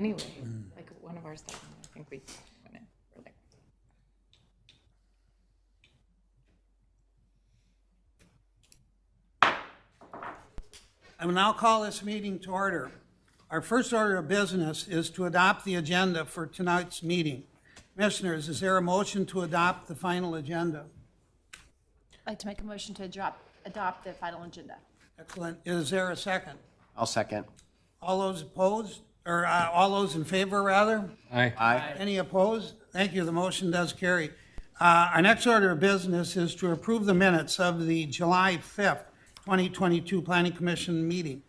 anyway, like one of our stuff, I think we went in earlier. I will now call this meeting to order. Our first order of business is to adopt the agenda for tonight's meeting. Commissioners, is there a motion to adopt the final agenda? I'd like to make a motion to adopt the final agenda. Excellent. Is there a second? I'll second. All those opposed, or all those in favor, rather? Aye. Aye. Any opposed? Thank you. The motion does carry. Our next order of business is to approve the minutes of the July 5th, 2022 Planning Commission meeting.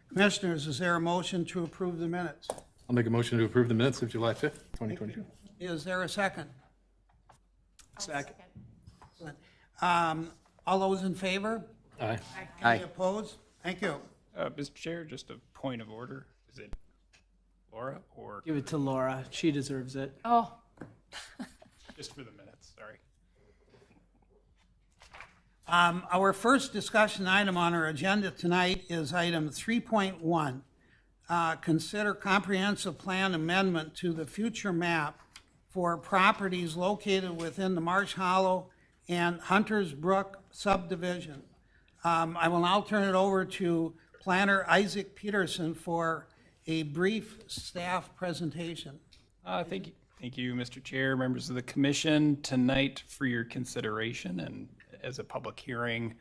Commissioners, is there a motion to approve the minutes? I'll make a motion to approve the minutes of July 5th, 2022. Is there a second? Second. All those in favor? Aye. Aye. Any opposed? Thank you. Mr. Chair, just a point of order. Is it Laura or Give it to Laura. She deserves it. Oh, just for the minutes? Sorry. Our first discussion item on our agenda tonight is item 3.1. Consider comprehensive plan amendment to the future map for properties located within the Marsh Hollow and Huntersbrook subdivision. I will now turn it over to Planner Isaac Peterson for a brief staff presentation. Thank you, Mr. Chair, members of the commission. Tonight, for your consideration and as a public hearing,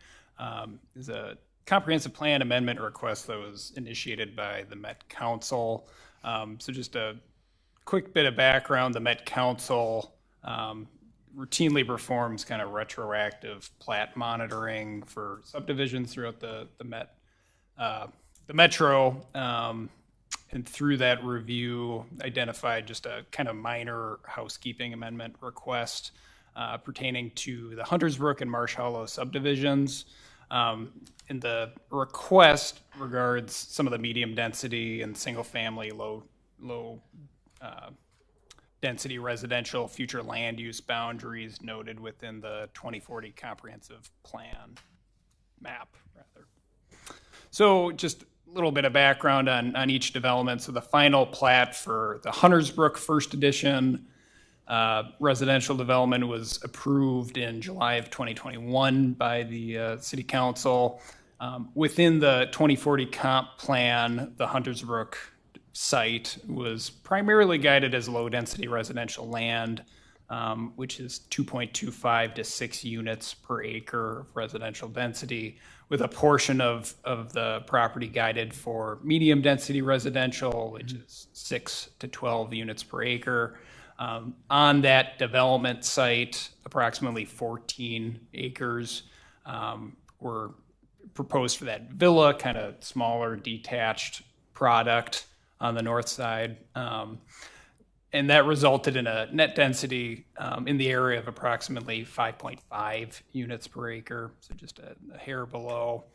is a comprehensive plan amendment request that was initiated by the Met Council. So just a quick bit of background: the Met Council routinely performs kind of retroactive plat monitoring for subdivisions throughout the metro, and through that review identified just a kind of minor housekeeping amendment request pertaining to the Huntersbrook and Marsh Hollow subdivisions. And the request regards some of the medium density and single family low density residential future land use boundaries noted within the 2040 comprehensive plan map, rather. So just a little bit of background on each development. So the final plat for the Huntersbrook first edition residential development was approved in July of 2021 by the City Council. Within the 2040 comp plan, the Huntersbrook site was primarily guided as low-density residential land, which is 2.25 to 6 units per acre of residential density, with a portion of the property guided for medium-density residential, which is 6 to 12 units per acre. On that development site, approximately 14 acres were proposed for that villa, kind of smaller detached product on the north side. And that resulted in a net density in the area of approximately 5.5 units per acre, so just a hair below.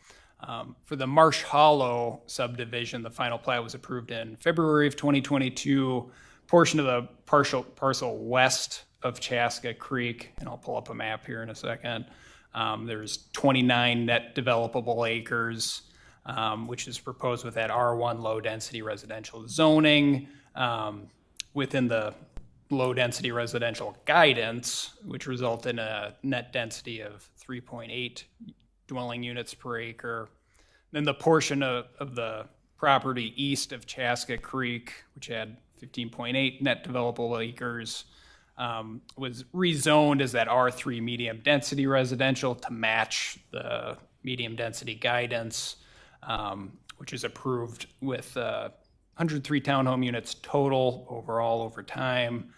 For the Marsh Hollow subdivision, the final plat was approved in February of 2022. Portion of the parcel west of Chaska Creek, and I'll pull up a map here in a second. There's 29 net developable acres, which is proposed with that R1 low-density residential zoning within the low-density residential guidance, which result in a net density of 3.8 dwelling units per acre. Then the portion of the property east of Chaska Creek, which had 15.8 net developable acres, was rezoned as that R3 medium density residential to match the medium density guidance, which is approved with 103 townhome units total overall over time,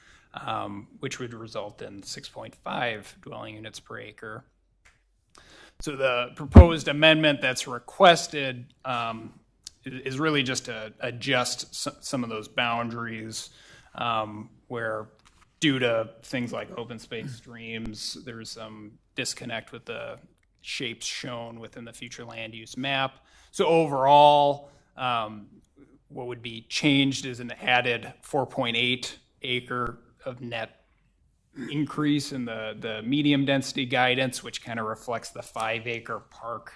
which would result in 6.5 dwelling units per acre. So the proposed amendment that's requested is really just to adjust some of those boundaries where, due to things like open space streams, there's some disconnect with the shapes shown within the future land use map. So overall, what would be changed is an added 4.8 acre of net increase in the medium density guidance, which kind of reflects the 5 acre park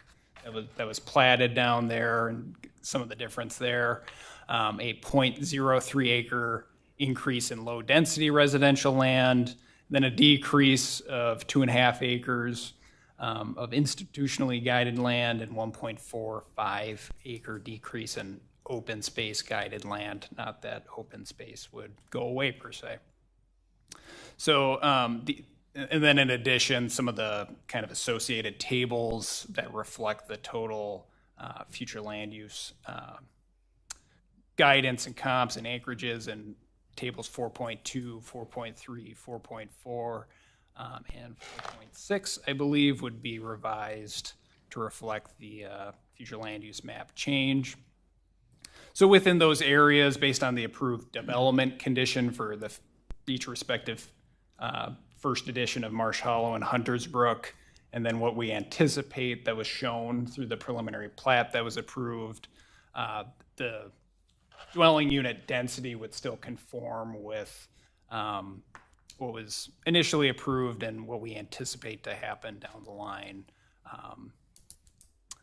that was platted down there and some of the difference there. a 0.03 acre increase in low density residential land, then a decrease of 2.5 acres of institutionally guided land, and 1.45 acre decrease in open space guided land. Not that open space would go away per se. So, and then in addition, some of the kind of associated tables that reflect the total future land use guidance and comps and acreages, and tables 4.2, 4.3, 4.4, and 4.6, I believe, would be revised to reflect the future land use map change. So within those areas, based on the approved development condition for each respective first edition of Marsh Hollow and Huntersbrook, and then what we anticipate that was shown through the preliminary plat that was approved, the dwelling unit density would still conform with what was initially approved and what we anticipate to happen down the line.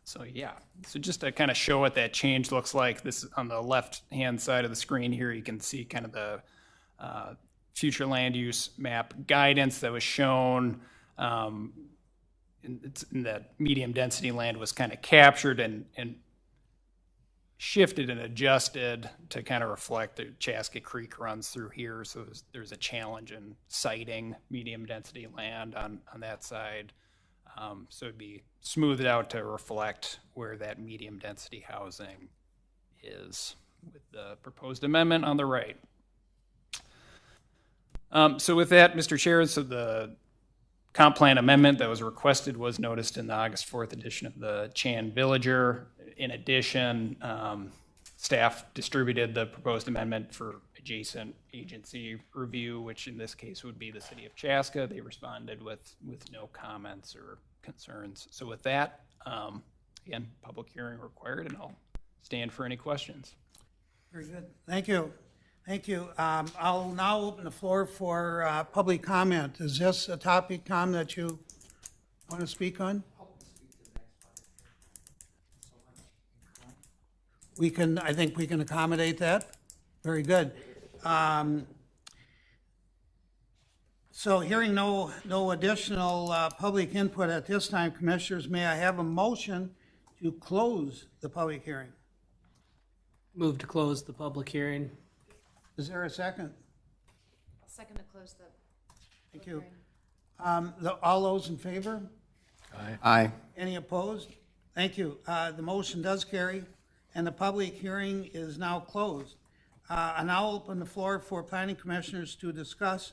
So yeah, so just to kind of show what that change looks like, this on the left-hand side of the screen here, you can see kind of the future land use map guidance that was shown. In that medium density land was kind of captured and shifted and adjusted to kind of reflect that Chaska Creek runs through here. So there's a challenge in siting medium density land on that side. So it'd be smoothed out to reflect where that medium density housing is with the proposed amendment on the right. So with that, Mr. Chair, so the comp plan amendment that was requested was noticed in the August 4th edition of the Chan Villager. In addition, staff distributed the proposed amendment for adjacent agency review, which in this case would be the city of Chaska. They responded with no comments or concerns. So with that, again, public hearing required, and I'll stand for any questions. Very good. Thank you. Thank you. I'll now open the floor for public comment. Is this a topic, Tom, that you want to speak on? We can, I think we can accommodate that. Very good. So hearing no additional public input at this time, Commissioners, may I have a motion to close the public hearing? Move to close the public hearing. Is there a second? I'll second to close the. Thank you. All those in favor? Aye. Any opposed? Thank you. The motion does carry, and the public hearing is now closed. I now open the floor for planning commissioners to discuss.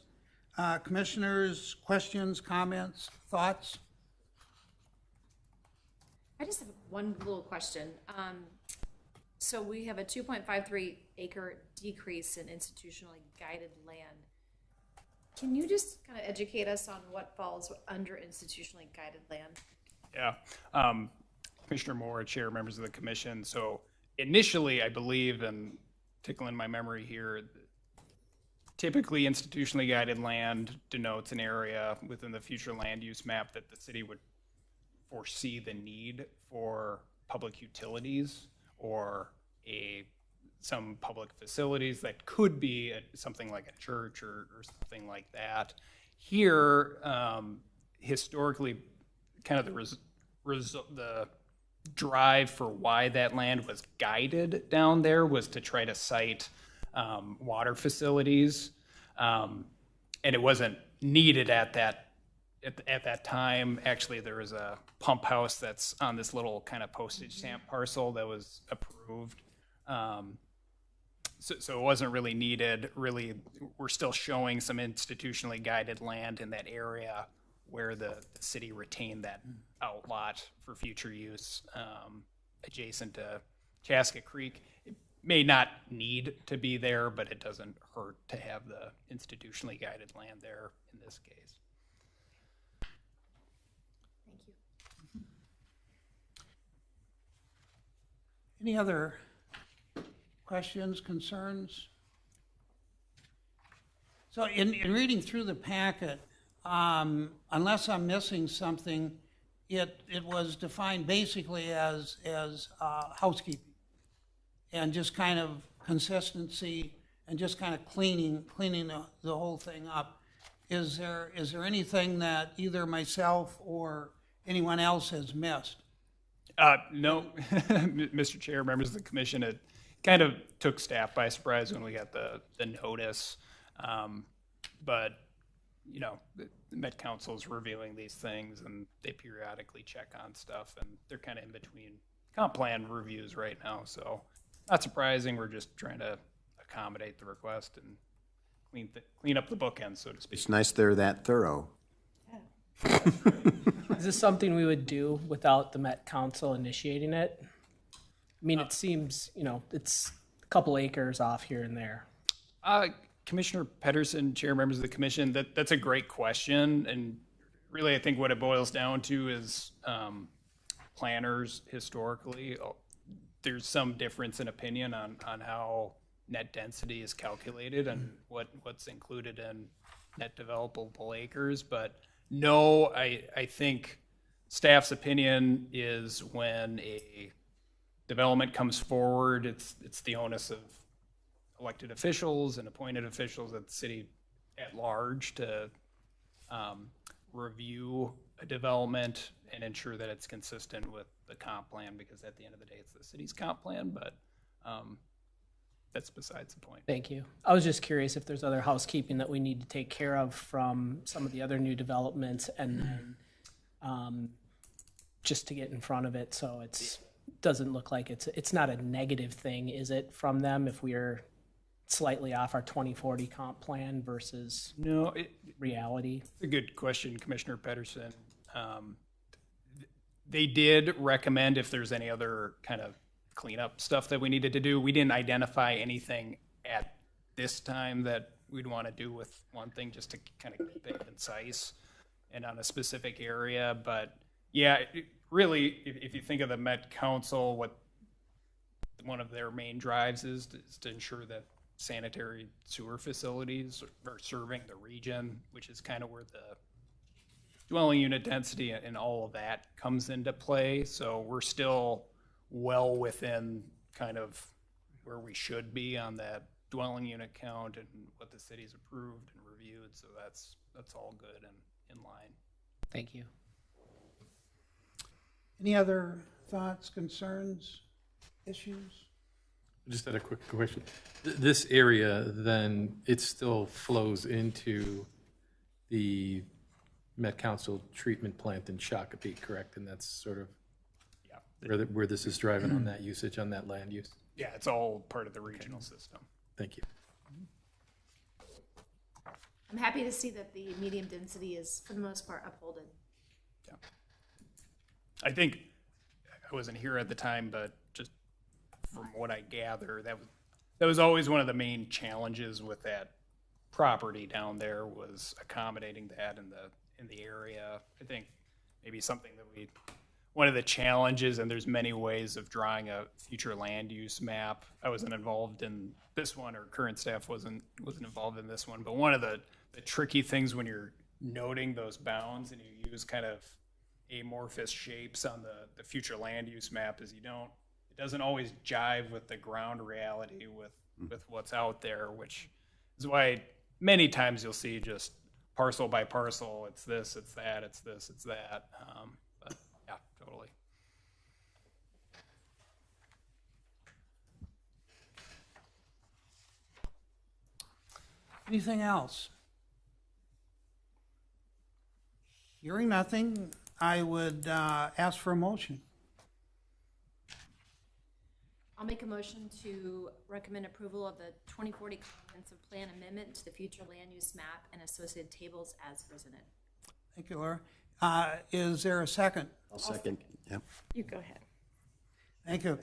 Commissioners, questions, comments, thoughts? I just have one little question. So we have a 2.53 acre decrease in institutionally guided land. Can you just kind of educate us on what falls under institutionally guided land? Yeah. Commissioner Moore, Chair, members of the commission. So initially, I believe, and tickling my memory here, typically institutionally guided land denotes an area within the future land use map that the city would foresee the need for public utilities or some public facilities that could be something like a church or something like that. Here, historically, kind of the drive for why that land was guided down there was to try to site water facilities, and it wasn't needed at that time. Actually, there was a pump house that's on this little kind of postage stamp parcel that was approved. So it wasn't really needed. Really, we're still showing some institutionally guided land in that area where the city retained that outlot for future use adjacent to Chaska Creek. It may not need to be there, but it doesn't hurt to have the institutionally guided land there in this case. Thank you. Any other questions, concerns? So in reading through the packet, unless I'm missing something, it was defined basically as housekeeping and just kind of consistency and just kind of cleaning the whole thing up. Is there anything that either myself or anyone else has missed? No, Mr. Chair, members of the commission, it kind of took staff by surprise when we got the notice. But, you know, the Met Council's reviewing these things and they periodically check on stuff and they're kind of in between comp plan reviews right now. So not surprising. We're just trying to accommodate the request and clean up the bookends, so to speak. It's nice they're that thorough. Is this something we would do without the Met Council initiating it? I mean, it seems, you know, it's a couple acres off here and there. Commissioner Pedersen, chair, members of the commission, that's a great question. And really, I think what it boils down to is planners historically, there's some difference in opinion on how net density is calculated and what's included in net developable acres. But no, I think staff's opinion is when a development comes forward, it's the onus of elected officials and appointed officials at the city at large to review a development and ensure that it's consistent with the comp plan, because at the end of the day, it's the city's comp plan, but that's besides the point. Thank you. I was just curious if there's other housekeeping that we need to take care of from some of the other new developments, and then just to get in front of it, so it's doesn't look like it's not a negative thing, is it, from them if we're slightly off our 2040 comp plan versus reality? It's a good question, Commissioner Pedersen. They did recommend if there's any other kind of cleanup stuff that we needed to do. We didn't identify anything at this time that we'd want to do with one thing, just to kind of keep it concise and on a specific area. But yeah, really, if you think of the Met Council, what one of their main drives is to ensure that sanitary sewer facilities are serving the region, which is kind of where the dwelling unit density and all of that comes into play. So we're still well within kind of where we should be on that dwelling unit count and what the city's approved and reviewed. So that's all good and in line. Thank you. Any other thoughts, concerns, issues? I just had a quick question. This area, then, it still flows into the Met Council treatment plant in Shakopee, correct? And that's sort of where this is driving on that usage, on that land use? Yeah, it's all part of the regional system. Thank you. I'm happy to see that the medium density is, for the most part, upholded. Yeah. I think, I wasn't here at the time, but just from what I gather, that was always one of the main challenges with that property down there, was accommodating that in the area. I think maybe something that one of the challenges, and there's many ways of drawing a future land use map. I wasn't involved in this one, or current staff wasn't involved in this one, but one of the tricky things when you're noting those bounds and you use kind of amorphous shapes on the future land use map is it doesn't always jive with the ground reality with what's out there, which is why many times you'll see just parcel by parcel, it's this, it's that, it's this, it's that. But yeah, totally. Anything else? Hearing nothing, I would ask for a motion. I'll make a motion to recommend approval of the 2040 comprehensive plan amendment to the future land use map and associated tables as presented. Thank you, Laura. Is there a second? I'll second. Yep. You go ahead. Thank you.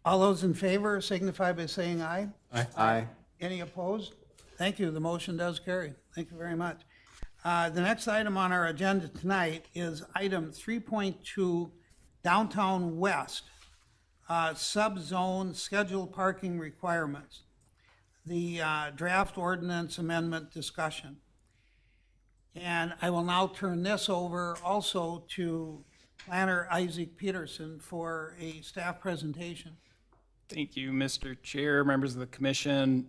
All those in favor signify by saying aye. Aye. Any opposed? Thank you. The motion does carry. Thank you very much. The next item on our agenda tonight is item 3.2, Downtown West, Subzone Scheduled Parking Requirements, the draft ordinance amendment discussion. And I will now turn this over also to Planner Isaac Peterson for a staff presentation. Thank you, Mr. Chair, members of the commission.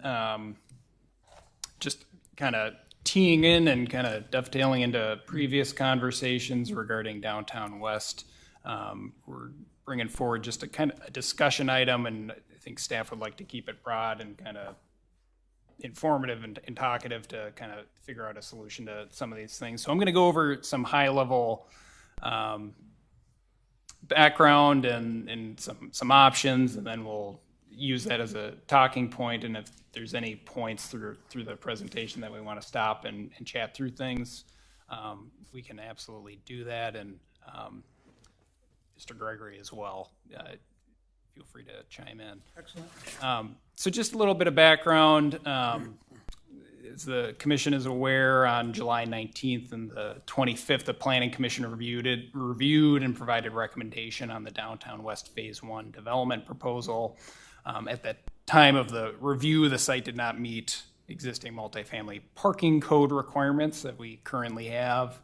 Just kind of teeing in and kind of dovetailing into previous conversations regarding downtown West. We're bringing forward just a kind of a discussion item, and I think staff would like to keep it broad and kind of informative and talkative to kind of figure out a solution to some of these things. So I'm going to go over some high-level background and some options, and then we'll use that as a talking point. And if there's any points through the presentation that we want to stop and chat through things, we can absolutely do that. And Mr. Gregory as well. Feel free to chime in. Excellent. So just a little bit of background. As the commission is aware, on July 19th and the 25th, the Planning Commission reviewed and provided recommendation on the Downtown West Phase 1 development proposal. At the time of the review, the site did not meet existing multifamily parking code requirements that we currently have.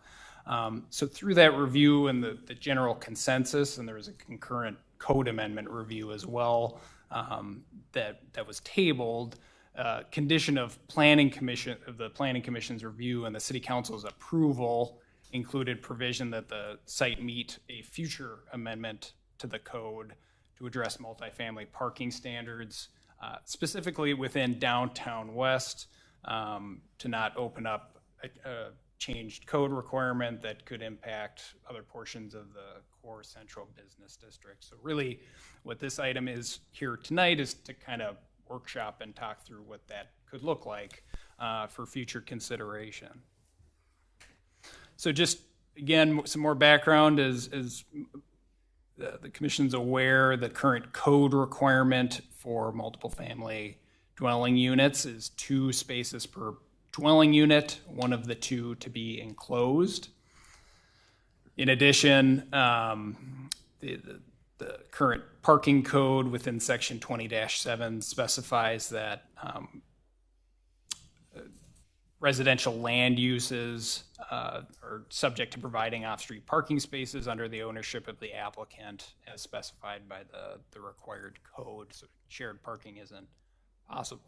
So through that review and the general consensus, and there was a concurrent code amendment review as well that was tabled, condition of the Planning Commission's review and the City Council's approval included provision that the site meet a future amendment to the code to address multifamily parking standards, specifically within Downtown West, to not open up a changed code requirement that could impact other portions of the core central business district. So really what this item is here tonight is to kind of workshop and talk through what that could look like for future consideration. So just again, some more background is the commission's aware that current code requirement for multiple family dwelling units is 2 spaces per dwelling unit, one of the 2 to be enclosed. In addition, the current parking code within section 20-7 specifies that residential land uses are subject to providing off-street parking spaces under the ownership of the applicant as specified by the required code. So shared parking isn't possible.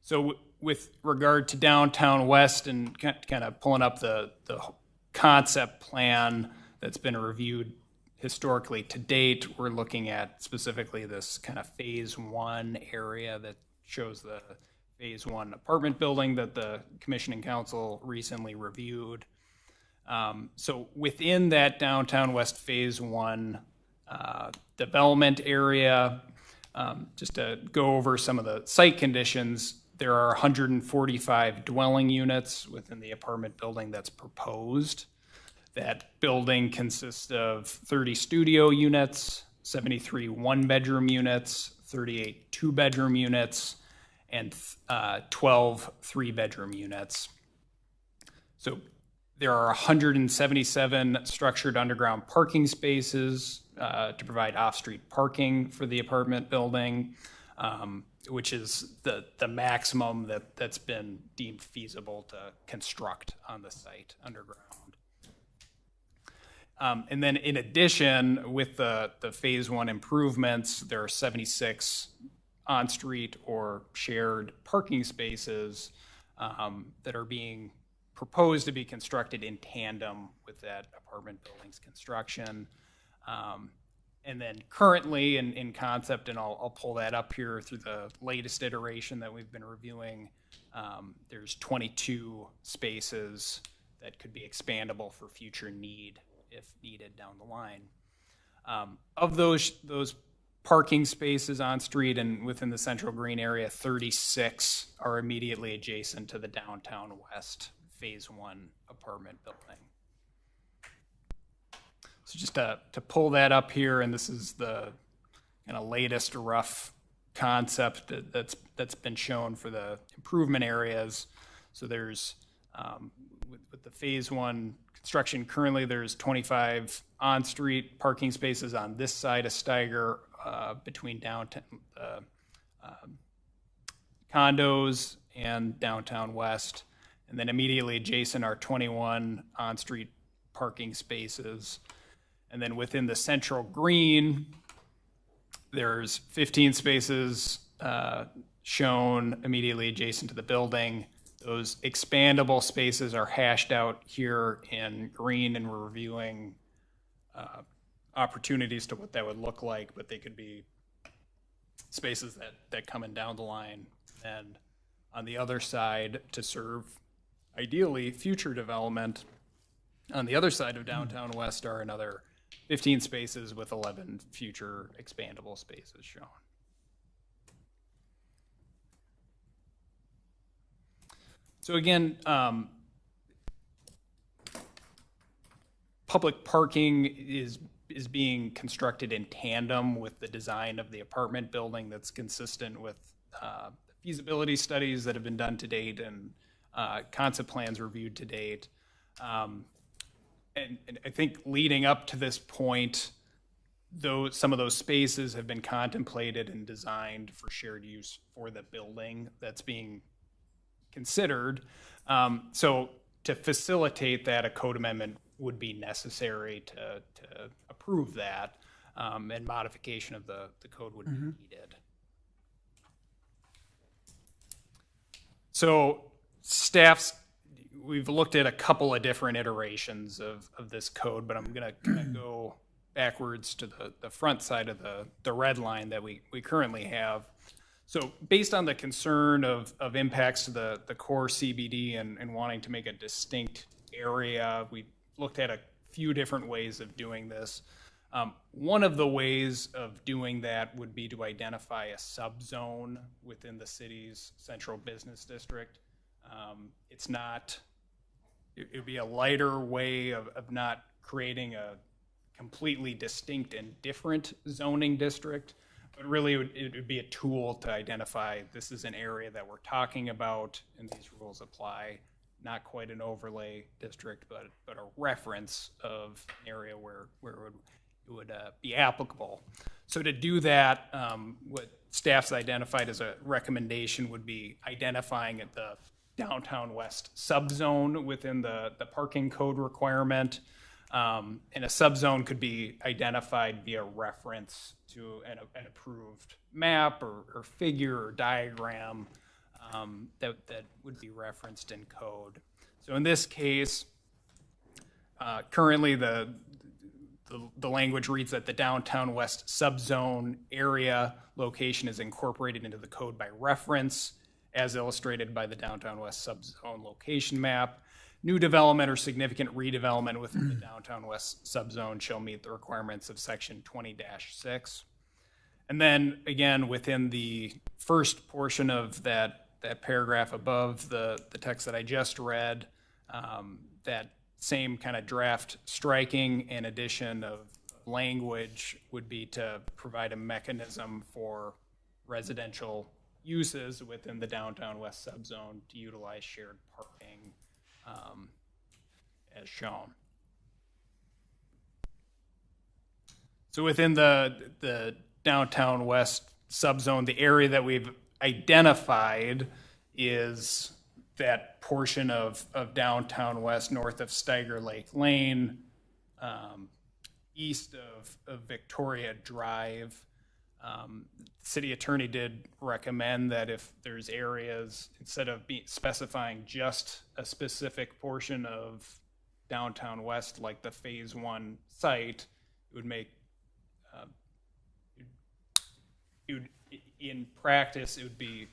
So with regard to Downtown West and kind of pulling up the concept plan that's been reviewed historically to date, we're looking at specifically this kind of phase 1 area that shows the phase 1 apartment building that the Commission and Council recently reviewed. So within that Downtown West phase 1 development area, just to go over some of the site conditions, there are 145 dwelling units within the apartment building that's proposed. That building consists of 30 studio units, 73 one-bedroom units, 38 two-bedroom units, and 12 three-bedroom units. So there are 177 structured underground parking spaces to provide off-street parking for the apartment building, which is the maximum that's been deemed feasible to construct on the site underground. And then in addition, with the phase 1 improvements, there are 76 on-street or shared parking spaces that are being proposed to be constructed in tandem with that apartment building's construction. And then currently in concept, and I'll pull that up here through the latest iteration that we've been reviewing, there's 22 spaces that could be expandable for future need if needed down the line. Of those parking spaces on street and within the Central Green area, 36 are immediately adjacent to the Downtown West phase 1 apartment building. So just to pull that up here, and this is the kind of latest rough concept that's been shown for the improvement areas. So there's, with the phase 1 construction currently, there's 25 on-street parking spaces on this side of Steiger between downtown condos and Downtown West. And then immediately adjacent are 21 on-street parking spaces. And then within the Central Green, there's 15 spaces shown immediately adjacent to the building. Those expandable spaces are hashed out here in green, and we're reviewing opportunities to what that would look like, but they could be spaces that come in down the line. And on the other side, to serve ideally future development, on the other side of downtown West are another 15 spaces with 11 future expandable spaces shown. So again, public parking is being constructed in tandem with the design of the apartment building that's consistent with feasibility studies that have been done to date and concept plans reviewed to date. And I think leading up to this point, some of those spaces have been contemplated and designed for shared use for the building that's being considered. So to facilitate that, a code amendment would be necessary to approve that, and modification of the code would be needed. So we've looked at a couple of different iterations of this code, but I'm going to kind of go backwards to the front side of the red line that we currently have. So based on the concern of impacts to the core CBD and wanting to make a distinct area, we looked at a few different ways of doing this. One of the ways of doing that would be to identify a subzone within the city's central business district. It would be a lighter way of not creating a completely distinct and different zoning district, but really it would be a tool to identify this is an area that we're talking about and these rules apply. Not quite an overlay district, but a reference of an area where it would be applicable. So to do that, what staff's identified as a recommendation would be identifying the downtown west subzone within the parking code requirement. And a subzone could be identified via reference to an approved map or figure or diagram that would be referenced in code. So in this case, currently the language reads that the downtown west subzone area location is incorporated into the code by reference, as illustrated by the downtown west subzone location map. New development or significant redevelopment within the downtown west subzone shall meet the requirements of section 20-6. And then again, within the first portion of that paragraph above the text that I just read, that same kind of draft striking and addition of language would be to provide a mechanism for residential uses within the downtown west subzone to utilize shared parking as shown. So within the downtown west subzone, the area that we've identified is that portion of downtown west north of Steiger Lake Lane, east of Victoria Drive. City attorney did recommend that if there's areas, instead of specifying just a specific portion of downtown west, like the phase 1 site, it would make, in practice, it would be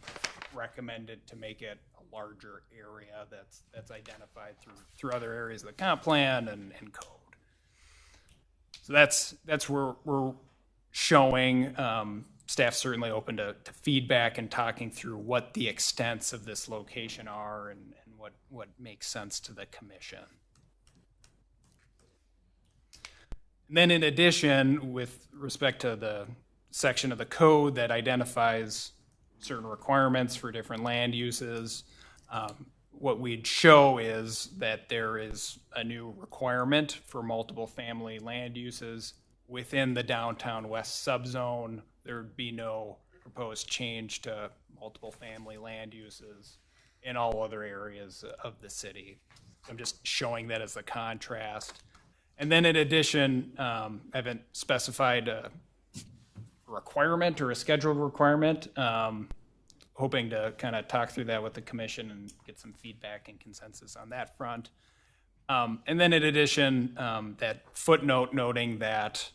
recommended to make it a larger area that's identified through other areas of the comp plan and code. So that's where we're showing. Staff certainly open to feedback and talking through what the extents of this location are and what makes sense to the commission. And then in addition, with respect to the section of the code that identifies certain requirements for different land uses, what we'd show is that there is a new requirement for multiple family land uses within the downtown west subzone. There would be no proposed change to multiple family land uses in all other areas of the city. I'm just showing that as a contrast. And then in addition, I haven't specified a requirement or a scheduled requirement. Hoping to kind of talk through that with the commission and get some feedback and consensus on that front. And then in addition, that footnote noting that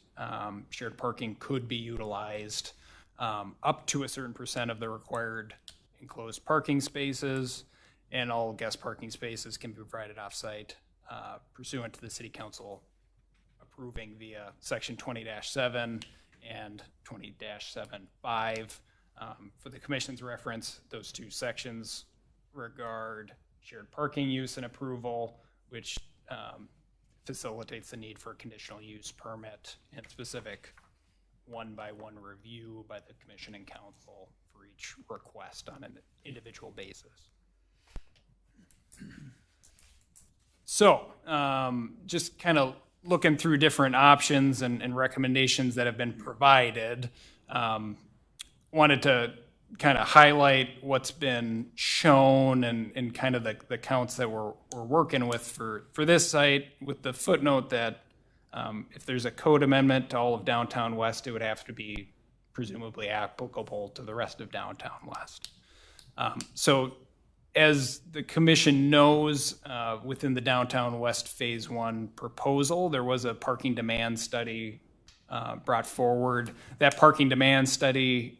shared parking could be utilized up to a certain percent of the required enclosed parking spaces, and all guest parking spaces can be provided off-site pursuant to the city council approving via section 20-7 and 20-7.5. For the commission's reference, those two sections regard shared parking use and approval, which facilitates the need for a conditional use permit and specific one-by-one review by the commission and council for each request on an individual basis. So just kind of looking through different options and recommendations that have been provided, wanted to kind of highlight what's been shown and kind of the counts that we're working with for this site, with the footnote that if there's a code amendment to all of downtown West, it would have to be presumably applicable to the rest of downtown West. So as the commission knows, within the downtown West Phase 1 proposal, there was a parking demand study brought forward. That parking demand study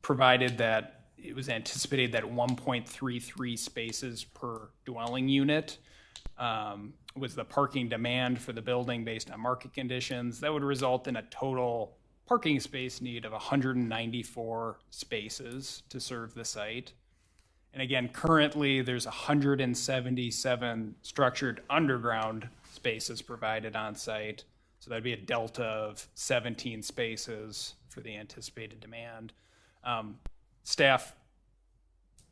provided that it was anticipated that 1.33 spaces per dwelling unit was the parking demand for the building based on market conditions. That would result in a total parking space need of 194 spaces to serve the site. And again, currently there's 177 structured underground spaces provided on site. So that'd be a delta of 17 spaces for the anticipated demand. Staff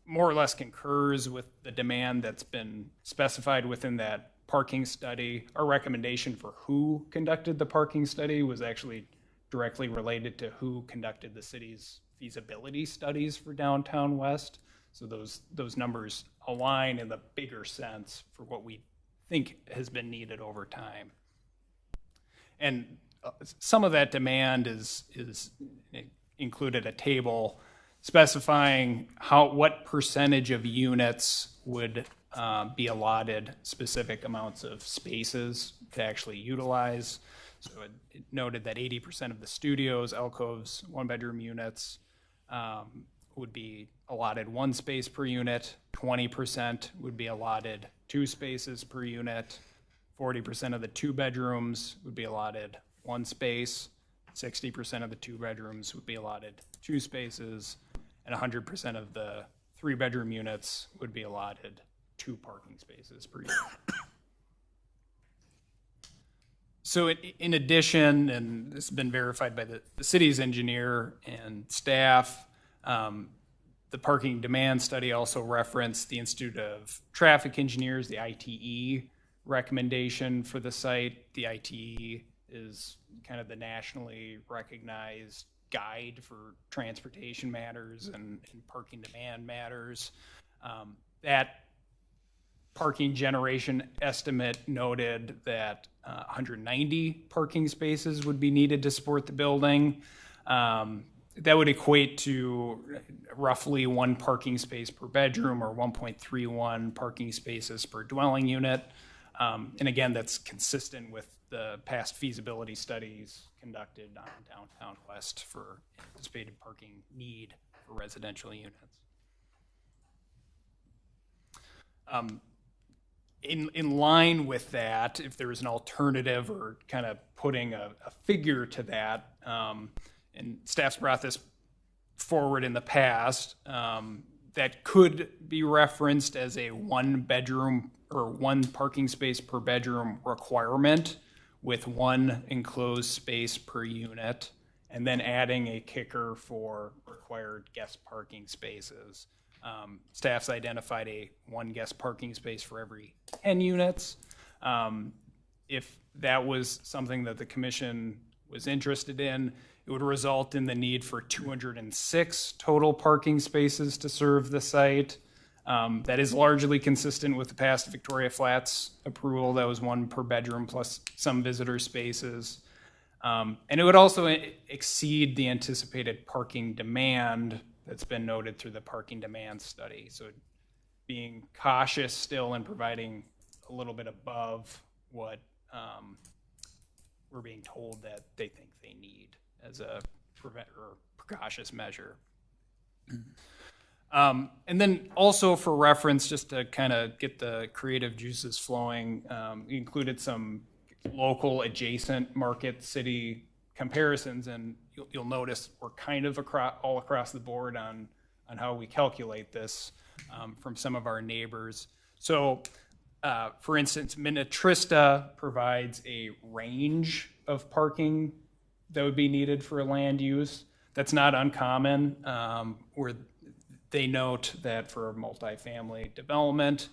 more or less concurs with the demand that's been specified within that parking study. Our recommendation for who conducted the parking study was actually directly related to who conducted the city's feasibility studies for downtown West. So those numbers align in the bigger sense for what we think has been needed over time. And some of that demand is included a table specifying what percentage of units would be allotted specific amounts of spaces to actually utilize. So it noted that 80% of the studios, alcoves, one-bedroom units would be allotted 1 space per unit, 20% would be allotted 2 spaces per unit, 40% of the 2 bedrooms would be allotted 1 space, 60% of the 2 bedrooms would be allotted 2 spaces, and 100% of the 3-bedroom units would be allotted 2 parking spaces per unit. So in addition, and this has been verified by the city's engineer and staff, the parking demand study also referenced the Institute of Traffic Engineers, the ITE recommendation for the site. The ITE is kind of the nationally recognized guide for transportation matters and parking demand matters. That parking generation estimate noted that 190 parking spaces would be needed to support the building. That would equate to roughly 1 parking space per bedroom or 1.31 parking spaces per dwelling unit. And again, that's consistent with the past feasibility studies conducted on downtown West for anticipated parking need for residential units. In line with that, if there was an alternative or kind of putting a figure to that, and staff's brought this forward in the past, that could be referenced as a 1 bedroom or 1 parking space per bedroom requirement with 1 enclosed space per unit, and then adding a kicker for required guest parking spaces. Staff's identified a 1 guest parking space for every 10 units. If that was something that the commission was interested in, it would result in the need for 206 total parking spaces to serve the site. That is largely consistent with the past Victoria Flats approval. That was 1 per bedroom plus some visitor spaces. And it would also exceed the anticipated parking demand that's been noted through the parking demand study. So being cautious still and providing a little bit above what we're being told that they think they need as a precautious measure. And then also for reference, just to kind of get the creative juices flowing, we included some local adjacent market city comparisons, and you'll notice we're kind of all across the board on how we calculate this from some of our neighbors. So for instance, Minnetrista provides a range of parking that would be needed for land use. That's not uncommon, where they note that for multifamily development,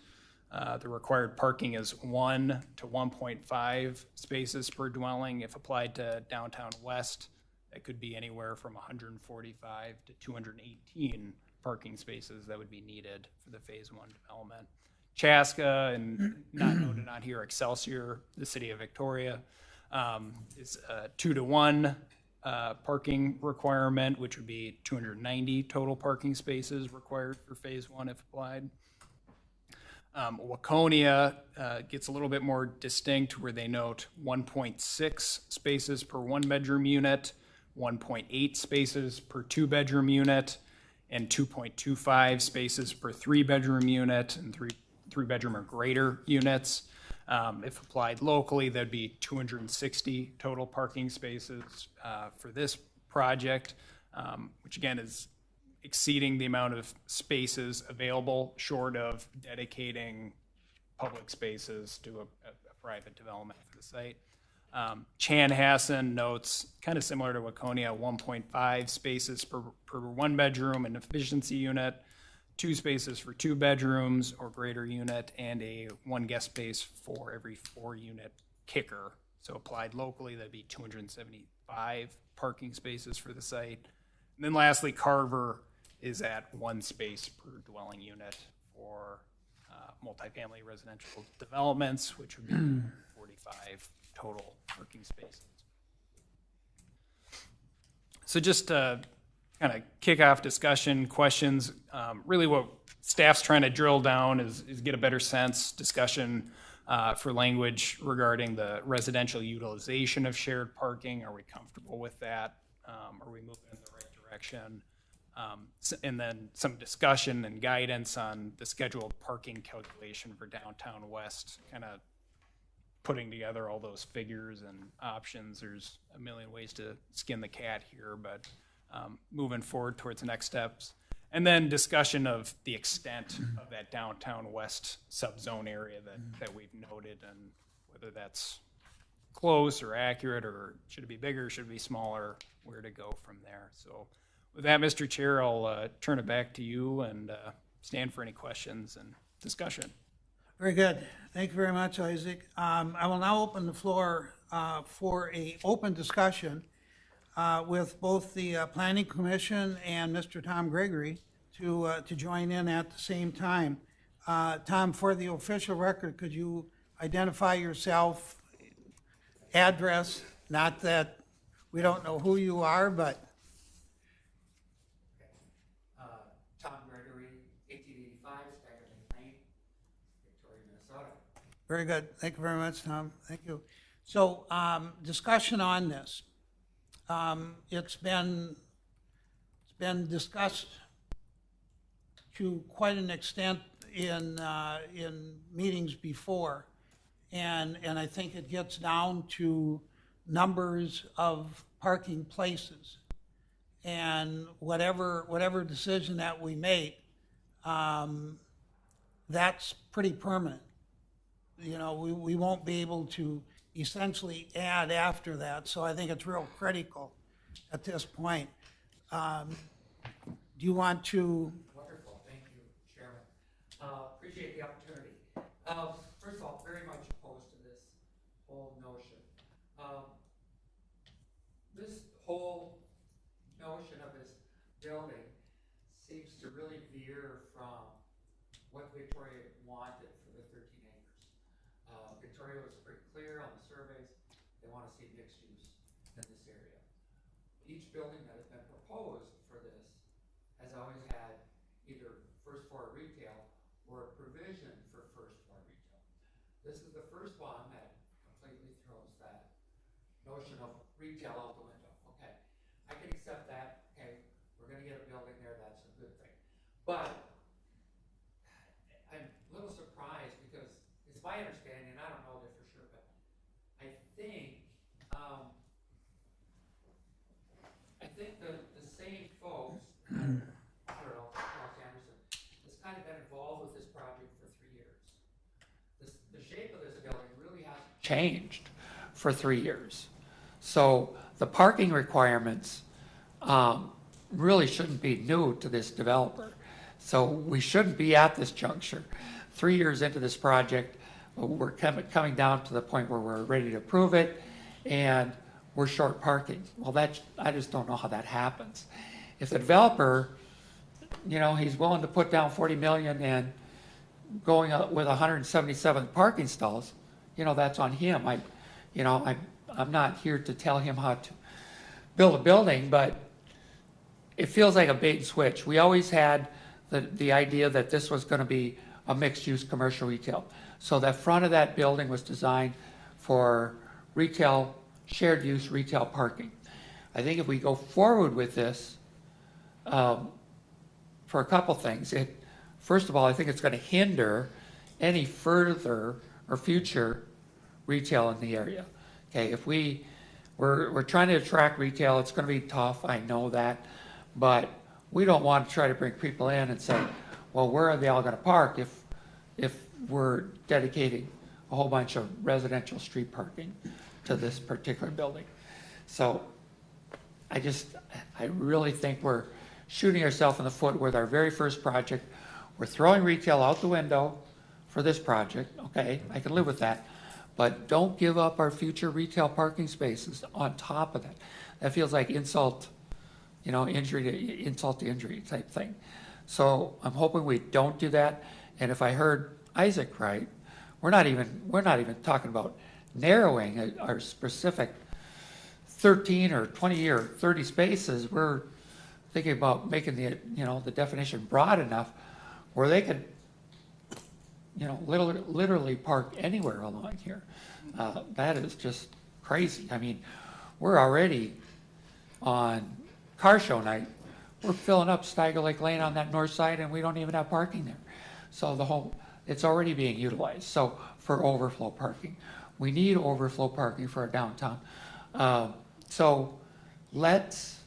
the required parking is 1 to 1.5 spaces per dwelling. If applied to downtown West, that could be anywhere from 145 to 218 parking spaces that would be needed for the phase 1 development. Chaska, and not noted on here, Excelsior, the city of Victoria, is a 2 to 1 parking requirement, which would be 290 total parking spaces required for phase 1 if applied. Waconia gets a little bit more distinct, where they note 1.6 spaces per 1-bedroom unit, 1.8 spaces per 2-bedroom unit, and 2.25 spaces per 3-bedroom unit and 3-bedroom or greater units. If applied locally, that'd be 260 total parking spaces for this project, which again is exceeding the amount of spaces available, short of dedicating public spaces to a private development for the site. Chanhassen notes, kind of similar to Waconia, 1.5 spaces per 1-bedroom and efficiency unit, 2 spaces for 2 bedrooms or greater unit, and a 1 guest space for every 4-unit kicker. So applied locally, that'd be 275 parking spaces for the site. And then lastly, Carver is at 1 space per dwelling unit for multifamily residential developments, which would be 45 total parking spaces. So just to kind of kick off discussion, questions, really what staff's trying to drill down is get a better sense, discussion for language regarding the residential utilization of shared parking. Are we comfortable with that? Are we moving in the right direction? And then some discussion and guidance on the scheduled parking calculation for downtown West, kind of putting together all those figures and options. There's a million ways to skin the cat here, but moving forward towards the next steps. And then discussion of the extent of that downtown West subzone area that we've noted, and whether that's close or accurate, or should it be bigger, should it be smaller, where to go from there. So with that, Mr. Chair, I'll turn it back to you and stand for any questions and discussion. Very good. Thank you very much, Isaac. I will now open the floor for a open discussion with both the Planning Commission and Mr. Tom Gregory to join in at the same time. Tom, for the official record, could you identify yourself, address, not that we don't know who you are, but... Tom Gregory, 1885 Staggerton Lane, Victoria, Minnesota. Very good. Thank you very much, Tom. Thank you. So, discussion on this. It's been discussed to quite an extent in meetings before, and I think it gets down to numbers of parking places, and whatever decision that we make, that's pretty permanent. You know, we won't be able to essentially add after that, so I think it's real critical at this point. Do you want to? Wonderful, thank you, Chairman. Appreciate the opportunity. First of all, very much opposed to this whole notion. This whole notion of this building seems to really veer from what Victoria wanted for the 13 acres. Victoria was pretty clear on the surveys. They want to see mixed use in this area. Each building that has been proposed for this has always had either first floor retail or a provision for first floor retail. This is the first one that completely throws that notion of retail out the window. Okay, I can accept that. Okay, we're gonna get a building there, that's a good thing. But I'm a little surprised because it's my understanding, and I don't know that for sure, but I think the same folks, I don't know, Ross Anderson, has kind of been involved with this project for 3 years. The shape of this building really hasn't changed for 3 years. So the parking requirements really shouldn't be new to this developer. So we shouldn't be at this juncture. 3 years into this project, we're coming down to the point where we're ready to approve it, and we're short parking. Well, I just don't know how that happens. If the developer, he's willing to put down 40 million and going with 177 parking stalls, that's on him. I'm not here to tell him how to build a building, but it feels like a bait and switch. We always had the idea that this was going to be a mixed-use commercial retail. So the front of that building was designed for retail, shared-use retail parking. I think if we go forward with this, for a couple things, first of all, I think it's going to hinder any further or future retail in the area. Okay, if we're trying to attract retail, it's going to be tough, I know that, but we don't want to try to bring people in and say, well, where are they all going to park if we're dedicating a whole bunch of residential street parking to this particular building. So I really think we're shooting ourselves in the foot with our very first project. We're throwing retail out the window for this project. Okay, I can live with that. But don't give up our future retail parking spaces on top of that. That feels like insult to injury type thing. So I'm hoping we don't do that. And if I heard Isaac right, we're not even talking about narrowing our specific 13 or 20 or 30 spaces. We're thinking about making the definition broad enough where they could literally park anywhere along here. That is just crazy. I mean, we're already on car show night. We're filling up Steiger Lake Lane on that north side, and we don't even have parking there. So it's already being utilized. So for overflow parking, we need overflow parking for our downtown. So let's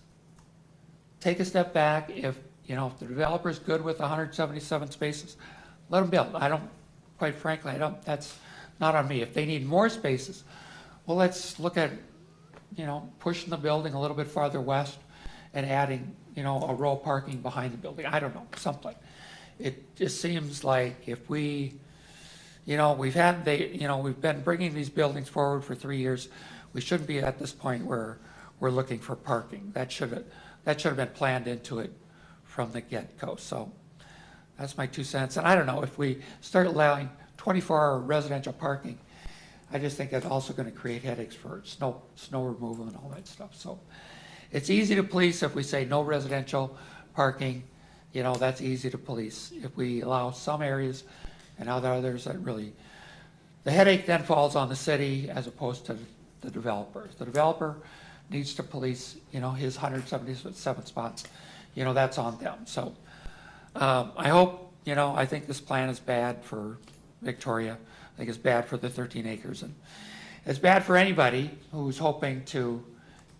take a step back. If the developer's good with 177 spaces, let them build. Quite frankly, that's not on me. If they need more spaces, well, let's look at, pushing the building a little bit farther west and adding, a row of parking behind the building. I don't know, something. It just seems like if we've been bringing these buildings forward for 3 years. We shouldn't be at this point where we're looking for parking. That should have been planned into it from the get-go. So that's my 2 cents. And I don't know, if we start allowing 24-hour residential parking, I just think that's also going to create headaches for snow removal and all that stuff. So it's easy to police if we say no residential parking. That's easy to police. If we allow some areas and others that really, the headache then falls on the city as opposed to the developer. The developer needs to police, his 177 spots. That's on them. So I hope, I think this plan is bad for Victoria. I think it's bad for the 13 acres. And it's bad for anybody who's hoping to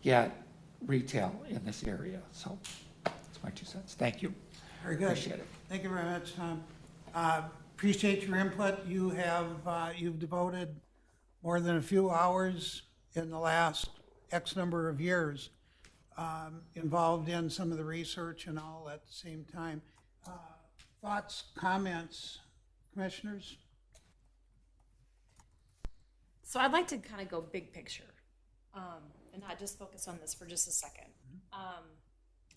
get retail in this area. So that's my 2 cents. Thank you. Very good. Appreciate it. Thank you very much, Tom. Appreciate your input. You've devoted more than a few hours in the last X number of years involved in some of the research and all at the same time. Thoughts, comments, commissioners? So I'd like to kind of go big picture and not just focus on this for just a second.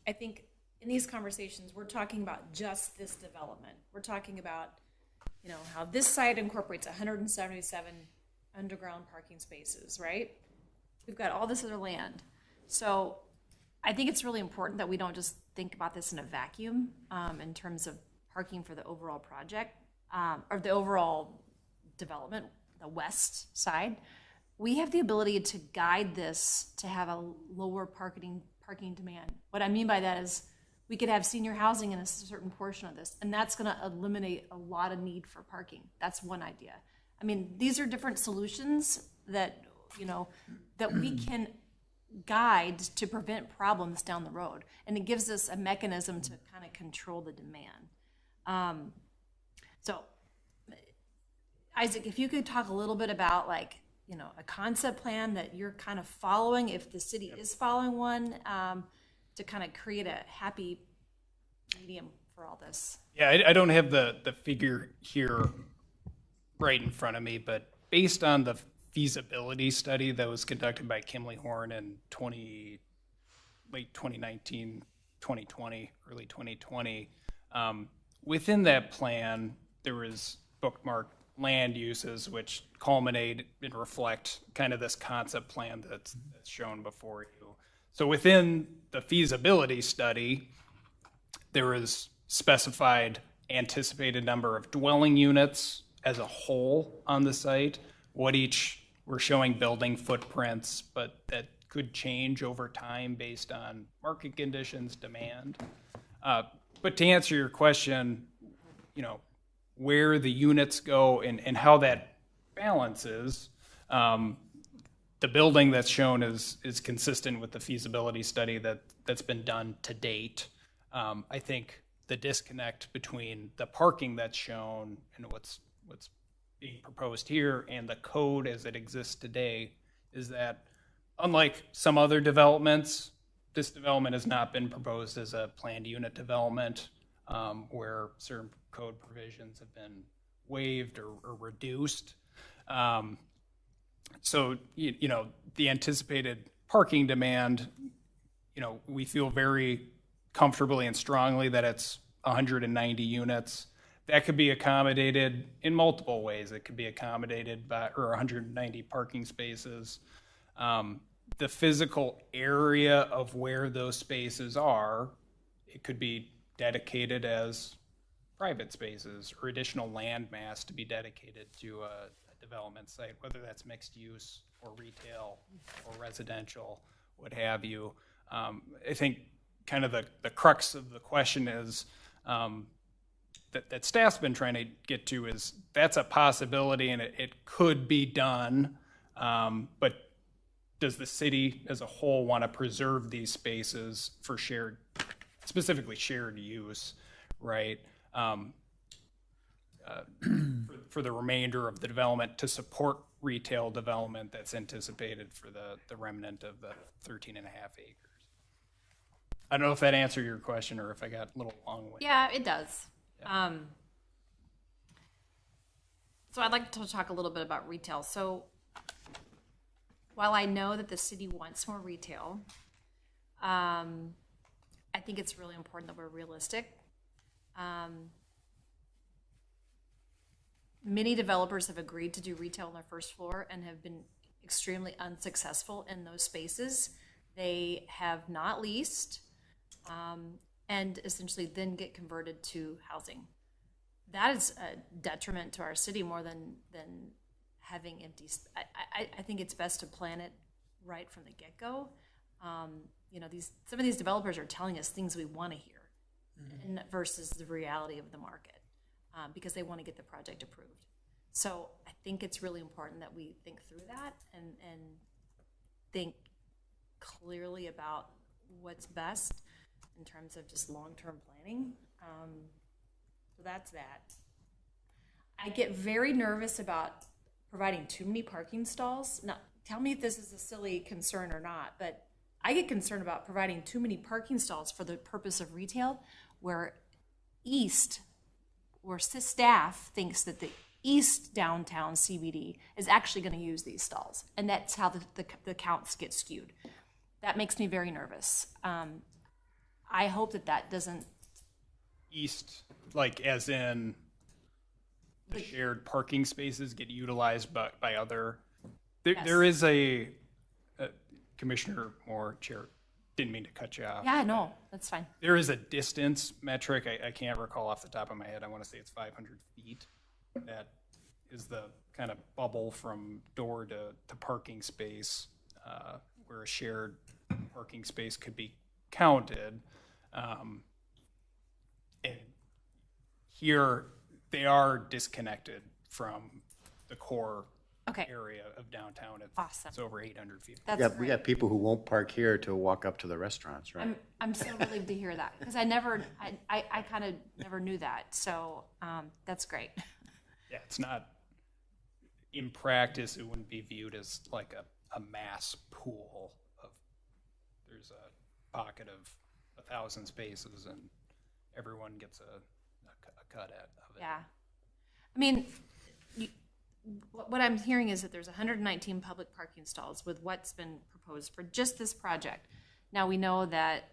I think in these conversations, we're talking about just this development. We're talking about, how this site incorporates 177 underground parking spaces, right? We've got all this other land. So I think it's really important that we don't just think about this in a vacuum in terms of parking for the overall project or the overall development, the west side. We have the ability to guide this to have a lower parking demand. What I mean by that is we could have senior housing in a certain portion of this, and that's going to eliminate a lot of need for parking. That's one idea. I mean, these are different solutions that, that we can guide to prevent problems down the road. And it gives us a mechanism to kind of control the demand. So, Isaac, if you could talk a little bit about a concept plan that you're kind of following, if the city is following one, to kind of create a happy medium for all this. Yeah, I don't have the figure here right in front of me, but based on the feasibility study that was conducted by Kimley Horn in late 2019, 2020, early 2020, within that plan, there was bookmarked land uses which culminate and reflect kind of this concept plan that's shown before you. So within the feasibility study, there is specified anticipated number of dwelling units as a whole on the site, we're showing building footprints, but that could change over time based on market conditions, demand. But to answer your question, where the units go and how that balances, the building that's shown is consistent with the feasibility study that's been done to date. I think the disconnect between the parking that's shown and what's being proposed here and the code as it exists today is that, unlike some other developments, this development has not been proposed as a planned unit development where certain code provisions have been waived or reduced. So, the anticipated parking demand, we feel very comfortably and strongly that it's 190 units. That could be accommodated in multiple ways. It could be accommodated by 190 parking spaces. The physical area of where those spaces are, it could be dedicated as private spaces or additional land mass to be dedicated to a development site, whether that's mixed use or retail or residential, what have you. I think kind of the crux of the question is that staff's been trying to get to is that's a possibility and it could be done, but does the city as a whole want to preserve these spaces for specifically shared use, right? For the remainder of the development to support retail development that's anticipated for the remnant of the 13.5 acres. I don't know if that answered your question or if I got a little long way. Yeah, it does. Yeah. So I'd like to talk a little bit about retail. So while I know that the city wants more retail, I think it's really important that we're realistic. Many developers have agreed to do retail on their first floor and have been extremely unsuccessful in those spaces. They have not leased and essentially then get converted to housing. That is a detriment to our city more than having empty. I think it's best to plan it right from the get-go. Some of these developers are telling us things we want to hear, and versus the reality of the market, because they want to get the project approved. So I think it's really important that we think through that and think clearly about what's best in terms of just long-term planning. So that's that. I get very nervous about providing too many parking stalls. Now, tell me if this is a silly concern or not, but I get concerned about providing too many parking stalls for the purpose of retail, where staff thinks that the East downtown CBD is actually going to use these stalls, and that's how the counts get skewed. That makes me very nervous. I hope that doesn't. East, like as in the shared parking spaces get utilized by other. Yes. There is Commissioner Moore, Chair, didn't mean to cut you off. Yeah, no, that's fine. There is a distance metric, I can't recall off the top of my head, I want to say it's 500 feet. That is the kind of bubble from door to parking space, where a shared parking space could be counted. And here, they are disconnected from the core Okay. area of downtown. Awesome. It's over 800 feet. That's We great. got people who won't park here to walk up to the restaurants, right? I'm so relieved to hear that, because I kind of never knew that, so that's great. Yeah, it's not, in practice, it wouldn't be viewed as like a mass pool of, there's a pocket of 1,000 spaces and everyone gets a cut of it. Yeah. I mean, what I'm hearing is that there's 119 public parking stalls with what's been proposed for just this project. Now, we know that,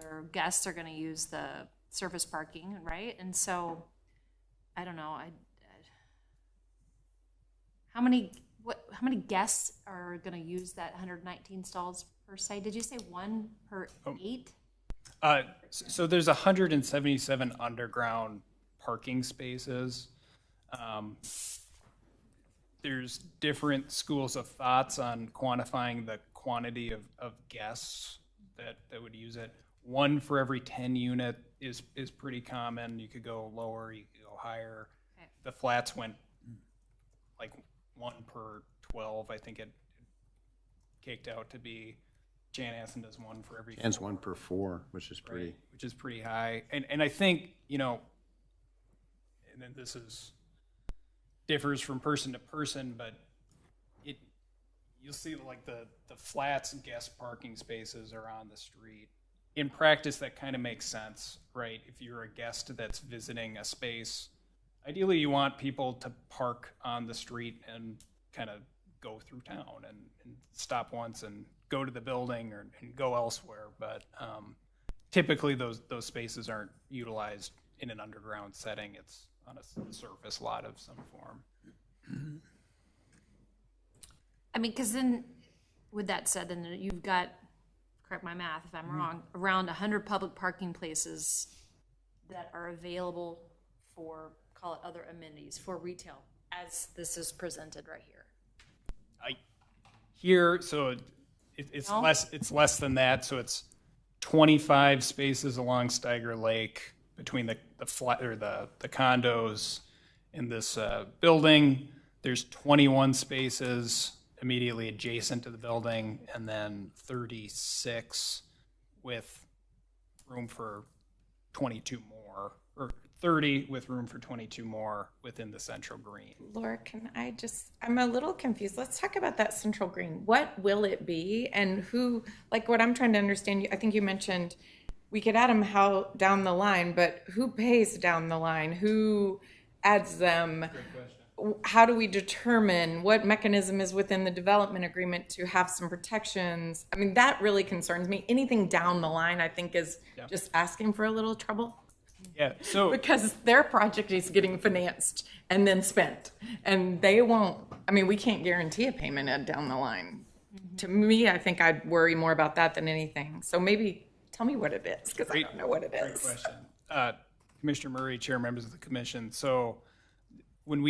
their guests are going to use the surface parking, right? And so, I don't know, how many guests are going to use that 119 stalls per se? Did you say 1 per 8? So there's 177 underground parking spaces. There's different schools of thoughts on quantifying the quantity of guests that would use it. 1 for every 10 unit is pretty common. You could go lower, you could go higher. Okay. The flats went like 1 per 12. I think it caked out to be, Janhassen does 1 for every 4. And 1 per 4, which is pretty. Right, which is pretty high. And I think, and then this differs from person to person, but you'll see like the flats and guest parking spaces are on the street. In practice, that kind of makes sense, right? If you're a guest that's visiting a space, ideally you want people to park on the street and kind of go through town and stop once and go to the building and go elsewhere. But typically those spaces aren't utilized in an underground setting. It's on a surface lot of some form. I mean, because then, with that said, then you've got, correct my math if I'm wrong, around 100 public parking places that are available for, call it other amenities, for retail, as this is presented right here. So it's No? less than that. So it's 25 spaces along Steiger Lake between the flat or the condos in this building. There's 21 spaces immediately adjacent to the building, and then 36 with room for 22 more, or 30 with room for 22 more within the central green. Laura, I'm a little confused. Let's talk about that central green. What will it be, and who, like what I'm trying to understand, I think you mentioned we could add them down the line, but who pays down the line? Who adds them? Great question. How do we determine what mechanism is within the development agreement to have some protections? I mean, that really concerns me. Anything down the line, I think, is just asking for a little trouble. Yeah, so Because their project is getting financed and then spent, and they won't, we can't guarantee a payment down the line. To me, I think I'd worry more about that than anything. So maybe tell me what it is, because I don't know what it Great is. question. Commissioner Murray, Chair, members of the commission. So when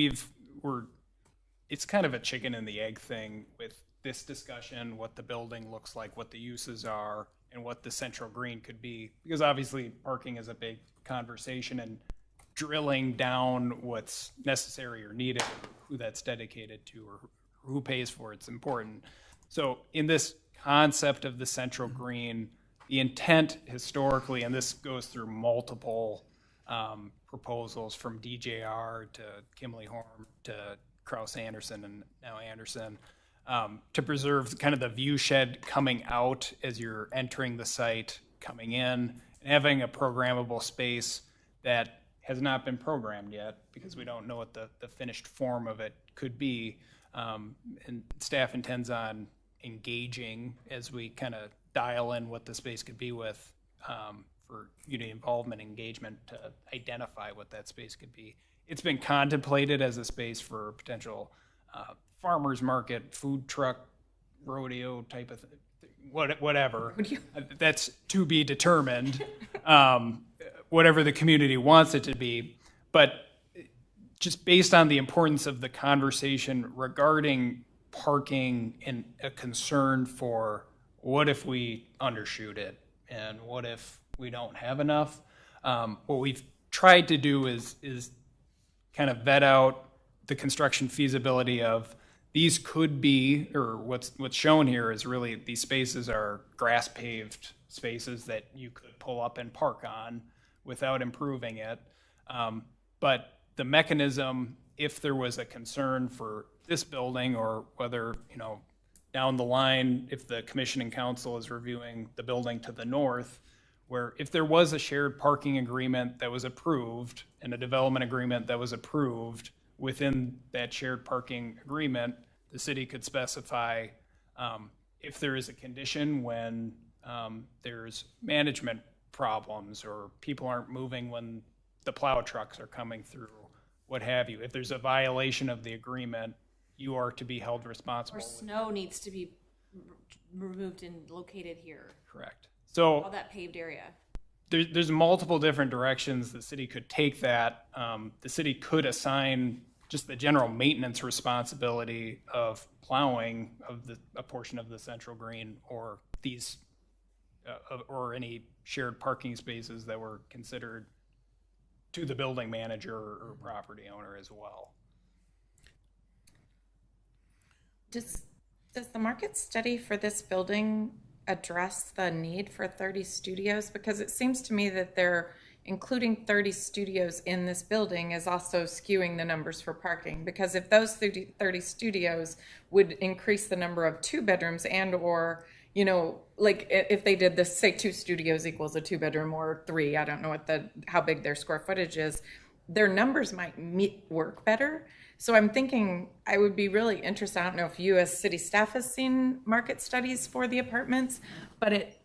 it's kind of a chicken and the egg thing with this discussion, what the building looks like, what the uses are, and what the central green could be. Because obviously parking is a big conversation, and drilling down what's necessary or needed, who that's dedicated to, or who pays for it's important. So in this concept of the central green, the intent historically, and this goes through multiple proposals from DJR to Kimley Horn to Kraus Anderson and now Anderson, to preserve kind of the view shed coming out as you're entering the site, coming in, and having a programmable space that has not been programmed yet because we don't know what the finished form of it could be. And staff intends on engaging as we kind of dial in what the space could be with for community involvement, engagement to identify what that space could be. It's been contemplated as a space for potential farmers market, food truck, rodeo type of whatever. That's to be determined, whatever the community wants it to be. But just based on the importance of the conversation regarding parking and a concern for what if we undershoot it and what if we don't have enough, what we've tried to do is kind of vet out the construction feasibility of these could be, or what's shown here is really these spaces are grass paved spaces that you could pull up and park on without improving it. But the mechanism, if there was a concern for this building, or whether, down the line, if the commissioning council is reviewing the building to the north, where if there was a shared parking agreement that was approved and a development agreement that was approved, within that shared parking agreement, the city could specify if there is a condition when there's management problems or people aren't moving when the plow trucks are coming through, what have you. If there's a violation of the agreement, you are to be held responsible. Or snow needs to be removed and located here. Correct. So All that paved area. there's multiple different directions the city could take that. The city could assign just the general maintenance responsibility of plowing of a portion of the central green, or these or any shared parking spaces that were considered to the building manager or property owner as well. Does the market study for this building address the need for 30 studios? Because it seems to me that they're including 30 studios in this building is also skewing the numbers for parking. Because if those 30 studios would increase the number of 2 bedrooms and or, like if they did this, say 2 studios equals a 2-bedroom or 3, I don't know how big their square footage is, their numbers might work better. So I'm thinking I would be really interested. I don't know if you as city staff has seen market studies for the apartments, but it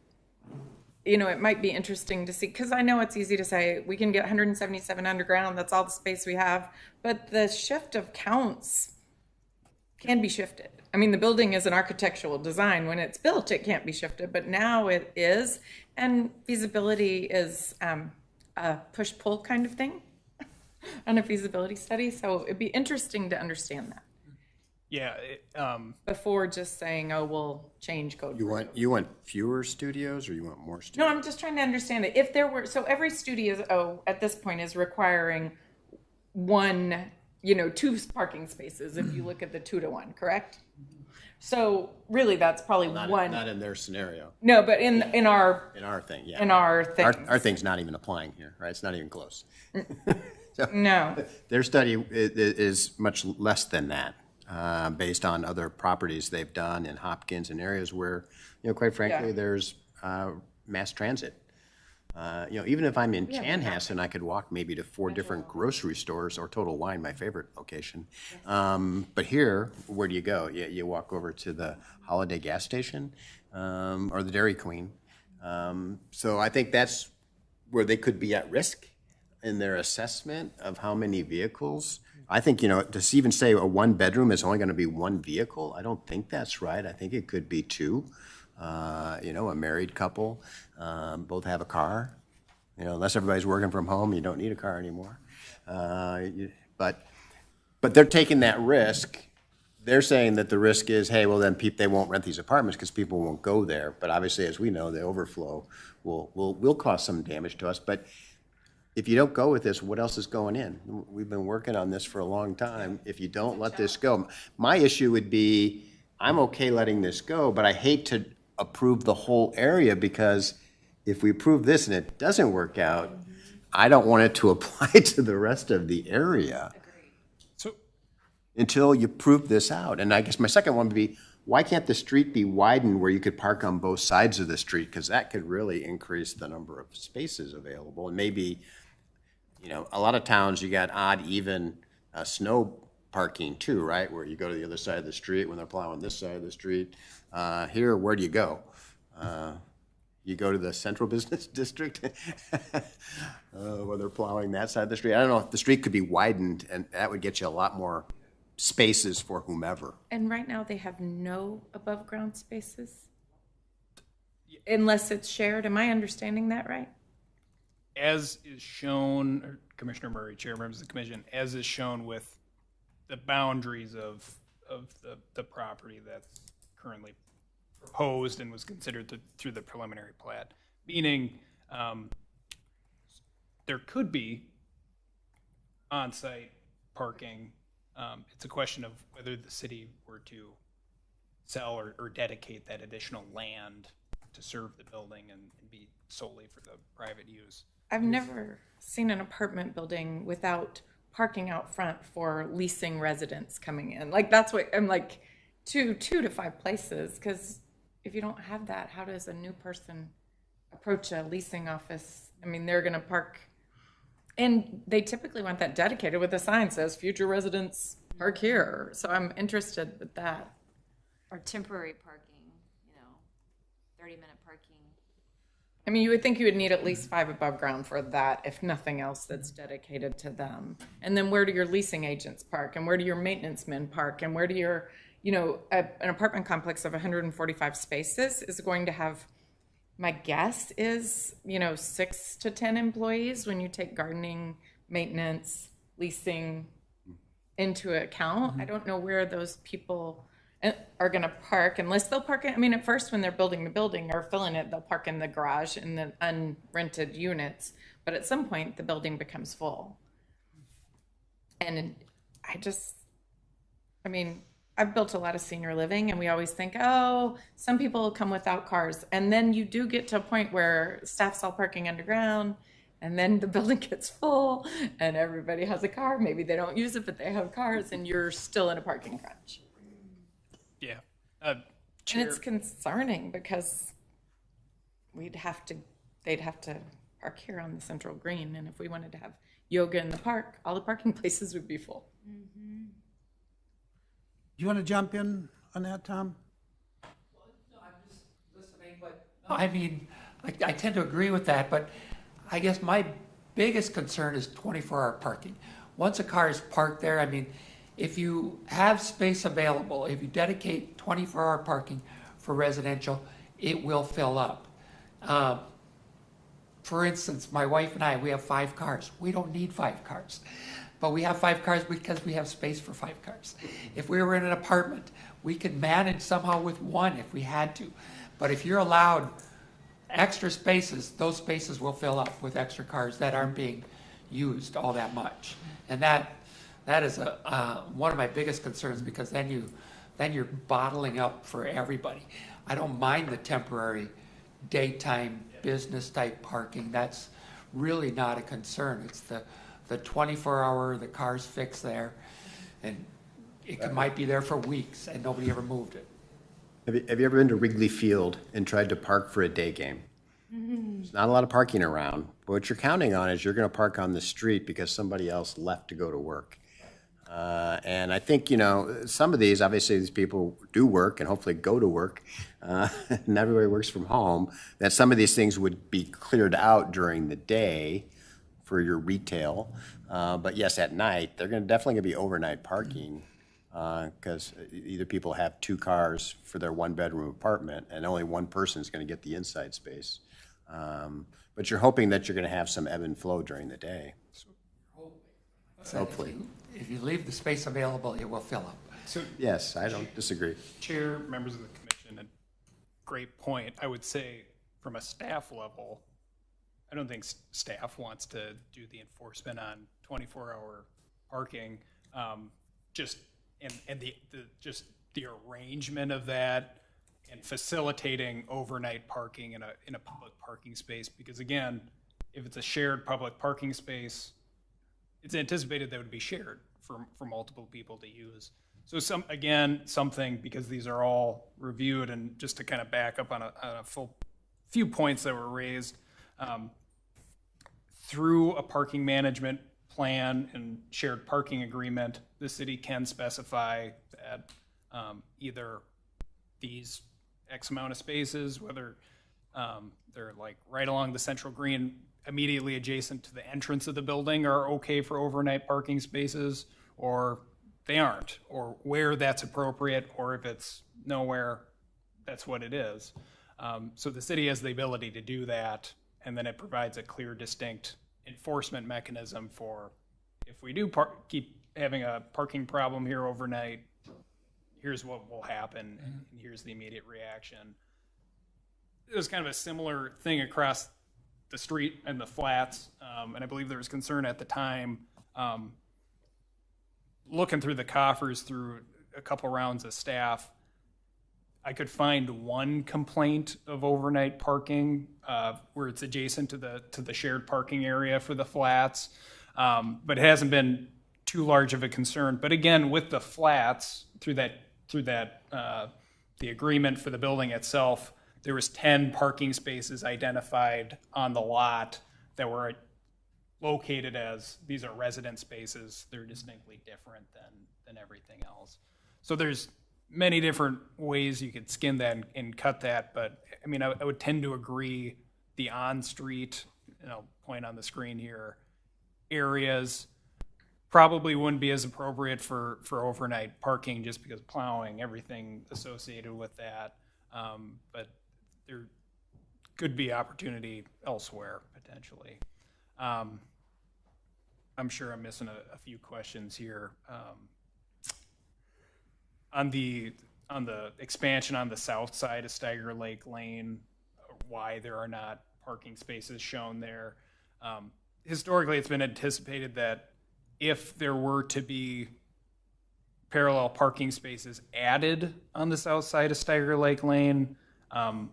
might be interesting to see, because I know it's easy to say we can get 177 underground, that's all the space we have, but the shift of counts can be shifted. I mean, the building is an architectural design. When it's built, it can't be shifted, but now it is, and feasibility is a push-pull kind of thing on a feasibility study, so it'd be interesting to understand that. Yeah. Before just saying, oh, we'll change code. You want fewer studios or you want more studios? No, I'm just trying to understand it. If there were, so every studio at this point is requiring 2 parking spaces if you look at the 2-to-1, correct? So really that's probably one. Not in their scenario. No, but in our thing, yeah. in our thing. Our thing's not even applying here, right? It's not even close. So No. Their study is much less than that, based on other properties they've done in Hopkins and areas where, quite frankly, there's mass transit. Even if I'm in Chanhassen, I could walk maybe to 4 different grocery stores, or Total Wine, my favorite location. But here, where do you go? You walk over to the Holiday gas station or the Dairy Queen. So I think that's where they could be at risk in their assessment of how many vehicles. I think, to even say a 1-bedroom is only going to be 1 vehicle, I don't think that's right. I think it could be 2. A married couple, both have a car. Unless everybody's working from home, you don't need a car anymore. But they're taking that risk. They're saying that the risk is, hey, well then they won't rent these apartments because people won't go there. But obviously, as we know, the overflow will cause some damage to us. But if you don't go with this, what else is going in? We've been working on this for a long time. If you don't let this go, my issue would be, I'm okay letting this go, but I hate to approve the whole area, because if we approve this and it doesn't work out, I don't want it to apply to the rest of the area. So until you prove this out. And I guess my second one would be, why can't the street be widened where you could park on both sides of the street? Because that could really increase the number of spaces available. And maybe, a lot of towns, you got odd, even snow parking too, right? Where you go to the other side of the street when they're plowing this side of the street. Here, where do you go? You go to the central business district where they're plowing that side of the street. I don't know if the street could be widened, and that would get you a lot more spaces for whomever. And right now they have no above ground spaces. unless it's shared. Am I understanding that right? As is shown, Commissioner Murray, Chair, members of the commission, as is shown with the boundaries of the property that's currently proposed and was considered through the preliminary plat, meaning there could be on-site parking. It's a question of whether the city were to sell or dedicate that additional land to serve the building and be solely for the private use. I've never seen an apartment building without parking out front for leasing residents coming in. Like, that's what I'm like, two to five places. Because if you don't have that, how does a new person approach a leasing office? I mean, they're going to park, and they typically want that dedicated with a sign that says future residents park here. So I'm interested with that. Or temporary parking, 30-minute parking. I mean, you would think you would need at least 5 above ground for that, if nothing else, that's dedicated to them. And then where do your leasing agents park? And where do your maintenance men park? And where do your, an apartment complex of 145 spaces is going to have, my guess is, 6 to 10 employees when you take gardening, maintenance, leasing into account. I don't know where those people are going to park, unless they'll park at first when they're building the building or filling it, they'll park in the garage in the unrented units, but at some point the building becomes full. And I've built a lot of senior living, and we always think, oh, some people come without cars, and then you do get to a point where staff's all parking underground, and then the building gets full and everybody has a car. Maybe they don't use it, but they have cars, and you're still in a parking crunch. Yeah. And it's concerning because they'd have to park here on the central green. And if we wanted to have yoga in the park, all the parking places would be full. Do you want to jump in on that, Tom? Well, no, I'm just listening, but I tend to agree with that, but I guess my biggest concern is 24-hour parking. Once a car is parked there, if you have space available, if you dedicate 24-hour parking for residential, it will fill up. For instance, my wife and I, we have 5 cars. We don't need 5 cars, but we have 5 cars because we have space for 5 cars. If we were in an apartment, we could manage somehow with 1 if we had to. But if you're allowed extra spaces, those spaces will fill up with extra cars that aren't being used all that much. And that is one of my biggest concerns, because then you're bottling up for everybody. I don't mind the temporary daytime business type parking. That's really not a concern. It's the 24-hour, the car's fixed there, and it might be there for weeks and nobody ever moved it. Have you ever been to Wrigley Field and tried to park for a day game? There's not a lot of parking around. But what you're counting on is you're going to park on the street because somebody else left to go to work. And I think, some of these, obviously these people do work and hopefully go to work, and everybody works from home, that some of these things would be cleared out during the day for your retail. But yes, at night, they're definitely going to be overnight parking, because either people have 2 cars for their 1-bedroom apartment and only one person is going to get the inside space. But you're hoping that you're going to have some ebb and flow during the day. Hopefully. If you leave the space available, it will fill up. So, Yes, I don't disagree. Chair, members of the commission, a great point. I would say from a staff level, I don't think staff wants to do the enforcement on 24-hour parking. Just the arrangement of that and facilitating overnight parking in a public parking space. Because again, if it's a shared public parking space, it's anticipated that it would be shared for multiple people to use. So something, because these are all reviewed, and just to kind of back up on a full few points that were raised, through a parking management plan and shared parking agreement, the city can specify that either these X amount of spaces, whether they're like right along the central green, immediately adjacent to the entrance of the building, are okay for overnight parking spaces, or they aren't, or where that's appropriate, or if it's nowhere, that's what it is. So the city has the ability to do that, and then it provides a clear, distinct enforcement mechanism for if we do keep having a parking problem here overnight, here's what will happen, and here's the immediate reaction. It was kind of a similar thing across the street and the flats, and I believe there was concern at the time. Looking through the coffers through a couple rounds of staff, I could find one complaint of overnight parking where it's adjacent to the shared parking area for the flats, but it hasn't been too large of a concern. But again, with the flats, through that the agreement for the building itself, there was 10 parking spaces identified on the lot that were located as these are resident spaces. They're distinctly different than everything else. So there's many different ways you could skin that and cut that, but I mean, I would tend to agree the on-street, point on the screen here, areas probably wouldn't be as appropriate for overnight parking just because plowing, everything associated with that. But there could be opportunity elsewhere potentially. I'm sure I'm missing a few questions here. On the expansion on the south side of Steiger Lake Lane, why there are not parking spaces shown there. Historically, it's been anticipated that if there were to be parallel parking spaces added on the south side of Steiger Lake Lane,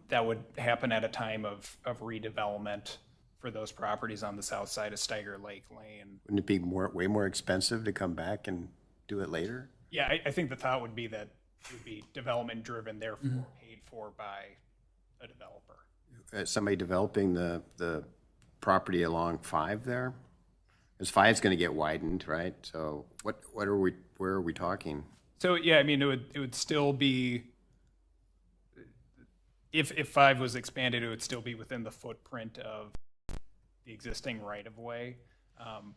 that would happen at a time of redevelopment for those properties on the south side of Steiger Lake Lane. Wouldn't it be way more expensive to come back and do it later? Yeah, I think the thought would be that it would be development driven, therefore paid for by a developer. Somebody developing the property along 5 there? Because 5's going to get widened, right? So where are we talking? So yeah, I mean, it would still be, if 5 was expanded, it would still be within the footprint of the existing right-of-way.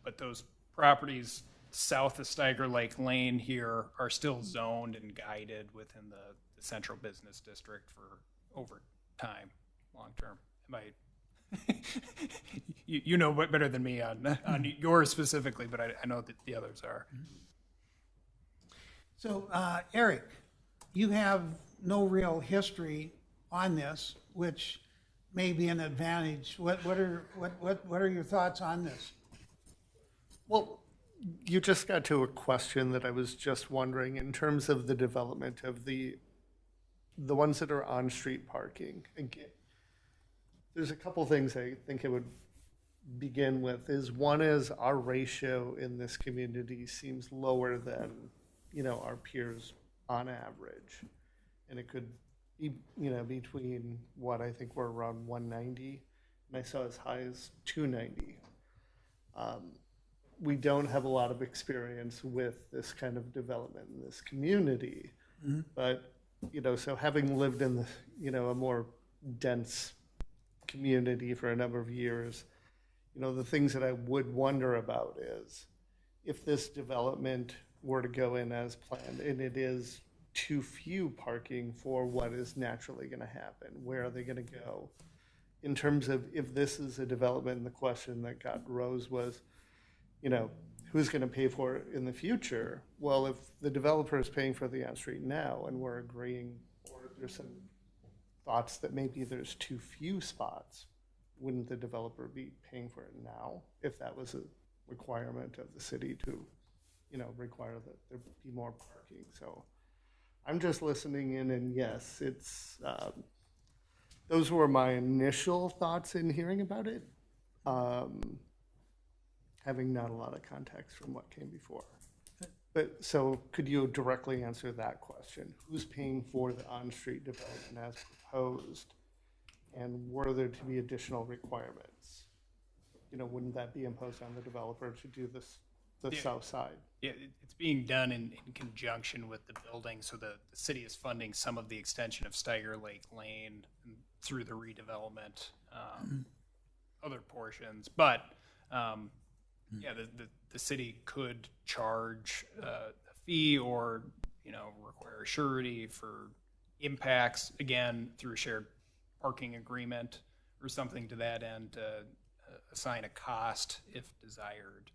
But those properties south of Steiger Lake Lane here are still zoned and guided within the central business district for over time, long term. You know better than me on yours specifically, but I know that the others are. So, Eric, you have no real history on this, which may be an advantage. What are your thoughts on this? Well, you just got to a question that I was just wondering in terms of the development of the ones that are on-street parking. Again, there's a couple things I think it would begin with. One is our ratio in this community seems lower than, our peers on average. And it could be, between what I think we're around 190, and I saw as high as 290. We don't have a lot of experience with this kind of development in this community, but, so having lived in the, a more dense community for a number of years, the things that I would wonder about is if this development were to go in as planned and it is too few parking for what is naturally going to happen, where are they going to go? In terms of if this is a development, the question that got rose was, who's going to pay for it in the future? Well, if the developer is paying for the on-street now and we're agreeing, or there's some thoughts that maybe there's too few spots, wouldn't the developer be paying for it now if that was a requirement of the city to, require that there be more parking? So I'm just listening in, and yes, it's those were my initial thoughts in hearing about it, having not a lot of context from what came before. But so could you directly answer that question? Who's paying for the on-street development as proposed? And were there to be additional requirements? Wouldn't that be imposed on the developer to do this, the south side? Yeah, it's being done in conjunction with the building, so the city is funding some of the extension of Steiger Lake Lane through the redevelopment, other portions. But the city could charge a fee or require surety for impacts, again, through shared parking agreement or something to that end to assign a cost if desired.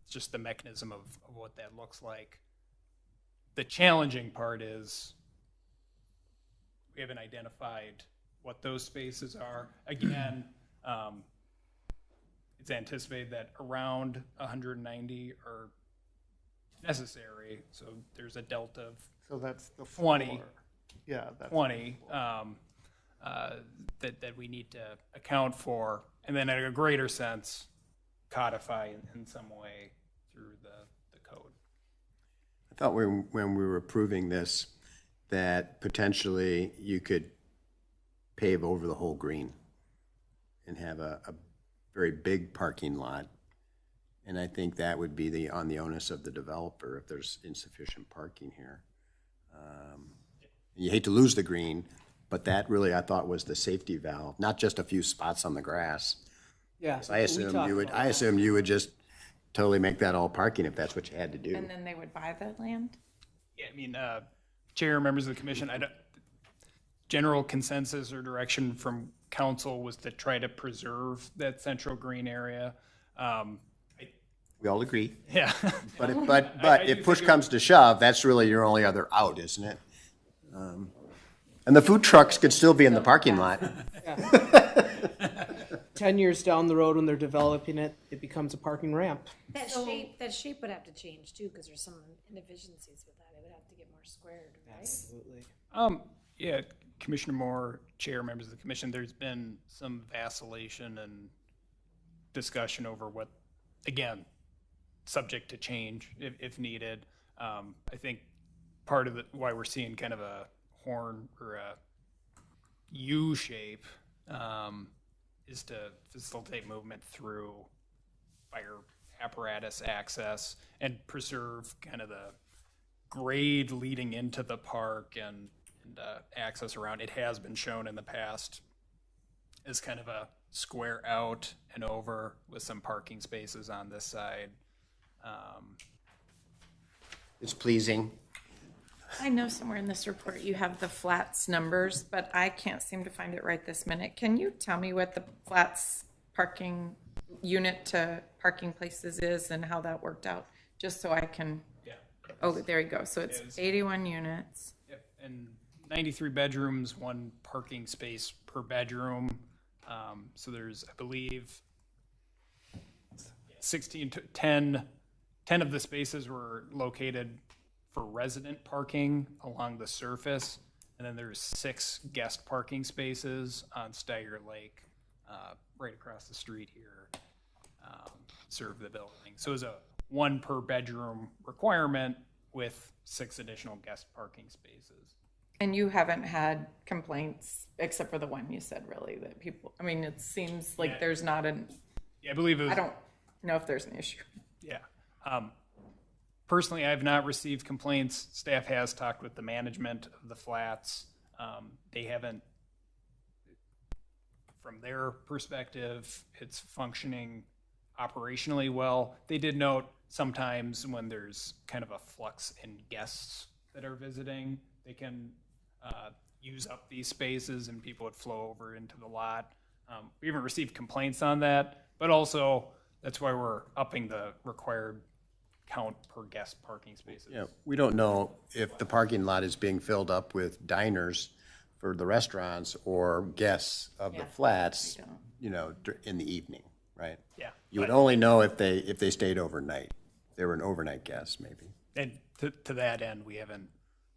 It's just the mechanism of what that looks like. The challenging part is we haven't identified what those spaces are. Again, it's anticipated that around 190 are necessary, so there's a delta of So that's the 20. floor. Yeah, that's 20 that we need to account for, and then in a greater sense, codify in some way through the code. I thought when we were approving this, that potentially you could pave over the whole green and have a very big parking lot. And I think that would be on the onus of the developer if there's insufficient parking here. You hate to lose the green, but that really, I thought, was the safety valve, not just a few spots on the grass. Yeah. I assumed you would just totally make that all parking if that's what you had to do. And then they would buy that land? Yeah, I mean, Chair, members of the commission, general consensus or direction from council was to try to preserve that central green area. We all agree. Yeah. But if push comes to shove, that's really your only other out, isn't it? And the food trucks could still be in the parking lot. 10 years down the road when they're developing it, it becomes a parking ramp. That shape would have to change too, because there's some inefficiencies with that. It would have to get more squared, right? Absolutely. Yeah, Commissioner Moore, Chair, members of the commission, there's been some vacillation and discussion over what, again, subject to change if needed. I think part of why we're seeing kind of a horn or a U shape is to facilitate movement through fire apparatus access and preserve kind of the grade leading into the park and access around. It has been shown in the past as kind of a square out and over with some parking spaces on this side. It's pleasing. I know somewhere in this report you have the flats numbers, but I can't seem to find it right this minute. Can you tell me what the flats parking unit to parking places is and how that worked out? Just so I can, oh, there you go. So it's 81 units. Yep, and 93 bedrooms, 1 parking space per bedroom. So there's, I believe, 16 to 10 of the spaces were located for resident parking along the surface, and then there's 6 guest parking spaces on Steiger Lake, right across the street here, serve the building. So it's a 1 per bedroom requirement with 6 additional guest parking spaces. And you haven't had complaints, except for the one you said, really, that people, I mean, it seems like there's not an, Yeah, I believe it was. I don't know if there's an issue. Yeah. Personally, I have not received complaints. Staff has talked with the management of the flats. They haven't, from their perspective, it's functioning operationally well. They did note sometimes when there's kind of a flux in guests that are visiting, they can use up these spaces and people would flow over into the lot. We haven't received complaints on that, but also that's why we're upping the required count per guest parking spaces. Yeah, we don't know if the parking lot is being filled up with diners for the restaurants or guests of the flats, you know, in the evening, right? Yeah. You would only know if they stayed overnight. They were an overnight guest, maybe. And to that end, we haven't.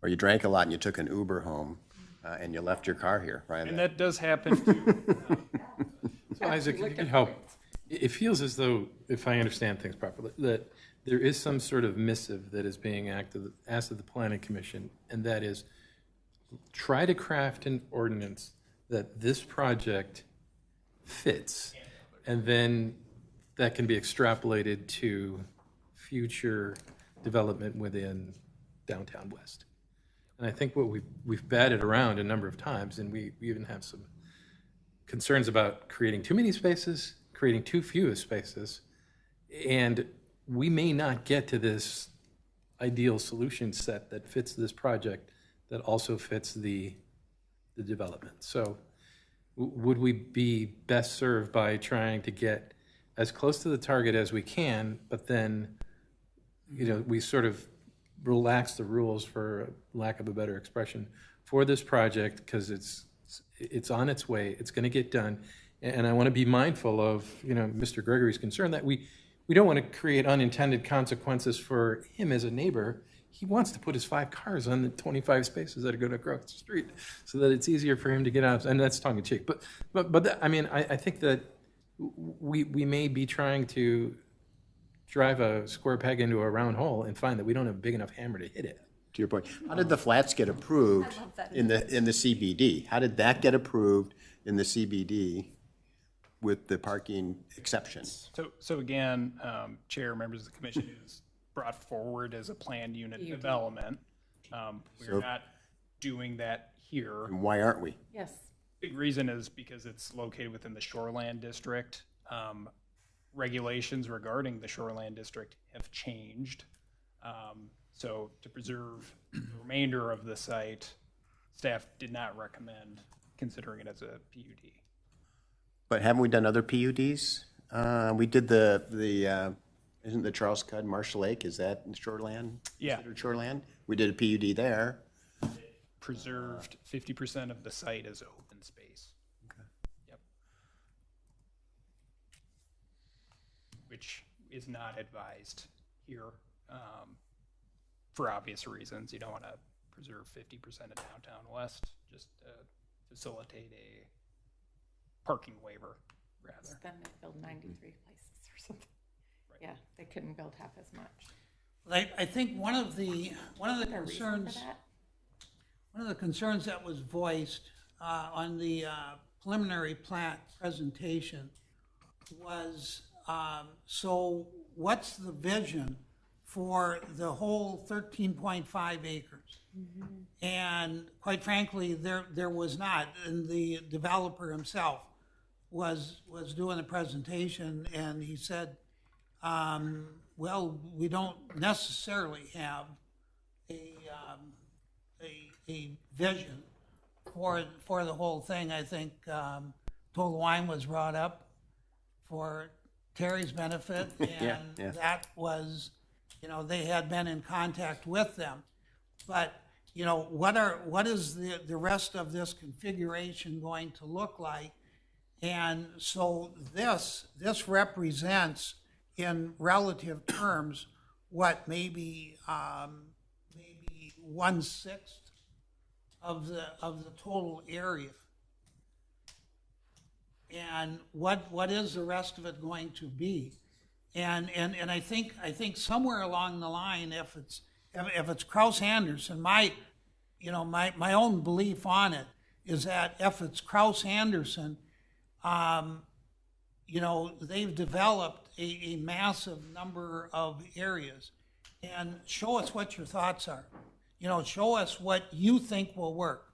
Or you drank a lot and you took an Uber home and you left your car here, right? And that does happen too. So Isaac, if you could help. It feels as though, if I understand things properly, that there is some sort of missive that is being asked of the Planning Commission, and that is try to craft an ordinance that this project fits, and then that can be extrapolated to future development within downtown West. And I think what we've batted around a number of times, and we even have some concerns about creating too many spaces, creating too few spaces, and we may not get to this ideal solution set that fits this project, that also fits the the development. So would we be best served by trying to get as close to the target as we can, but then, we sort of relax the rules, for lack of a better expression, for this project, because it's on its way, it's going to get done. And I want to be mindful of, Mr. Gregory's concern that we don't want to create unintended consequences for him as a neighbor. He wants to put his 5 cars on the 25 spaces that are going across the street so that it's easier for him to get out. And that's tongue in cheek. But I think that we may be trying to drive a square peg into a round hole and find that we don't have a big enough hammer to hit it. To your point, how did the flats get approved in the CBD? How did that get approved in the CBD with the parking exceptions? So again, Chair, members of the commission, is brought forward as a planned unit development. We're not doing that here. And why aren't we? Yes. Big reason is because it's located within the shoreland district. Regulations regarding the shoreland district have changed. So to preserve the remainder of the site, staff did not recommend considering it as a PUD. But haven't we done other PUDs? We did the isn't the Charles Cud Marsh Lake, is that in shoreland? Yeah. Considered shoreland? We did a PUD there. Preserved 50% of the site as open space. Okay. Yep. Which is not advised here for obvious reasons. You don't want to preserve 50% of downtown West just to facilitate a parking waiver, rather. Then they build 93 places or something. Right. Yeah, they couldn't build half as much. I think one of the concerns that was voiced on the preliminary plat presentation was, so what's the vision for the whole 13.5 acres? Mm-hmm. And quite frankly, there was not. And the developer himself was doing the presentation, and he said, well, we don't necessarily have a vision for the whole thing. I think Total Wine was brought up for Terry's benefit, and yeah. That was, they had been in contact with them. But, what is the rest of this configuration going to look like? And so this represents, in relative terms, what maybe 1/6 of the total area. And what is the rest of it going to be? And I think somewhere along the line, if it's Kraus Anderson, my own belief on it is that if it's Kraus Anderson, they've developed a massive number of areas. And show us what your thoughts are. Show us what you think will work.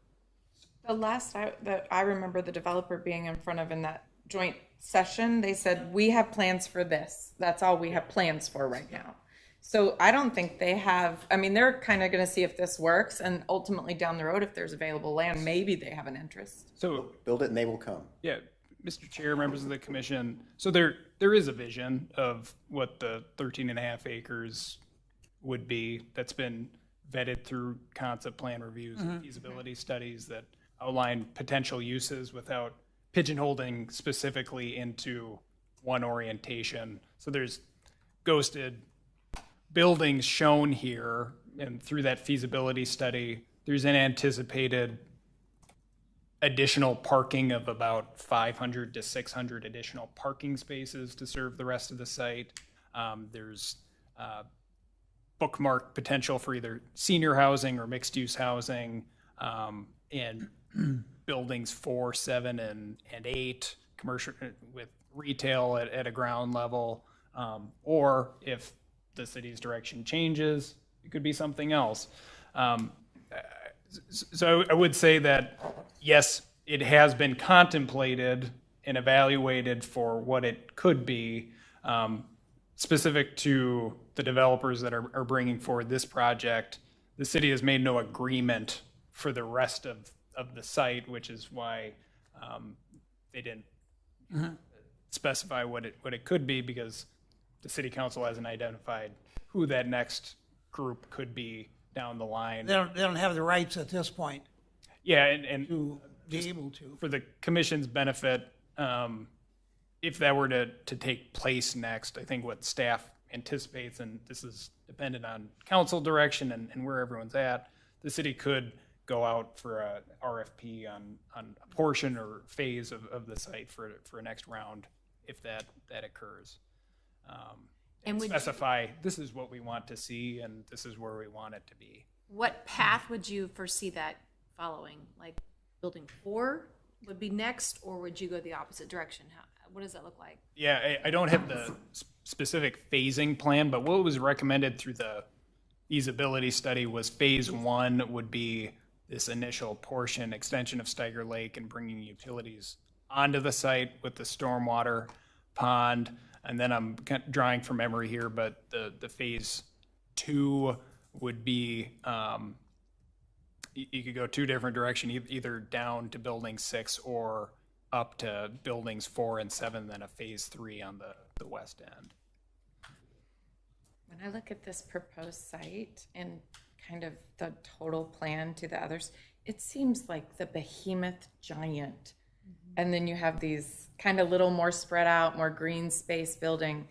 The last that I remember the developer being in front of in that joint session, they said, we have plans for this. That's all we have plans for right now. So I don't think they have, they're kind of going to see if this works, and ultimately down the road, if there's available land, maybe they have an interest. So build it and they will come. Yeah, Mr. Chair, members of the commission. So there is a vision of what the 13.5 acres would be that's been vetted through concept plan reviews and feasibility studies that outline potential uses without pigeonholing specifically into one orientation. So there's ghosted buildings shown here, and through that feasibility study, there's an anticipated additional parking of about 500 to 600 additional parking spaces to serve the rest of the site. There's bookmark potential for either senior housing or mixed-use housing, and buildings 4, 7, and 8, commercial with retail at a ground level, or if the city's direction changes, it could be something else. So I would say that, yes, it has been contemplated and evaluated for what it could be, specific to the developers that are bringing forward this project. The city has made no agreement for the rest of of the site, which is why they didn't specify what it could be, because the city council hasn't identified who that next group could be down the line. They don't have the rights at this point Yeah, and to be able to. for the commission's benefit, if that were to take place next, I think what staff anticipates, and this is dependent on council direction and where everyone's at, the city could go out for a RFP on a portion or phase of the site for a next round, if that occurs. And would you- specify, this is what we want to see, and this is where we want it to be. What path would you foresee that following? Like building 4 would be next, or would you go the opposite direction? What does that look like? Yeah, I don't have the specific phasing plan, but what was recommended through the feasibility study was phase 1 would be this initial portion, extension of Steiger Lake and bringing utilities onto the site with the stormwater pond. And then I'm drawing from memory here, but the phase 2 would be, you could go 2 different directions, either down to building 6 or up to buildings 4 and 7, then a phase 3 on the west end. When I look at this proposed site and kind of the total plan to the others, it seems like the behemoth giant. And then you have these kind of little more spread out, more green space building.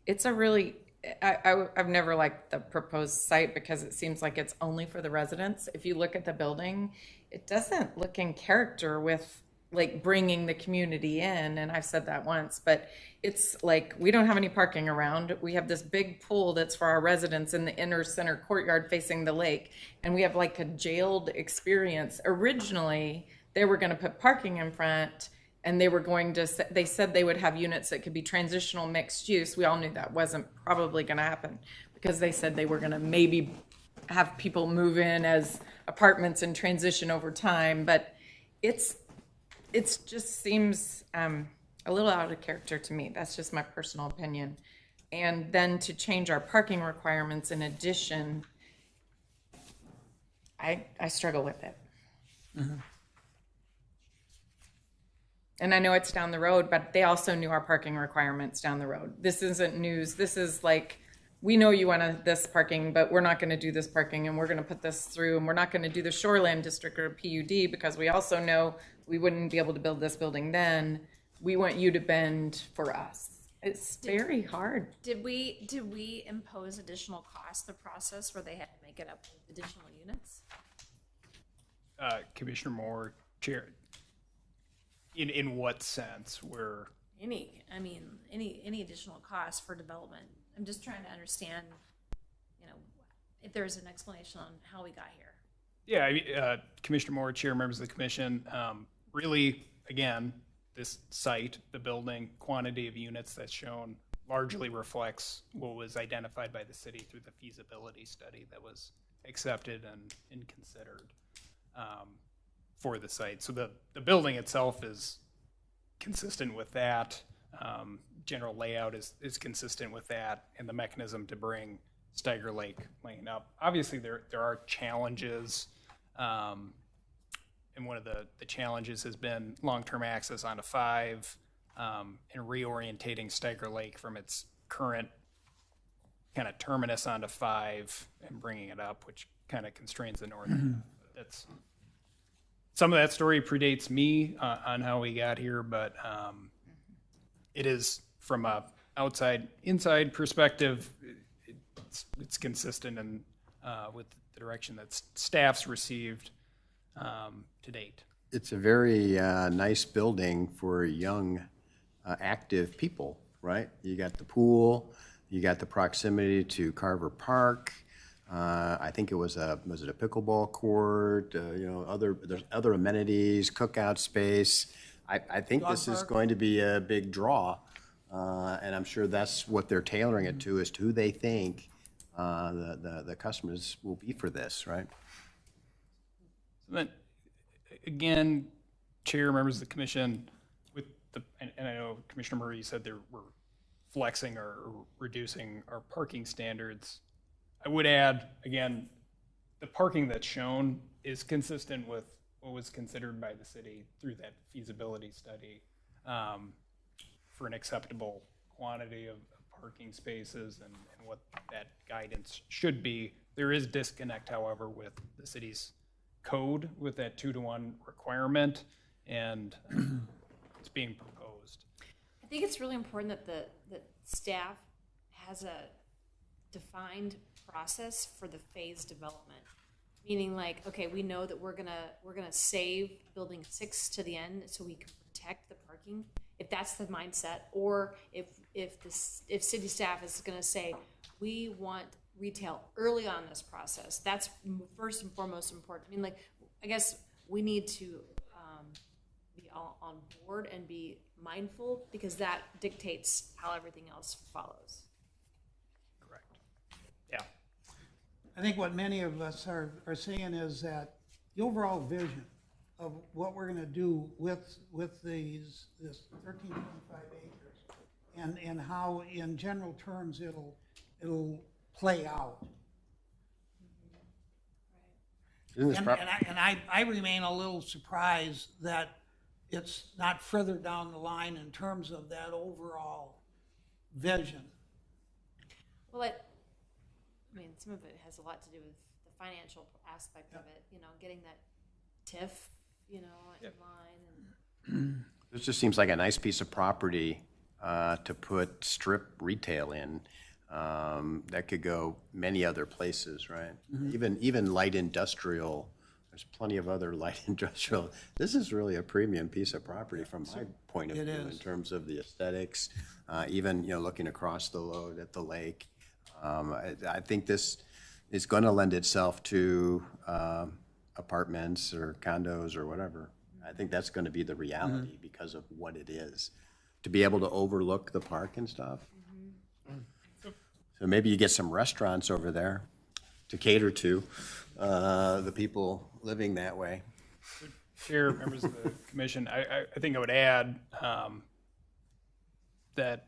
It's a really, I've never liked the proposed site because it seems like it's only for the residents. If you look at the building, it doesn't look in character with like bringing the community in. And I've said that once, but it's like, we don't have any parking around. We have this big pool that's for our residents in the inner center courtyard facing the lake. And we have like a jailed experience. Originally, they were going to put parking in front, and they were going to, they said they would have units that could be transitional mixed use. We all knew that wasn't probably going to happen because they said they were going to maybe have people move in as apartments and transition over time. But it's just seems a little out of character to me. That's just my personal opinion. And then to change our parking requirements in addition, I struggle with it. Mm-hmm. And I know it's down the road, but they also knew our parking requirements down the road. This isn't news. This is like, we know you want this parking, but we're not going to do this parking, and we're going to put this through, and we're not going to do the shoreland district or PUD because we also know we wouldn't be able to build this building then. We want you to bend for us. It's very hard. Did we impose additional costs, the process where they had to make it up with additional units? Commissioner Moore, Chair, in what sense? Where Any additional costs for development? I'm just trying to understand, if there's an explanation on how we got here. Yeah, Commissioner Moore, Chair, members of the commission, really, again, this site, the building, quantity of units that's shown largely reflects what was identified by the city through the feasibility study that was accepted and considered for the site. So the building itself is consistent with that. General layout is consistent with that, and the mechanism to bring Steiger Lake Lane up. Obviously, there are challenges, and one of the challenges has been long-term access onto 5 and reorientating Steiger Lake from its current kind of terminus onto 5 and bringing it up, which kind of constrains the north. That's some of that story predates me on how we got here, but it is from a inside perspective, it's consistent and with the direction that staff's received to date. It's a very nice building for young, active people, right? You got the pool, you got the proximity to Carver Park. I think was it a pickleball court? There's other amenities, cookout space. I think this is going to be a big draw, and I'm sure that's what they're tailoring it to, is to who they think the customers will be for this, right? So then, again, Chair, members of the commission, and I know Commissioner Murray said we're flexing or reducing our parking standards. I would add, again, the parking that's shown is consistent with what was considered by the city through that feasibility study for an acceptable quantity of parking spaces and what that guidance should be. There is disconnect, however, with the city's code with that 2-to-1 requirement, and it's being proposed. I think it's really important that that staff has a defined process for the phase development. Meaning like, okay, we know that we're gonna save building 6 to the end so we can protect the parking. If that's the mindset, or if city staff is gonna say, we want retail early on in this process, that's first and foremost important. I mean, like, I guess we need to be all on board and be mindful, because that dictates how everything else follows. Correct. Yeah. I think what many of us are saying is that the overall vision of what we're gonna do with this 13.5 acres and how in general terms it'll play out. Isn't this And I remain a little surprised that it's not further down the line in terms of that overall vision. Well, I mean, some of it has a lot to do with the financial aspect of it, getting that TIF, in line. And This just seems like a nice piece of property to put strip retail in. That could go many other places, right? Even light industrial. There's plenty of other light industrial. This is really a premium piece of property from my point of view in terms of the aesthetics. Even looking across the road at the lake. I think this is going to lend itself to apartments or condos or whatever. I think that's going to be the reality because of what it is. To be able to overlook the park and stuff. So maybe you get some restaurants over there to cater to the people living that way. Chair, members of the commission, I think I would add that,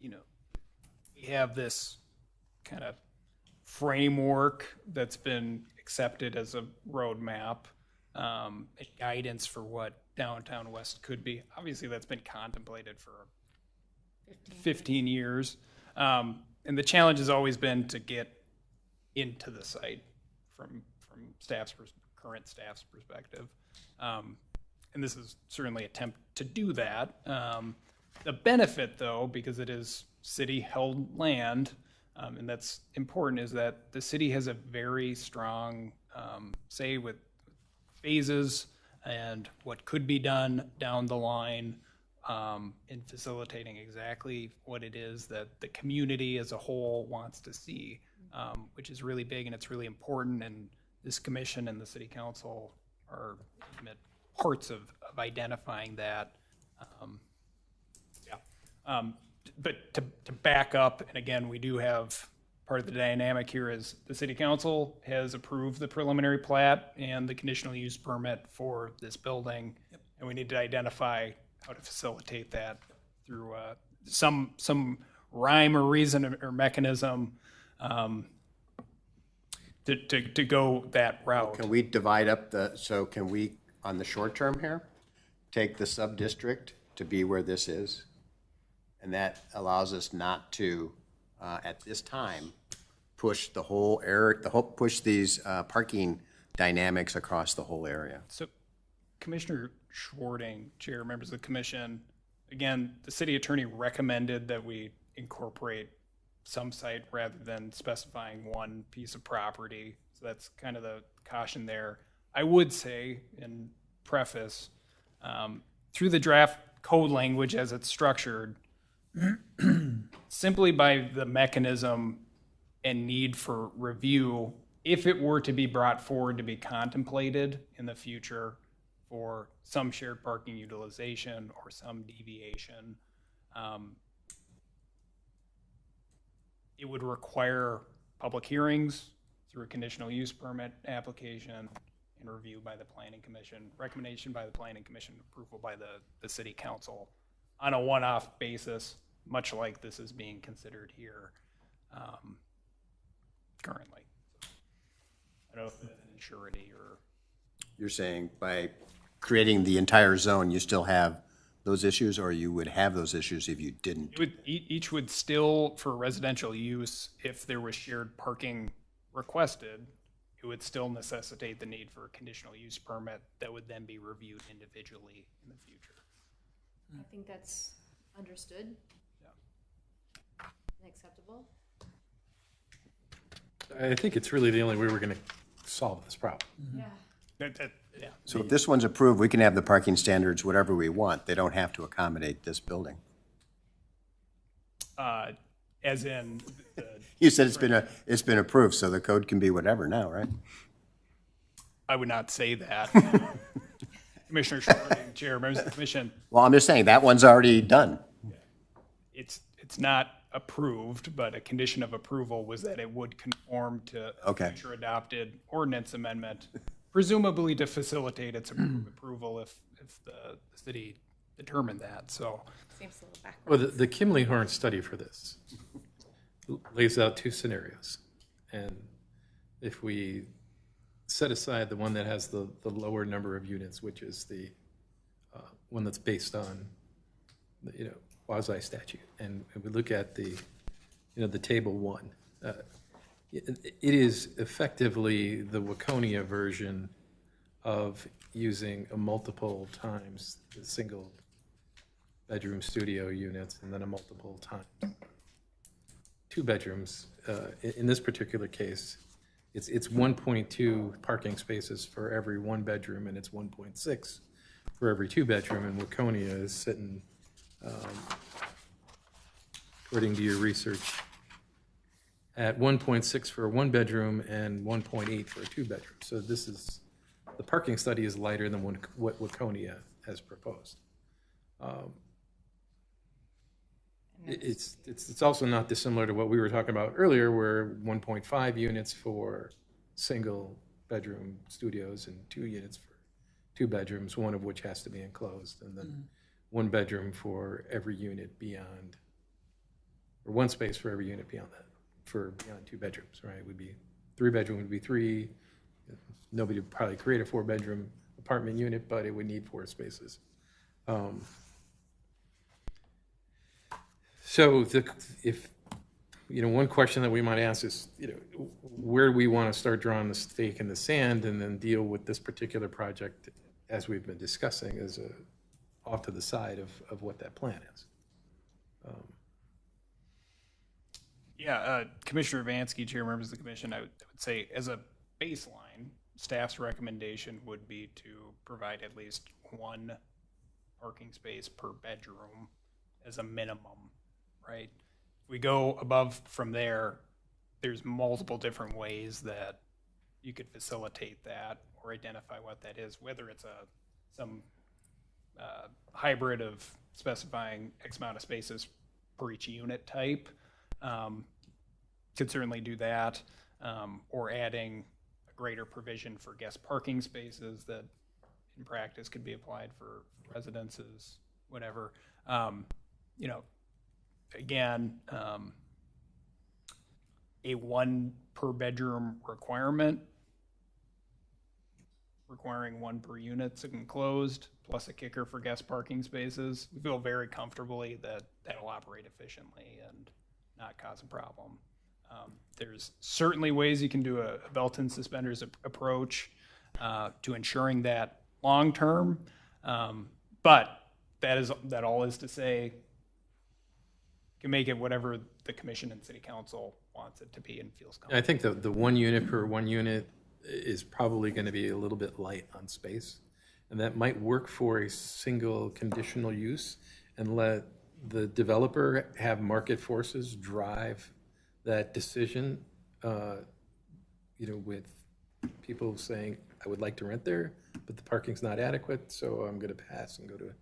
we have this kind of framework that's been accepted as a roadmap, a guidance for what downtown West could be. Obviously, that's been contemplated for 15 years. And the challenge has always been to get into the site from current staff's perspective. And this is certainly an attempt to do that. The benefit, though, because it is city-held land, and that's important, is that the city has a very strong say with phases and what could be done down the line in facilitating exactly what it is that the community as a whole wants to see, which is really big and it's really important. And this commission and the city council are intimate parts of identifying that. But to back up, and again, we do have part of the dynamic here is the city council has approved the preliminary plat and the conditional use permit for this building. Yep. And we need to identify how to facilitate that through some rhyme or reason or mechanism to go that route. Can we divide up can we, on the short term here, take the sub-district to be where this is? And that allows us not to, at this time, push the whole area, push these parking dynamics across the whole area. So, Commissioner Schwarting, Chair, members of the commission, again, the city attorney recommended that we incorporate some site rather than specifying one piece of property. So that's kind of the caution there. I would say, in preface, through the draft code language as it's structured, simply by the mechanism and need for review, if it were to be brought forward to be contemplated in the future for some shared parking utilization or some deviation, it would require public hearings through a conditional use permit application and review by the planning commission, recommendation by the planning commission, approval by the city council on a one-off basis, much like this is being considered here currently. I don't know if that's an surety or You're saying by creating the entire zone, you still have those issues, or you would have those issues if you didn't? It would, each would still, for residential use, if there was shared parking requested, it would still necessitate the need for a conditional use permit that would then be reviewed individually in the future. I think that's understood Yeah. and acceptable. I think it's really the only way we're going to solve this problem. Yeah. Yeah. So if this one's approved, we can have the parking standards whatever we want. They don't have to accommodate this building. As in, You said it's been approved, so the code can be whatever now, right? I would not say that. Commissioner Shorting, Chair, members of the commission, Well, I'm just saying, that one's already done. it's not approved, but a condition of approval was that it would conform to a Okay. future adopted ordinance amendment, presumably to facilitate its approval if the city determined that, so. Seems a little backwards. Well, the Kimley-Horn study for this lays out two scenarios. And if we set aside the one that has the lower number of units, which is the one that's based on, quasi statute, and we look at the table one, it is effectively the Waconia version of using a multiple times the single bedroom studio units and then a multiple times 2 bedrooms. In this particular case, it's 1.2 parking spaces for every 1 bedroom, and it's 1.6 for every 2 bedroom, and Waconia is sitting, according to your research, at 1.6 for a 1 bedroom and 1.8 for a 2 bedroom. So the parking study is lighter than what Waconia has proposed. It's also not dissimilar to what we were talking about earlier, where 1.5 units for single bedroom studios and 2 units for 2 bedrooms, one of which has to be enclosed, and then 1 bedroom for every unit beyond, or 1 space for every unit beyond that, for beyond 2 bedrooms, right? It would be 3 bedroom would be 3. Nobody would probably create a 4-bedroom apartment unit, but it would need 4 spaces. So if one question that we might ask is, where do we want to start drawing the stake in the sand and then deal with this particular project, as we've been discussing, as off to the side of what that plan is. Commissioner Vansky, Chair, members of the commission, I would say as a baseline, staff's recommendation would be to provide at least 1 parking space per bedroom as a minimum, right? If we go above from there, there's multiple different ways that you could facilitate that or identify what that is, whether it's some hybrid of specifying X amount of spaces per each unit type. Could certainly do that, or adding a greater provision for guest parking spaces that in practice could be applied for residences, whatever. Again, a 1 per bedroom requirement, requiring 1 per unit enclosed, plus a kicker for guest parking spaces. We feel very comfortably that that'll operate efficiently and not cause a problem. There's certainly ways you can do a belt and suspenders approach to ensuring that long term, but that all is to say, you can make it whatever the commission and city council wants it to be and feels comfortable. I think the 1 unit per 1 unit is probably going to be a little bit light on space, and that might work for a single conditional use and let the developer have market forces drive that decision, with people saying, I would like to rent there, but the parking's not adequate, so I'm going to pass and go to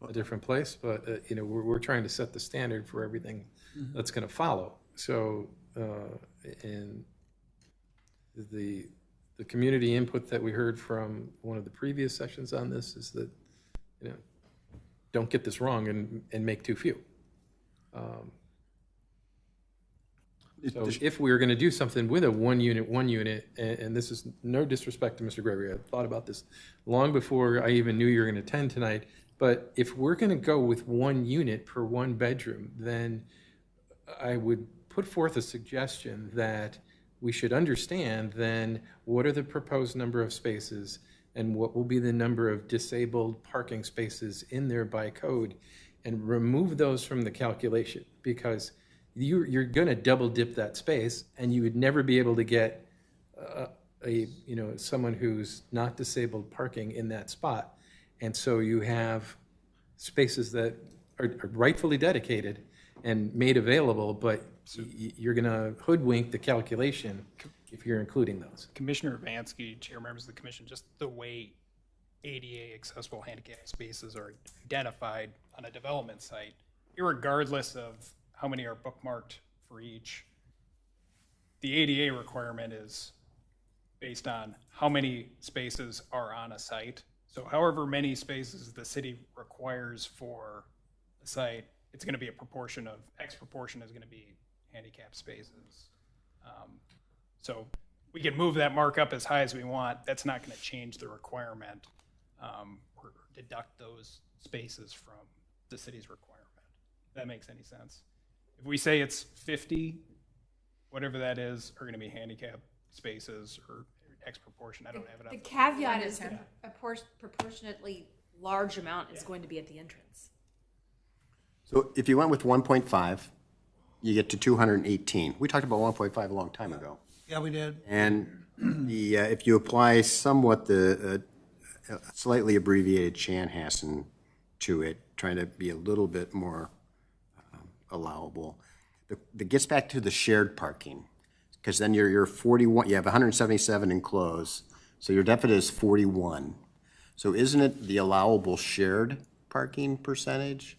a different place. But, we're trying to set the standard for everything that's going to follow. So, and the community input that we heard from one of the previous sessions on this is that, don't get this wrong and make too few. So if we were going to do something with a one unit, and this is no disrespect to Mr. Gregory, I thought about this long before I even knew you were going to attend tonight, but if we're going to go with 1 unit per 1 bedroom, then I would put forth a suggestion that we should understand then what are the proposed number of spaces and what will be the number of disabled parking spaces in there by code, and remove those from the calculation, because you're going to double dip that space, and you would never be able to get someone who's not disabled parking in that spot. And so you have spaces that are rightfully dedicated and made available, but you're going to hoodwink the calculation if you're including those. Commissioner Vansky, chair members of the commission, just the way ADA accessible handicap spaces are identified on a development site, irregardless of how many are bookmarked for each, the ADA requirement is based on how many spaces are on a site. So however many spaces the city requires for a site, it's going to be a proportion of, X proportion is going to be handicap spaces. So we can move that mark up as high as we want. That's not going to change the requirement or deduct those spaces from the city's requirement. If that makes any sense. If we say it's 50, whatever that is, are going to be handicap spaces or X proportion. I don't have it up. The caveat is a proportionately large amount is going to be at the entrance. So if you went with 1.5, you get to 218. We talked about 1.5 a long time ago. Yeah, we did. And if you apply somewhat the slightly abbreviated Chanhassen to it, trying to be a little bit more allowable, that gets back to the shared parking, because then you're 41. You have 177 enclosed, so your deficit is 41. So isn't it the allowable shared parking percentage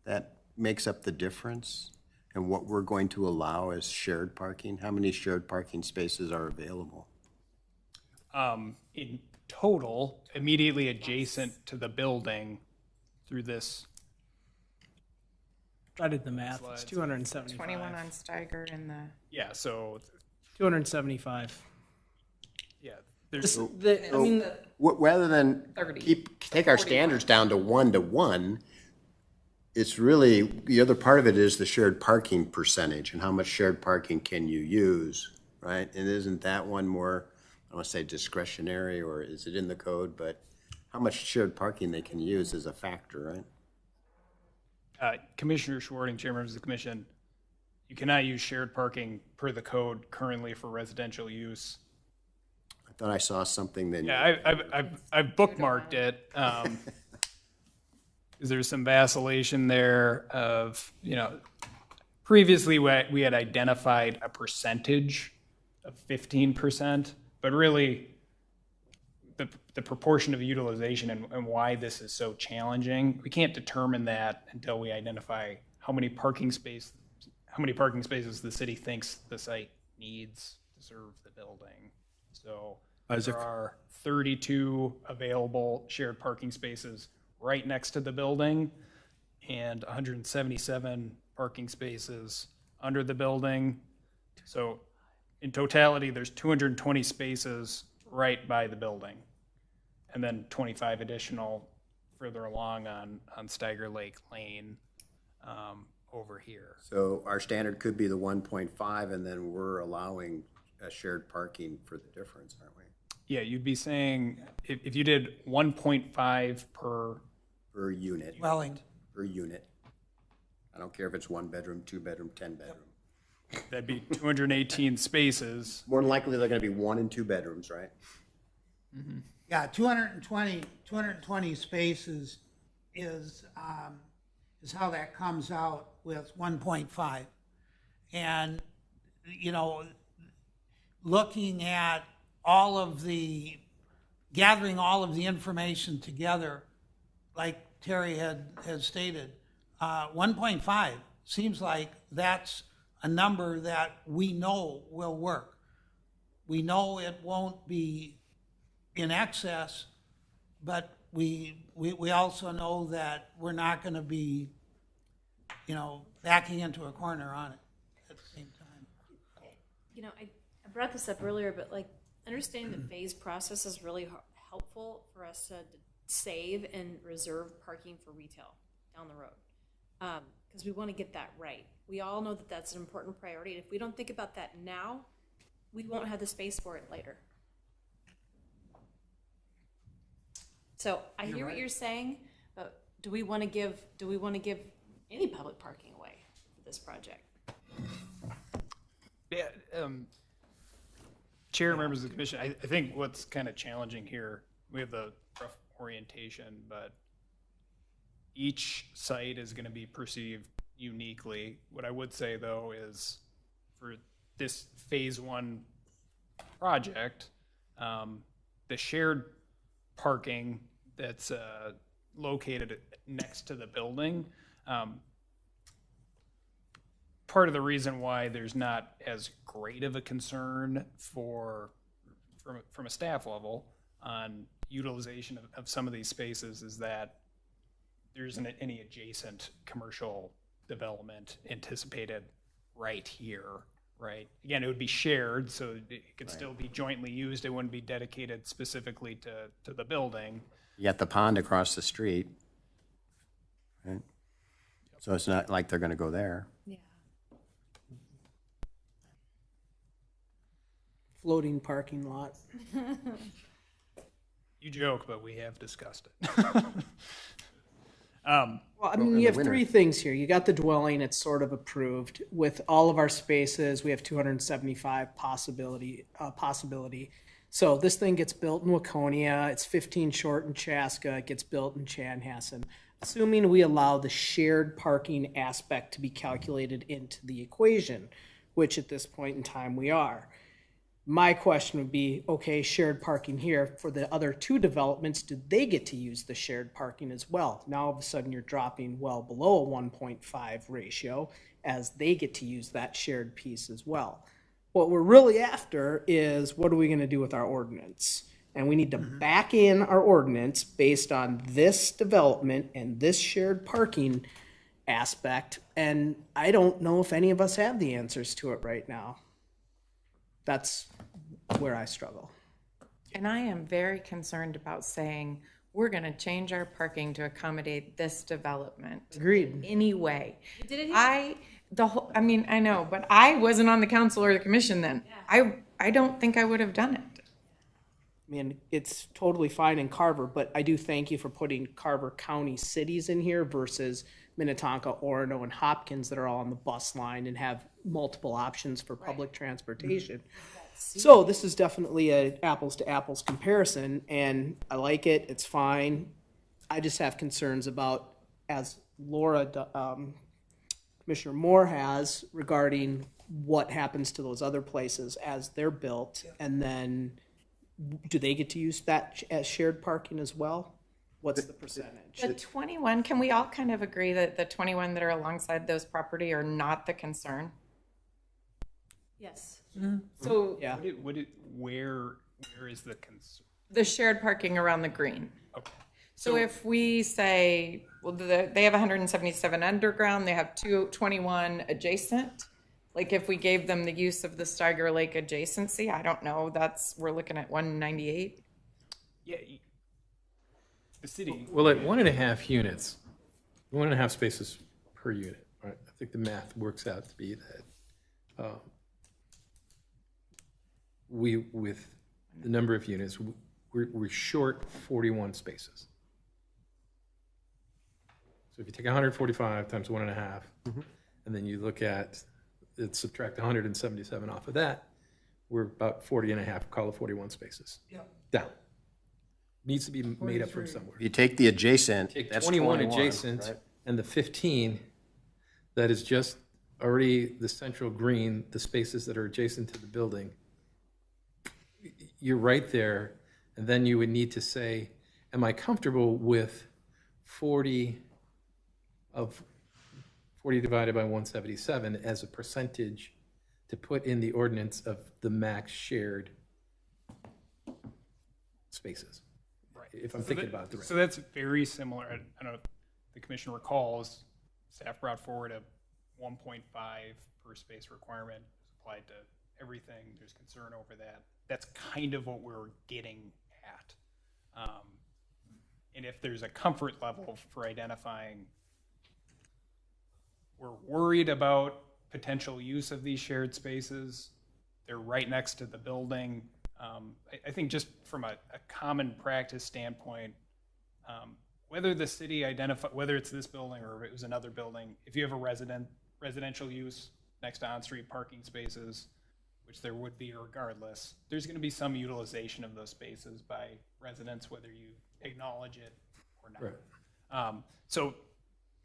that makes up the difference? And what we're going to allow as shared parking? How many shared parking spaces are available? In total, immediately adjacent to the building through this. I did the math. It's 275. 21 on Steiger and the. Yeah, so 275. yeah, there's Rather than 30. take our standards down to 1 to 1, it's really, the other part of it is the shared parking percentage and how much shared parking can you use, right? And isn't that one more, I don't want to say discretionary, or is it in the code, but how much shared parking they can use is a factor, right? Commissioner Schwarting, chair members of the commission, you cannot use shared parking per the code currently for residential use. I thought I saw something that. Yeah, I've bookmarked it. There's some vacillation there of, previously we had identified a percentage of 15%, but really the proportion of utilization and why this is so challenging, we can't determine that until we identify how many parking spaces the city thinks the site needs to serve the building. So there are 32 available shared parking spaces right next to the building and 177 parking spaces under the building. So in totality, there's 220 spaces right by the building, and then 25 additional further along on Steiger Lake Lane over here. So our standard could be the 1.5, and then we're allowing shared parking for the difference, aren't we? Yeah, you'd be saying if you did 1.5 per unit. Dwelling. Per unit. I don't care if it's 1 bedroom, 2 bedroom, 10 bedroom. that'd be 218 spaces. More than likely, they're going to be 1 and 2 bedrooms, right? Mm-hmm. Yeah, 220 spaces is how that comes out with 1.5. And, looking at gathering all of the information together, like Terry has stated, 1.5 seems like that's a number that we know will work. We know it won't be in excess, but we also know that we're not going to be, backing into a corner on it at the same time. you know, I brought this up earlier, but like understanding the phase process is really helpful for us to save and reserve parking for retail down the road. Because we want to get that right. We all know that that's an important priority. And if we don't think about that now, we won't have the space for it later. So I hear what you're saying, but do we want to give any public parking away for this project? Yeah, Chair, members of the commission, I think what's kind of challenging here, we have the rough orientation, but each site is going to be perceived uniquely. What I would say, though, is for this phase 1 project, the shared parking that's located next to the building, part of the reason why there's not as great of a concern from a staff level on utilization of some of these spaces is that there isn't any adjacent commercial development anticipated right here, right? Again, it would be shared, so it could still be jointly used. It wouldn't be dedicated specifically to the building. You got the pond across the street, right? So it's not like they're going to go there. Yeah. Floating parking lot. You joke, but we have discussed it. Well, I mean, you have three things here. You got the dwelling, it's sort of approved. With all of our spaces, we have 275 possibility. So this thing gets built in Waconia, it's 15 short in Chaska, it gets built in Chanhassen. Assuming we allow the shared parking aspect to be calculated into the equation, which at this point in time we are. My question would be, okay, shared parking here. For the other two developments, do they get to use the shared parking as well? Now all of a sudden you're dropping well below a 1.5 ratio as they get to use that shared piece as well. What we're really after is what are we going to do with our ordinance? And we need to back in our ordinance based on this development and this shared parking aspect. And I don't know if any of us have the answers to it right now. That's where I struggle. And I am very concerned about saying, we're going to change our parking to accommodate this development. Agreed. Anyway. Did it I mean, I know, but I wasn't on the council or the commission then. Yeah. I don't think I would have done it. I mean, it's totally fine in Carver, but I do thank you for putting Carver County cities in here versus Minnetonka, Orono, and Hopkins that are all on the bus line and have multiple options for public transportation. So this is definitely a apples to apples comparison, and I like it. It's fine. I just have concerns about, as Commissioner Moore has, regarding what happens to those other places as they're built, and then do they get to use that as shared parking as well? What's the percentage? The 21, can we all kind of agree that the 21 that are alongside those property are not the concern? Yes. So Yeah. Where is the concern? the shared parking around the green. Okay. So if we say, well, they have 177 underground, they have 221 adjacent. Like if we gave them the use of the Steiger Lake adjacency, I don't know, we're looking at 198. Yeah. The city. Well, at 1.5 units, 1.5 spaces per unit, right? I think the math works out to be that with the number of units, we're short 41 spaces. So if you take 145 times 1.5, and then you look at it, subtract 177 off of that, we're about 40.5, call it 41 spaces. Down. Needs to be made up from somewhere. If you take the adjacent, Take that's 21 21, adjacent right? and the 15 that is just already the central green, the spaces that are adjacent to the building. You're right there, and then you would need to say, am I comfortable with 40 divided by 177 as a percentage to put in the ordinance of the max shared spaces? If I'm thinking about it the right. So that's very similar. I don't know if the commission recalls, staff brought forward a 1.5 per space requirement applied to everything. There's concern over that. That's kind of what we're getting at. And if there's a comfort level for identifying, we're worried about potential use of these shared spaces. They're right next to the building. I think just from a common practice standpoint, whether the city whether it's this building or it was another building, if you have a residential use next to on-street parking spaces, which there would be regardless, there's going to be some utilization of those spaces by residents, whether you acknowledge it or not. Right. So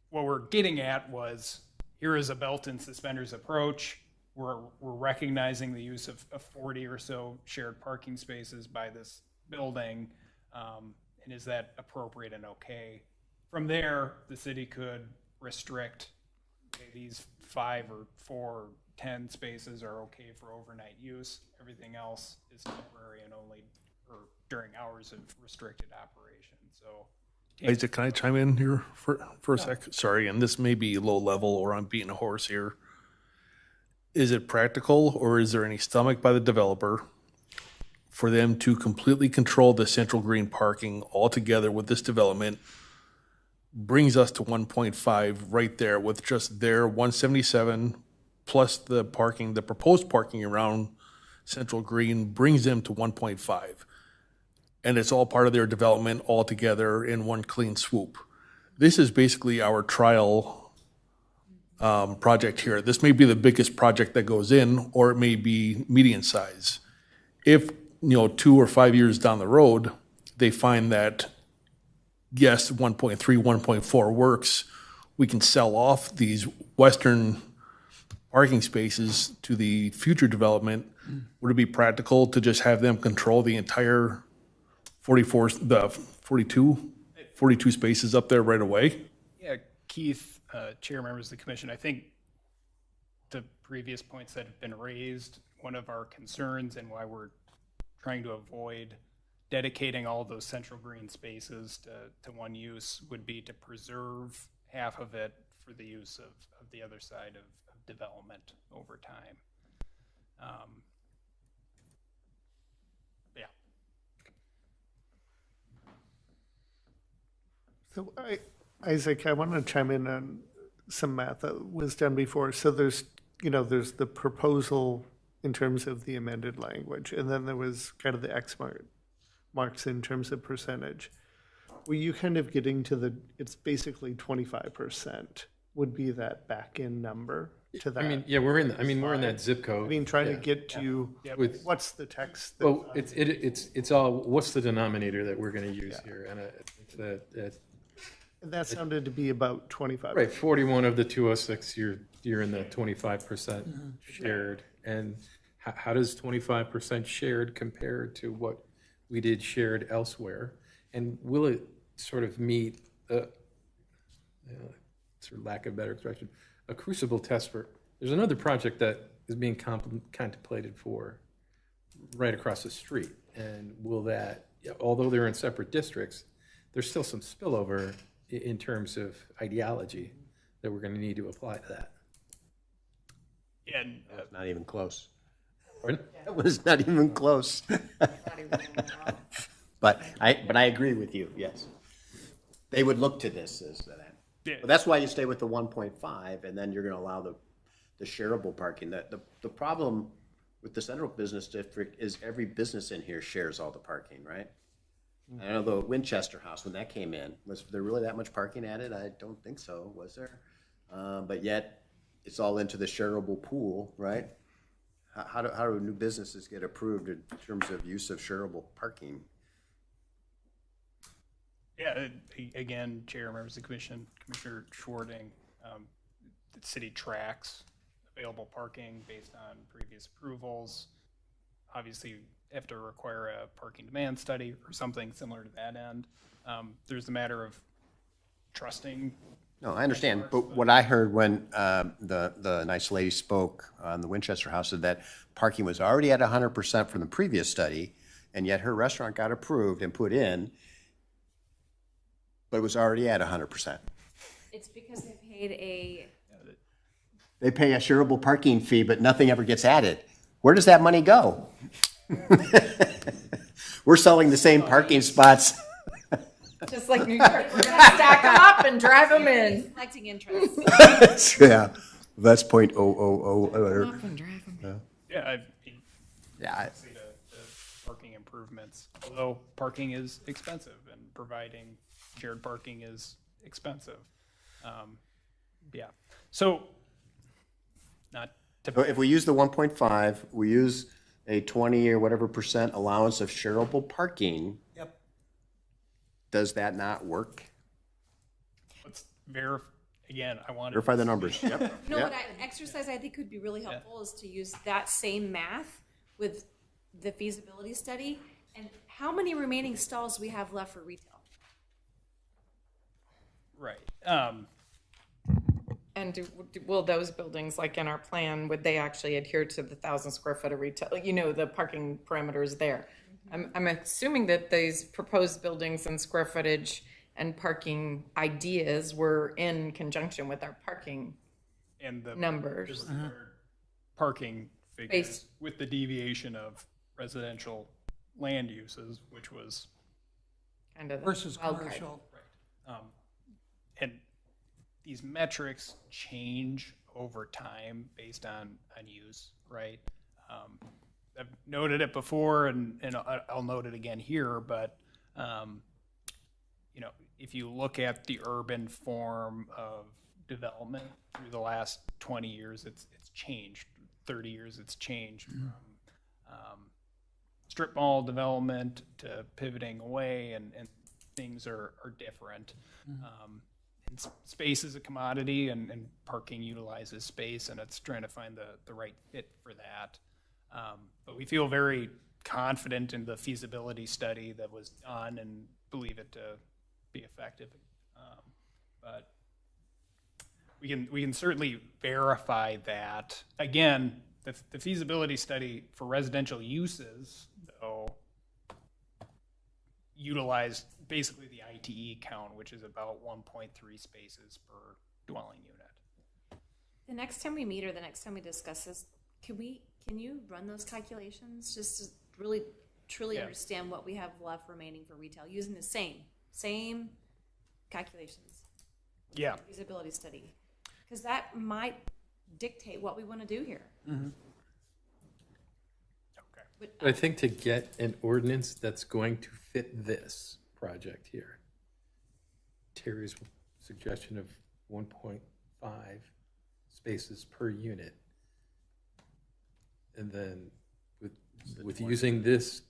what we're getting at was, here is a belt and suspenders approach. We're recognizing the use of 40 or so shared parking spaces by this building, and is that appropriate and okay? From there, the city could restrict, okay, these 5 or 4 or 10 spaces are okay for overnight use. Everything else is temporary and only during hours of restricted operation. So, Isaac, can I chime in here for a sec? Sorry, and this may be low level or I'm beating a horse here. Is it practical, or is there any stomach by the developer for them to completely control the central green parking altogether with this development? Brings us to 1.5 right there with just their 177 plus the parking, the proposed parking around central green brings them to 1.5. And it's all part of their development all together in one clean swoop. This is basically our trial project here. This may be the biggest project that goes in, or it may be median size. If, 2 or 5 years down the road, they find that, yes, 1.3, 1.4 works, we can sell off these western parking spaces to the future development. Would it be practical to just have them control the entire 42 spaces up there right away? Yeah, Keith, Chair, members of the commission, I think the previous points that have been raised, one of our concerns and why we're trying to avoid dedicating all those central green spaces to one use would be to preserve half of it for the use of the other side of development over time. Yeah. So Isaac, I want to chime in on some math that was done before. So there's the proposal in terms of the amended language, and then there was kind of the X marks in terms of percentage. Were you kind of getting to it's basically 25% would be that back-end number to that? I mean, yeah, we're in that zip code. I mean, trying to get to what's the text? Well, it's all, what's the denominator that we're going to use here? And and that sounded to be about 25. Right, 41 of the 206, you're in the 25% shared. And how does 25% shared compare to what we did shared elsewhere? And will it sort of meet sort of lack of better expression, a crucible test for, there's another project that is being contemplated for right across the street. And will that, although they're in separate districts, there's still some spillover in terms of ideology that we're going to need to apply to that. Yeah, Not even close. Pardon? It was not even close. But I agree with you, yes. They would look to this as that. Yeah. But that's why you stay with the 1.5, and then you're going to allow the shareable parking. The problem with the central business district is every business in here shares all the parking, right? I know the Winchester House, when that came in, was there really that much parking added? I don't think so, was there? But yet, it's all into the shareable pool, right? How do new businesses get approved in terms of use of shareable parking? Yeah, again, Chair, members of the commission, Commissioner Schwarting, the city tracks available parking based on previous approvals. Obviously, you have to require a parking demand study or something similar to that end. There's the matter of trusting. No, I understand, but what I heard when the nice lady spoke on the Winchester House is that parking was already at 100% from the previous study, and yet her restaurant got approved and put in, but it was already at 100%. It's because they paid They pay a shareable parking fee, but nothing ever gets added. Where does that money go? We're selling the same parking spots. Just like New York, we're gonna stack them up and drive them in. Collecting interest. Yeah, that's .000. Up and drive 'em. Yeah, Yeah, see the parking improvements, although parking is expensive and providing shared parking is expensive. Yeah, so not to. so if we use the 1.5, we use a 20 or whatever % allowance of shareable parking, Yep. does that not work? Let's again, I want to. Verify the numbers. Yep. You know Yep. what exercise I think would be really helpful is to use that same math with the feasibility study and how many remaining stalls we have left for retail. Right. And will those buildings, like in our plan, would they actually adhere to the 1,000 square foot of retail, the parking parameters there? I'm assuming that these proposed buildings and square footage and parking ideas were in conjunction with our parking And the numbers. parking figures Based- with the deviation of residential land uses, which was, Kind of the Versus wild card. commercial. and these metrics change over time based on use, right? I've noted it before, and I'll note it again here, but if you look at the urban form of development through the last 20 years, it's changed. 30 years, it's changed from strip mall development to pivoting away, and things are different. And space is a commodity, and parking utilizes space, and it's trying to find the right fit for that. But we feel very confident in the feasibility study that was done and believe it to be effective. But we can certainly verify that. Again, the feasibility study for residential uses, though, utilized basically the ITE count, which is about 1.3 spaces per dwelling unit. The next time we meet or the next time we discuss this, can you run those calculations just to really truly understand what we have left remaining for retail using the same calculations? Yeah. Feasibility study, because that might dictate what we want to do here. Okay. But I think to get an ordinance that's going to fit this project here, Terry's suggestion of 1.5 spaces per unit, and then with using this,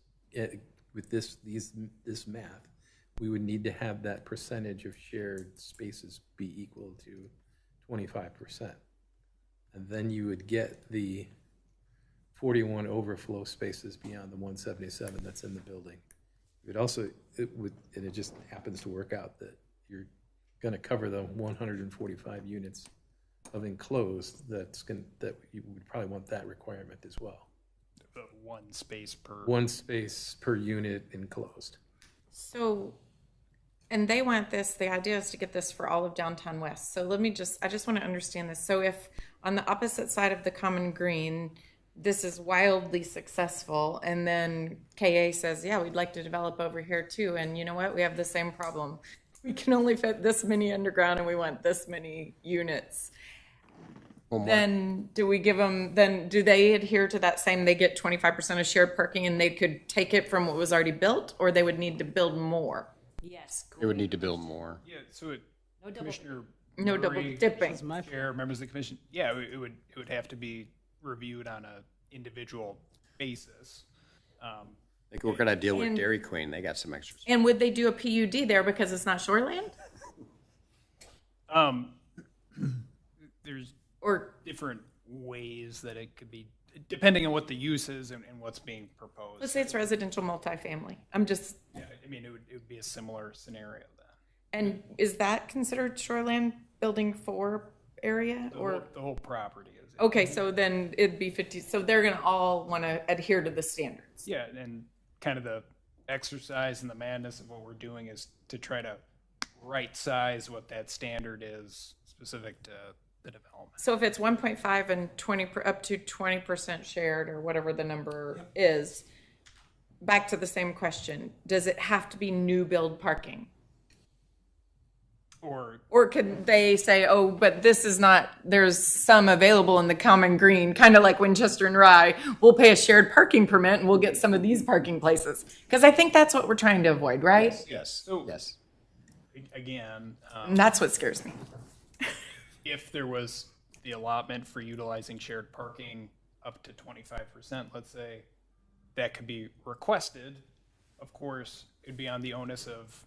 with this math, we would need to have that percentage of shared spaces be equal to 25%. And then you would get the 41 overflow spaces beyond the 177 that's in the building. And it just happens to work out that you're going to cover the 145 units of enclosed that you would probably want that requirement as well. The one space per. One space per unit enclosed. So, and they want this, the idea is to get this for all of downtown West. So I just want to understand this. So if on the opposite side of the common green, this is wildly successful, and then KA says, yeah, we'd like to develop over here too. And you know what? We have the same problem. We can only fit this many underground and we want this many units. Then do we give them, then do they adhere to that same, they get 25% of shared parking and they could take it from what was already built, or they would need to build more? yes, They would need to build more. Yeah, so no double. Commissioner. No double Murray, dipping. Chair, members of the commission, yeah, it would have to be reviewed on a individual basis. Like, we're gonna deal with And- Dairy Queen, they got some extras. And would they do a PUD there because it's not shoreland? There's Or, different ways that it could be, depending on what the use is and what's being proposed. let's say it's residential multifamily. I'm just, Yeah, I mean, it would be a similar scenario then. and is that considered shoreland building 4 area or? The whole property is. Okay, so then it'd be 50, so they're gonna all wanna adhere to the standards. Yeah, and kind of the exercise and the madness of what we're doing is to try to right-size what that standard is specific to the development. So if it's 1.5 and 20 up to 20% shared or whatever the number is, back to the same question, does it have to be new build parking? Or could they say, oh, but this is not, there's some available in the common green, kind of like Winchester and Rye, we'll pay a shared parking permit and we'll get some of these parking places. Because I think that's what we're trying to avoid, right? Yes, So- yes. Again, And that's what scares me. if there was the allotment for utilizing shared parking up to 25%, let's say, that could be requested. Of course, it'd be on the onus of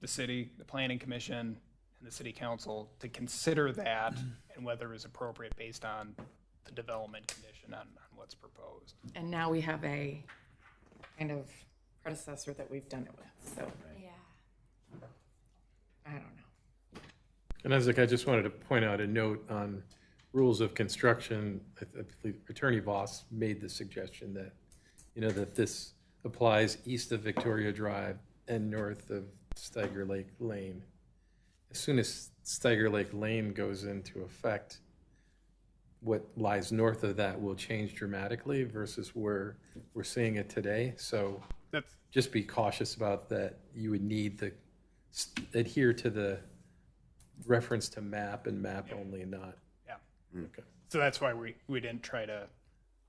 the city, the planning commission, and the city council to consider that and whether it's appropriate based on the development condition on what's proposed. And now we have a kind of predecessor that we've done it with, so Yeah. I don't know. And Isaac, I just wanted to point out a note on rules of construction. I believe Attorney Voss made the suggestion that, that this applies east of Victoria Drive and north of Steiger Lake Lane. As soon as Steiger Lake Lane goes into effect, what lies north of that will change dramatically versus where we're seeing it today. So That's just be cautious about that. You would need to adhere to the reference to map and map only, not. yeah. Okay. So that's why we didn't try to,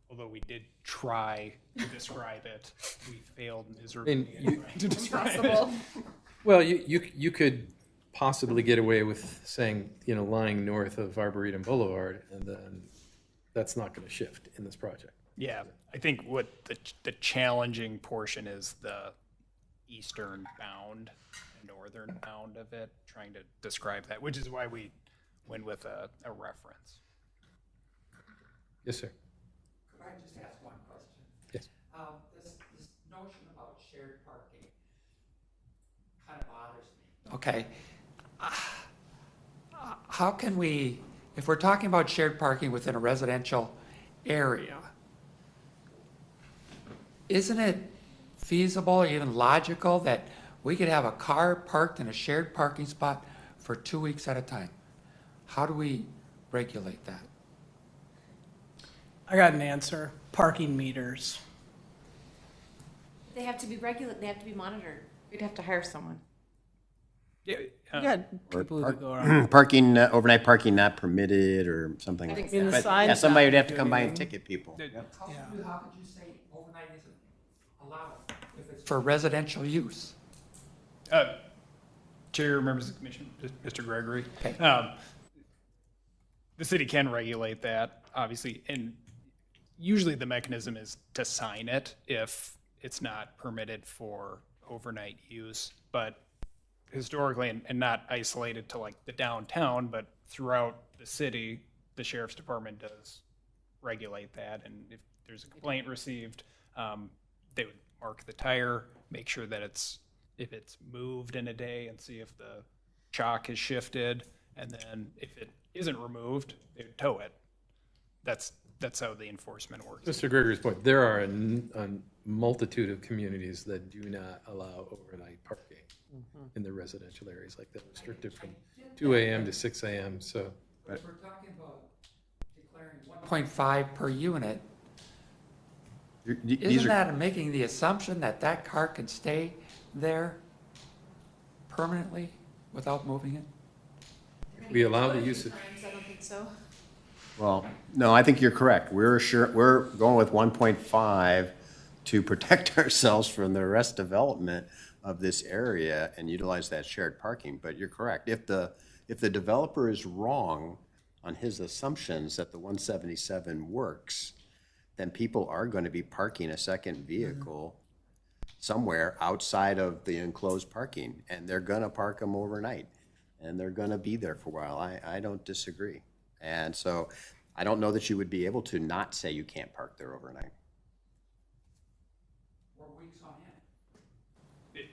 although we did try to describe it, we failed miserably And you- to describe it. Possible. Well, you could possibly get away with saying, lying north of Arboretum Boulevard, and then that's not going to shift in this project. Yeah, I think what the challenging portion is the eastern bound and northern bound of it, trying to describe that, which is why we went with a reference. Yes, sir. Could I just ask one question? Yes. This notion about shared parking kind of bothers me. Okay. How can we, if we're talking about shared parking within a residential area, isn't it feasible, even logical, that we could have a car parked in a shared parking spot for 2 weeks at a time? How do we regulate that? I got an answer. Parking meters. They have to be they have to be monitored. We'd have to hire someone. Yeah, You got Or people who go around. parking, overnight parking not permitted or something I like think that. so. But, Signs yeah, somebody would not have to come by and doing- ticket people. How could you say overnight isn't allowed if it's for residential use? Chair, members of the commission, Mr. Gregory. Okay. The city can regulate that, obviously, and usually the mechanism is to sign it if it's not permitted for overnight use. But historically, and not isolated to like the downtown, but throughout the city, the sheriff's department does regulate that. And if there's a complaint received, they would mark the tire, make sure that if it's moved in a day and see if the chalk has shifted. And then if it isn't removed, they would tow it. That's how the enforcement works. Mr. Gregory's point, there are a multitude of communities that do not allow overnight parking in the residential areas, like that, restricted from 2 a.m. to 6 a.m. So But if we're talking about declaring 1.5 per unit, These isn't are, that making the assumption that that car can stay there permanently without moving it? we allow the use of, I don't think so. well, no, I think you're correct. We're going with 1.5 to protect ourselves from the rest development of this area and utilize that shared parking. But you're correct. If the developer is wrong on his assumptions that the 177 works, then people are going to be parking a second vehicle somewhere outside of the enclosed parking, and they're going to park them overnight, and they're going to be there for a while. I don't disagree. And so I don't know that you would be able to not say you can't park there overnight. Or weeks on end?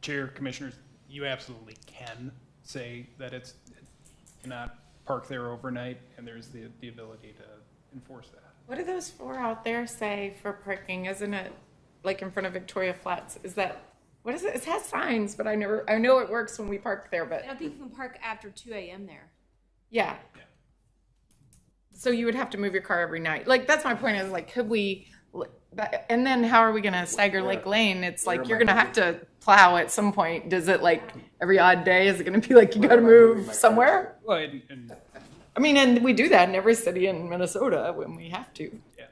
Chair, commissioners, you absolutely can say that it cannot park there overnight, and there's the ability to enforce that. What do those four out there say for parking? Isn't it like in front of Victoria Flats? Is that what is it? It has signs, but I know it works when we park there, but I don't think you can park after 2 a.m. there. yeah. So you would have to move your car every night. Like, that's my point is like, could we, and then how are we going to stagger Lake Lane? It's like, you're going to have to plow at some point. Does it like every odd day? Is it going to be like, you got to move somewhere? Well, and I mean, and we do that in every city in Minnesota when we have to. yeah,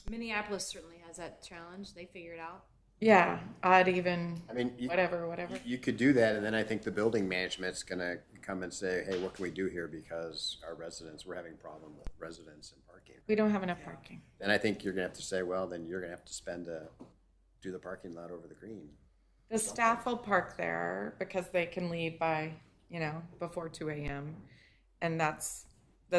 Minneapolis certainly has that challenge. They figure it out. Yeah, odd, even, I mean, whatever. you could do that, and then I think the building management's gonna come and say, hey, what can we do here? Because we're having a problem with residents and parking. We don't have enough parking. Then I think you're gonna have to say, well, then you're gonna have to do the parking lot over the green. The staff will park there because they can leave by, before 2 a.m. And that's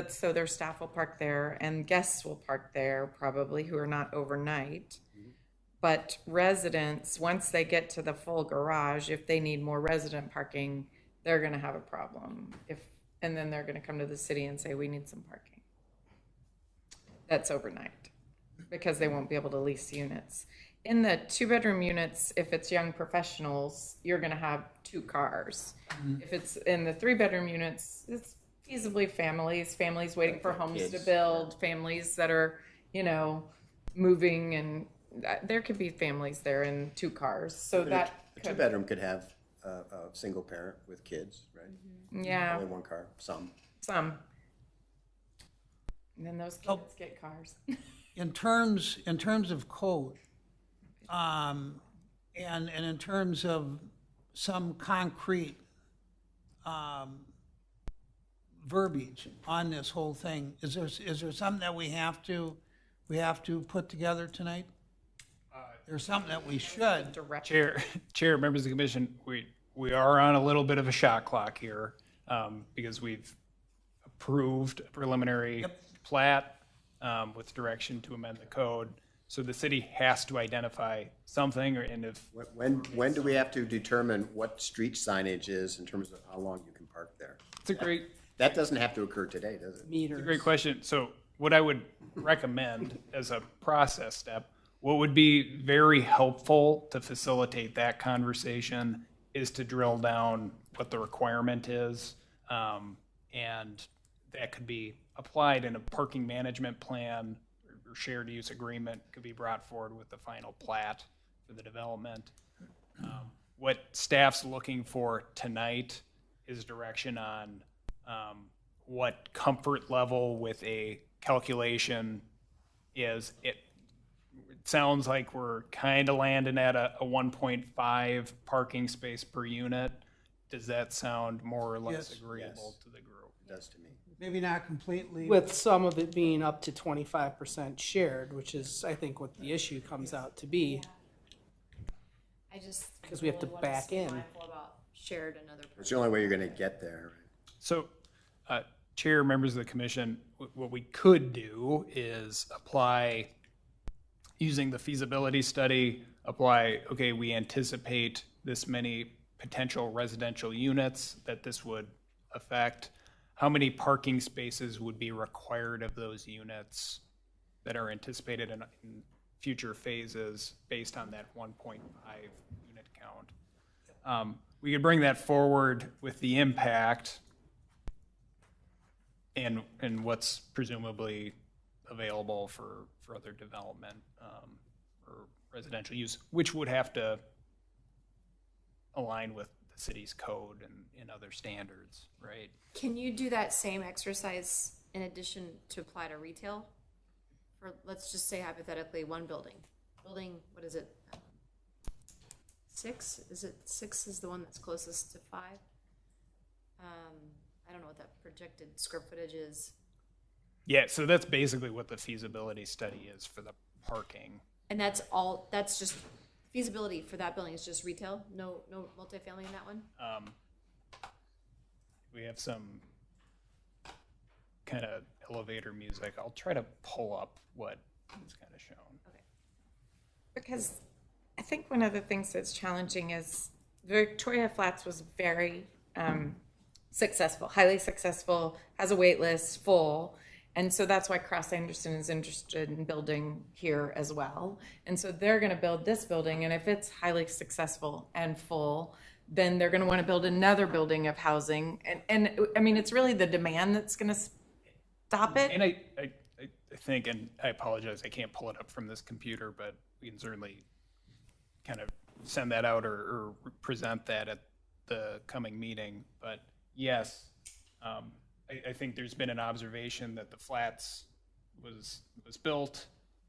so their staff will park there and guests will park there probably who are not overnight. But residents, once they get to the full garage, if they need more resident parking, they're going to have a problem. And then they're going to come to the city and say, we need some parking. That's overnight because they won't be able to lease units. In the 2-bedroom units, if it's young professionals, you're going to have 2 cars. If it's in the 3-bedroom units, it's feasibly families waiting for homes to build, families that are, moving, and there could be families there in 2 cars. So that a 2-bedroom could have a single parent with kids, right? Yeah. Only 1 car, some. And then those kids get cars. In terms of code, and in terms of some concrete verbiage on this whole thing, is there something that we have to put together tonight? There's something that we should. Chair, members of the commission, we are on a little bit of a shot clock here because we've approved a preliminary plat with direction to amend the code. So the city has to identify something, and if When do we have to determine what street signage is in terms of how long you can park there? That doesn't have to occur today, does it? It's a great question. So what I would recommend as a process step, what would be very helpful to facilitate that conversation is to drill down what the requirement is. And that could be applied in a parking management plan or shared use agreement could be brought forward with the final plat for the development. What staff's looking for tonight is direction on what comfort level with a calculation is. It sounds like we're kind of landing at a 1.5 parking space per unit. Does that sound more or less agreeable to the group? It does to me. Maybe not completely. With some of it being up to 25% shared, which is, I think, what the issue comes out to be. I just. 'Cause we have to really wanna back stay in. mindful about shared and other. It's the only way you're gonna get there. So, Chair, members of the commission, what we could do is apply, using the feasibility study, okay, we anticipate this many potential residential units that this would affect. How many parking spaces would be required of those units that are anticipated in future phases based on that 1.5 unit count? We could bring that forward with the impact and what's presumably available for other development or residential use, which would have to align with the city's code and other standards, right? Can you do that same exercise in addition to apply to retail? For, let's just say hypothetically, one building, what is it? 6? Is it 6 is the one that's closest to 5? I don't know what that projected square footage is. Yeah, so that's basically what the feasibility study is for the parking. And that's just feasibility for that building is just retail? No multifamily in that one? We have some kind of elevator music. I'll try to pull up what is kind of shown. Okay. Because I think one of the things that's challenging is Victoria Flats was very successful, highly successful, has a wait list, full. And so that's why Cross Anderson is interested in building here as well. And so they're going to build this building, and if it's highly successful and full, then they're going to want to build another building of housing. And I mean, it's really the demand that's going to stop it. And I think, and I apologize, I can't pull it up from this computer, but we can certainly kind of send that out or present that at the coming meeting. But yes, I think there's been an observation that the flats was built.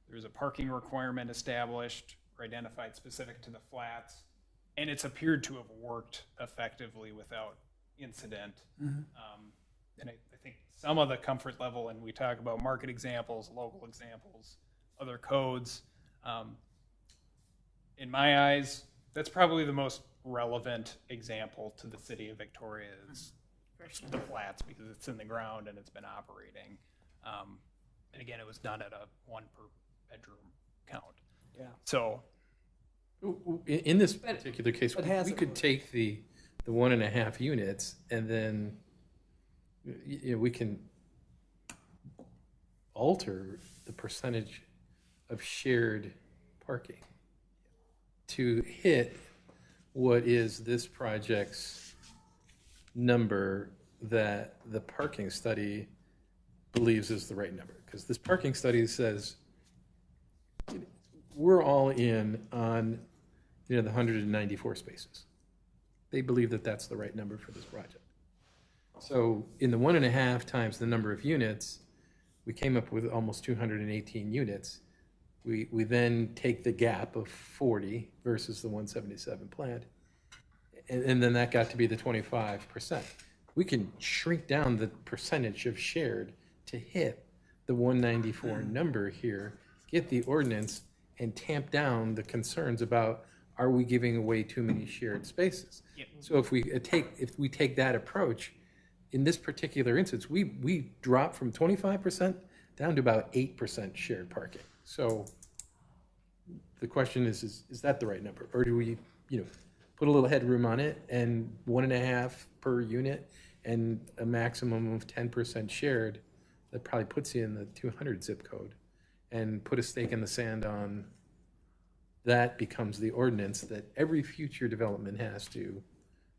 There's a parking requirement established or identified specific to the flats, and it's appeared to have worked effectively without incident. And I think some of the comfort level, and we talk about market examples, local examples, other codes. In my eyes, that's probably the most relevant example to the city of Victoria is the flats, because it's in the ground and it's been operating. And again, it was done at a 1 per bedroom count. Yeah. So In this particular case, we could take the 1.5 units and then we can alter the percentage of shared parking to hit what is this project's number that the parking study believes is the right number. Because this parking study says we're all in on the 194 spaces. They believe that that's the right number for this project. So in the 1.5 times the number of units, we came up with almost 218 units. We then take the gap of 40 versus the 177 planned, and then that got to be the 25%. We can shrink down the percentage of shared to hit the 194 number here, get the ordinance, and tamp down the concerns about, are we giving away too many shared spaces? Yep. So if we take that approach, in this particular instance, we drop from 25% down to about 8% shared parking. So the question is that the right number? Or do we, put a little headroom on it and 1.5 per unit and a maximum of 10% shared? That probably puts you in the 200 zip code, and put a stake in the sand on that becomes the ordinance that every future development has to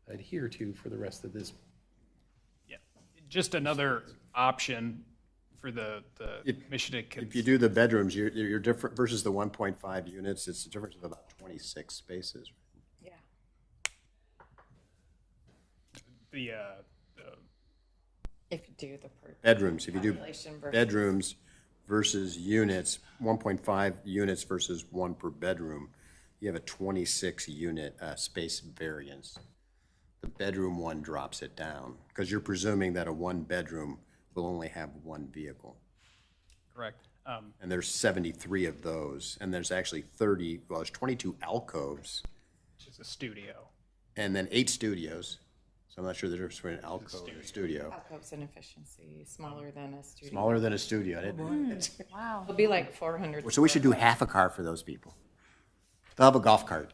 adhere to for the rest of this. yeah, just another option for the commission to If you do the bedrooms, you're different versus the 1.5 units, it's a difference of about 26 spaces. Yeah. the If you do the Bedrooms, if you do population versus- bedrooms versus units, 1.5 units versus 1 per bedroom, you have a 26 unit space variance. The bedroom one drops it down, because you're presuming that a 1 bedroom will only have 1 vehicle. correct. And there's 73 of those, and there's actually there's 22 alcoves, Which is a studio. and then 8 studios. So I'm not sure the difference between an alcove and a studio. Alcoves and efficiency, smaller than a studio. Smaller than a studio. Wow. It'll be like 400. So we should do half a car for those people. They'll have a golf cart.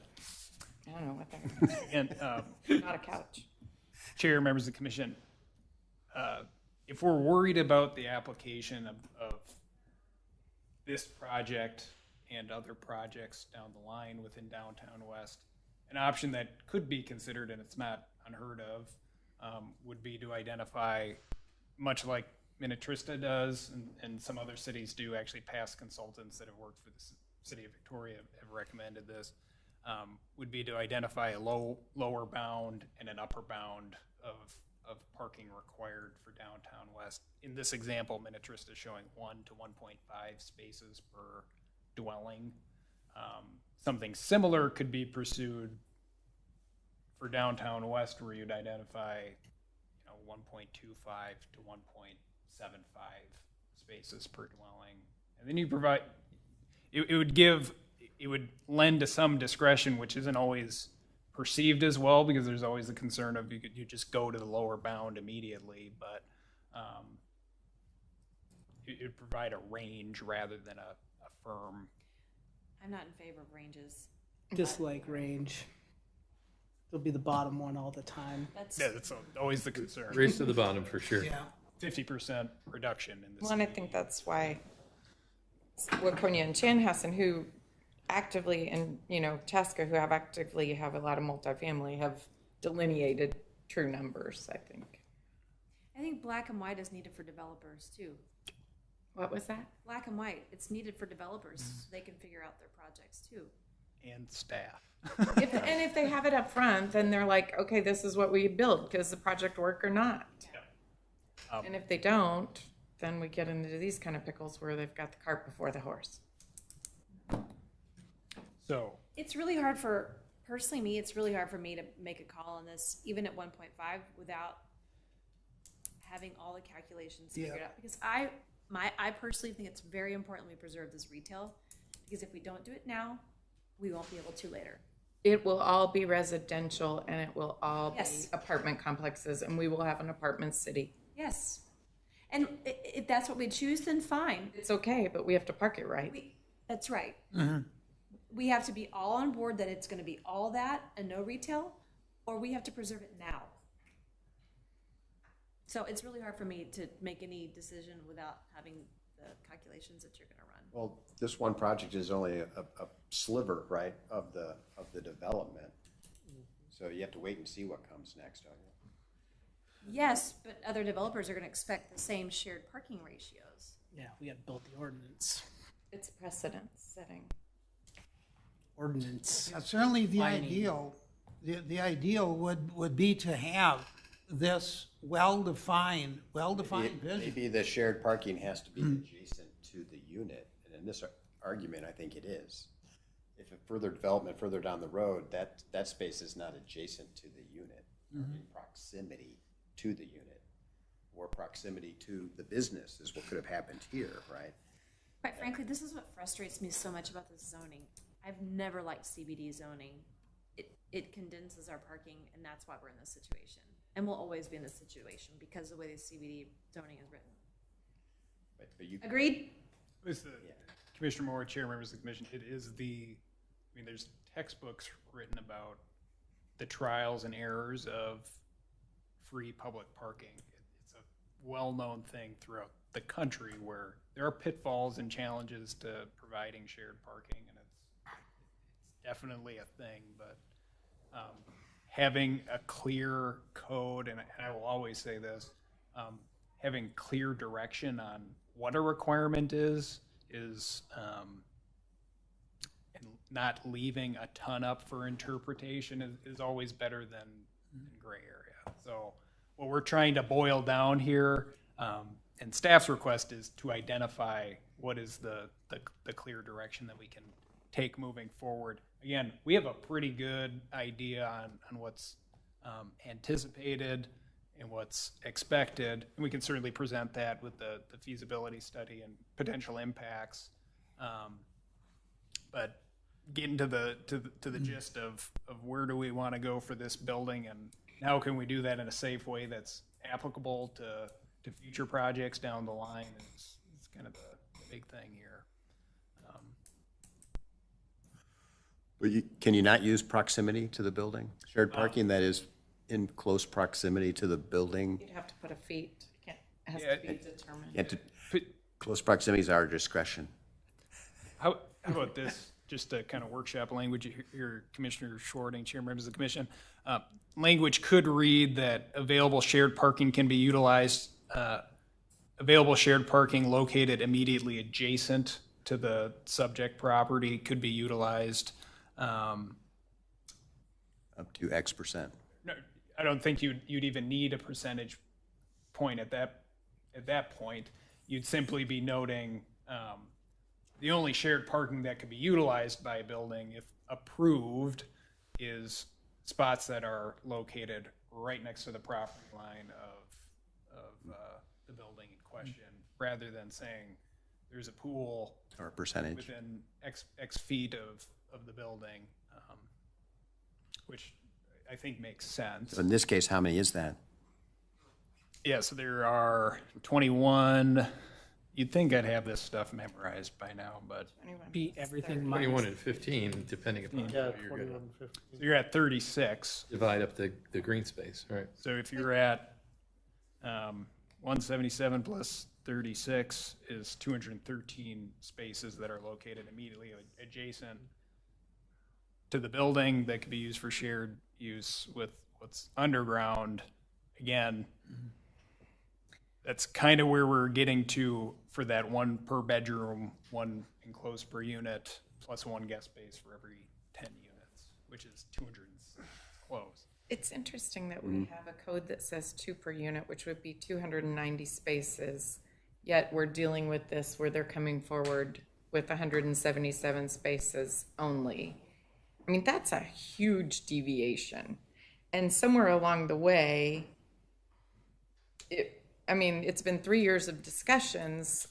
I don't know what they're, And not a couch. Chair, members of the commission, if we're worried about the application of this project and other projects down the line within downtown West, an option that could be considered, and it's not unheard of, would be to identify, much like Minnetrista does, and some other cities do, actually past consultants that have worked for the city of Victoria have recommended this, would be to identify a lower bound and an upper bound of parking required for downtown West. In this example, Minnetrista is showing 1 to 1.5 spaces per dwelling. Something similar could be pursued for downtown West, where you'd identify 1.25 to 1.75 spaces per dwelling. And then you provide, it would lend to some discretion, which isn't always perceived as well, because there's always the concern of you just go to the lower bound immediately, but it would provide a range rather than a firm. I'm not in favor of ranges. Dislike range. It'll be the bottom one all the time. Yeah, that's always the concern. Race to the bottom for sure. Yeah. 50% reduction in this. Well, and I think that's why Waconia and Chanhassen, who actively, and, you know, Chaska, who actively have a lot of multifamily, have delineated true numbers, I think. I think black and white is needed for developers too. What was that? Black and white, it's needed for developers so they can figure out their projects too. And staff. And if they have it up front, then they're like, okay, this is what we build. Does the project work or not? And if they don't, then we get into these kind of pickles where they've got the cart before the horse. So It's really hard for, personally me, it's really hard for me to make a call on this, even at 1.5, without having all the calculations figured out. Because I personally think it's very important we preserve this retail, because if we don't do it now, we won't be able to later. It will all be residential and it will all Yes. be apartment complexes, and we will have an apartment city. Yes. And if that's what we choose, then fine. It's okay, but we have to park it right. That's right. We have to be all on board that it's going to be all that and no retail, or we have to preserve it now. So it's really hard for me to make any decision without having the calculations that you're going to run. Well, this one project is only a sliver, right, of the development. So you have to wait and see what comes next, don't you? Yes, but other developers are going to expect the same shared parking ratios. Yeah, we have built the ordinance. It's precedent setting. Ordinance. Yeah, certainly the Defining. ideal, the ideal would be to have this well-defined vision. Maybe the shared parking has to be adjacent to the unit, and in this argument, I think it is. If a further development further down the road, that space is not adjacent to the unit, in proximity to the unit, or proximity to the business is what could have happened here, right? Quite frankly, this is what frustrates me so much about this zoning. I've never liked CBD zoning. It condenses our parking, and that's why we're in this situation. And we'll always be in this situation because of the way the CBD zoning is written. But you, Agreed? Commissioner Moore, Chair, members of the commission, it is there's textbooks written about the trials and errors of free public parking. It's a well-known thing throughout the country where there are pitfalls and challenges to providing shared parking, and it's definitely a thing, but having a clear code, and I will always say this, having clear direction on what a requirement is and not leaving a ton up for interpretation is always better than gray area. So what we're trying to boil down here, and staff's request, is to identify what is the clear direction that we can take moving forward. Again, we have a pretty good idea on what's anticipated and what's expected, and we can certainly present that with the feasibility study and potential impacts. But getting to the gist of where do we want to go for this building, and how can we do that in a safe way that's applicable to future projects down the line is kind of the big thing here. but can you not use proximity to the building? Shared parking that is in close proximity to the building? You'd have to put a feet. It has Yeah, to be determined. You have to, close proximity is our discretion. How about this, just to kind of workshop language here, Commissioner Shorting, Chair, members of the commission. Language could read that available shared parking can be utilized, available shared parking located immediately adjacent to the subject property could be utilized. Up to X%. No, I don't think you'd even need a percentage point at that point. You'd simply be noting the only shared parking that could be utilized by a building, if approved, is spots that are located right next to the property line of the building in question, rather than saying there's a pool Or a percentage. within X feet of the building, which I think makes sense. So in this case, how many is that? Yeah, so there are 21. You'd think I'd have this stuff memorized by now, but Be everything 21 minus. and 15, depending upon Yeah, how you're 21, going 50. so you're at 36. to divide up the green space, right? So if you're at, 177 plus 36 is 213 spaces that are located immediately adjacent to the building that could be used for shared use with what's underground. Again, that's kind of where we're getting to for that one per bedroom, one enclosed per unit, plus one guest space for every 10 units, which is 200 close. It's interesting that we have a code that says 2 per unit, which would be 290 spaces, yet we're dealing with this where they're coming forward with 177 spaces only. I mean, that's a huge deviation. And somewhere along the way, it's been 3 years of discussions.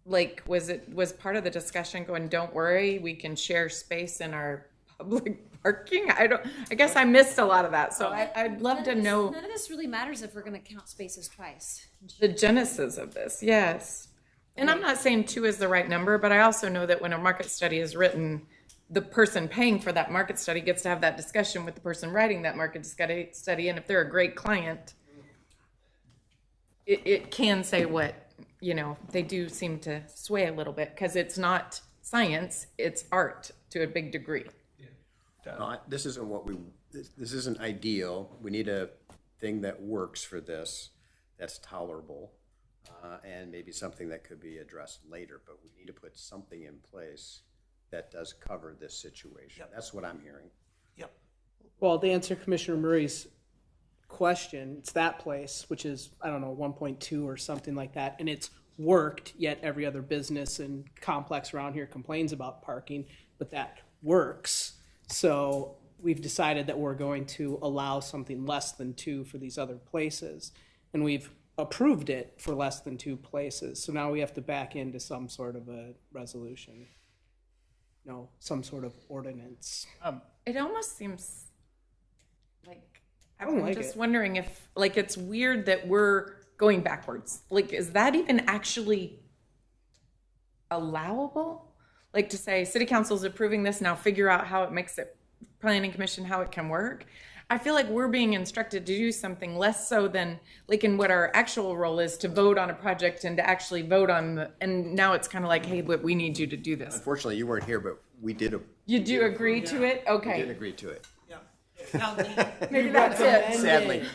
Like, was part of the discussion going, don't worry, we can share space in our public parking? I guess I missed a lot of that. So I'd love to know. None of this really matters if we're going to count spaces twice. The genesis of this, yes. And I'm not saying 2 is the right number, but I also know that when a market study is written, the person paying for that market study gets to have that discussion with the person writing that market study. And if they're a great client, it can say what, they do seem to sway a little bit because it's not science, it's art to a big degree. This isn't ideal. We need a thing that works for this, that's tolerable, and maybe something that could be addressed later, but we need to put something in place that does cover this situation. Yep. That's what I'm hearing. Yep. Well, to answer Commissioner Murray's question, it's that place, which is, 1.2 or something like that, and it's worked, yet every other business and complex around here complains about parking, but that works. So we've decided that we're going to allow something less than 2 for these other places, and we've approved it for less than 2 places. So now we have to back into some sort of a resolution. Some sort of ordinance. It almost seems like, I'm just wondering if, it's weird that we're going backwards. Is that even actually allowable? To say, city council's approving this, now figure out how it makes it, planning commission, how it can work. I feel like we're being instructed to do something less so than, in what our actual role is to vote on a project and to actually vote on and now it's kind of like, hey, but we need you to do this. Unfortunately, you weren't here, but we did. You do agree to it? Okay. We did agree to it. Yeah. Now, Maybe that's it. Sadly.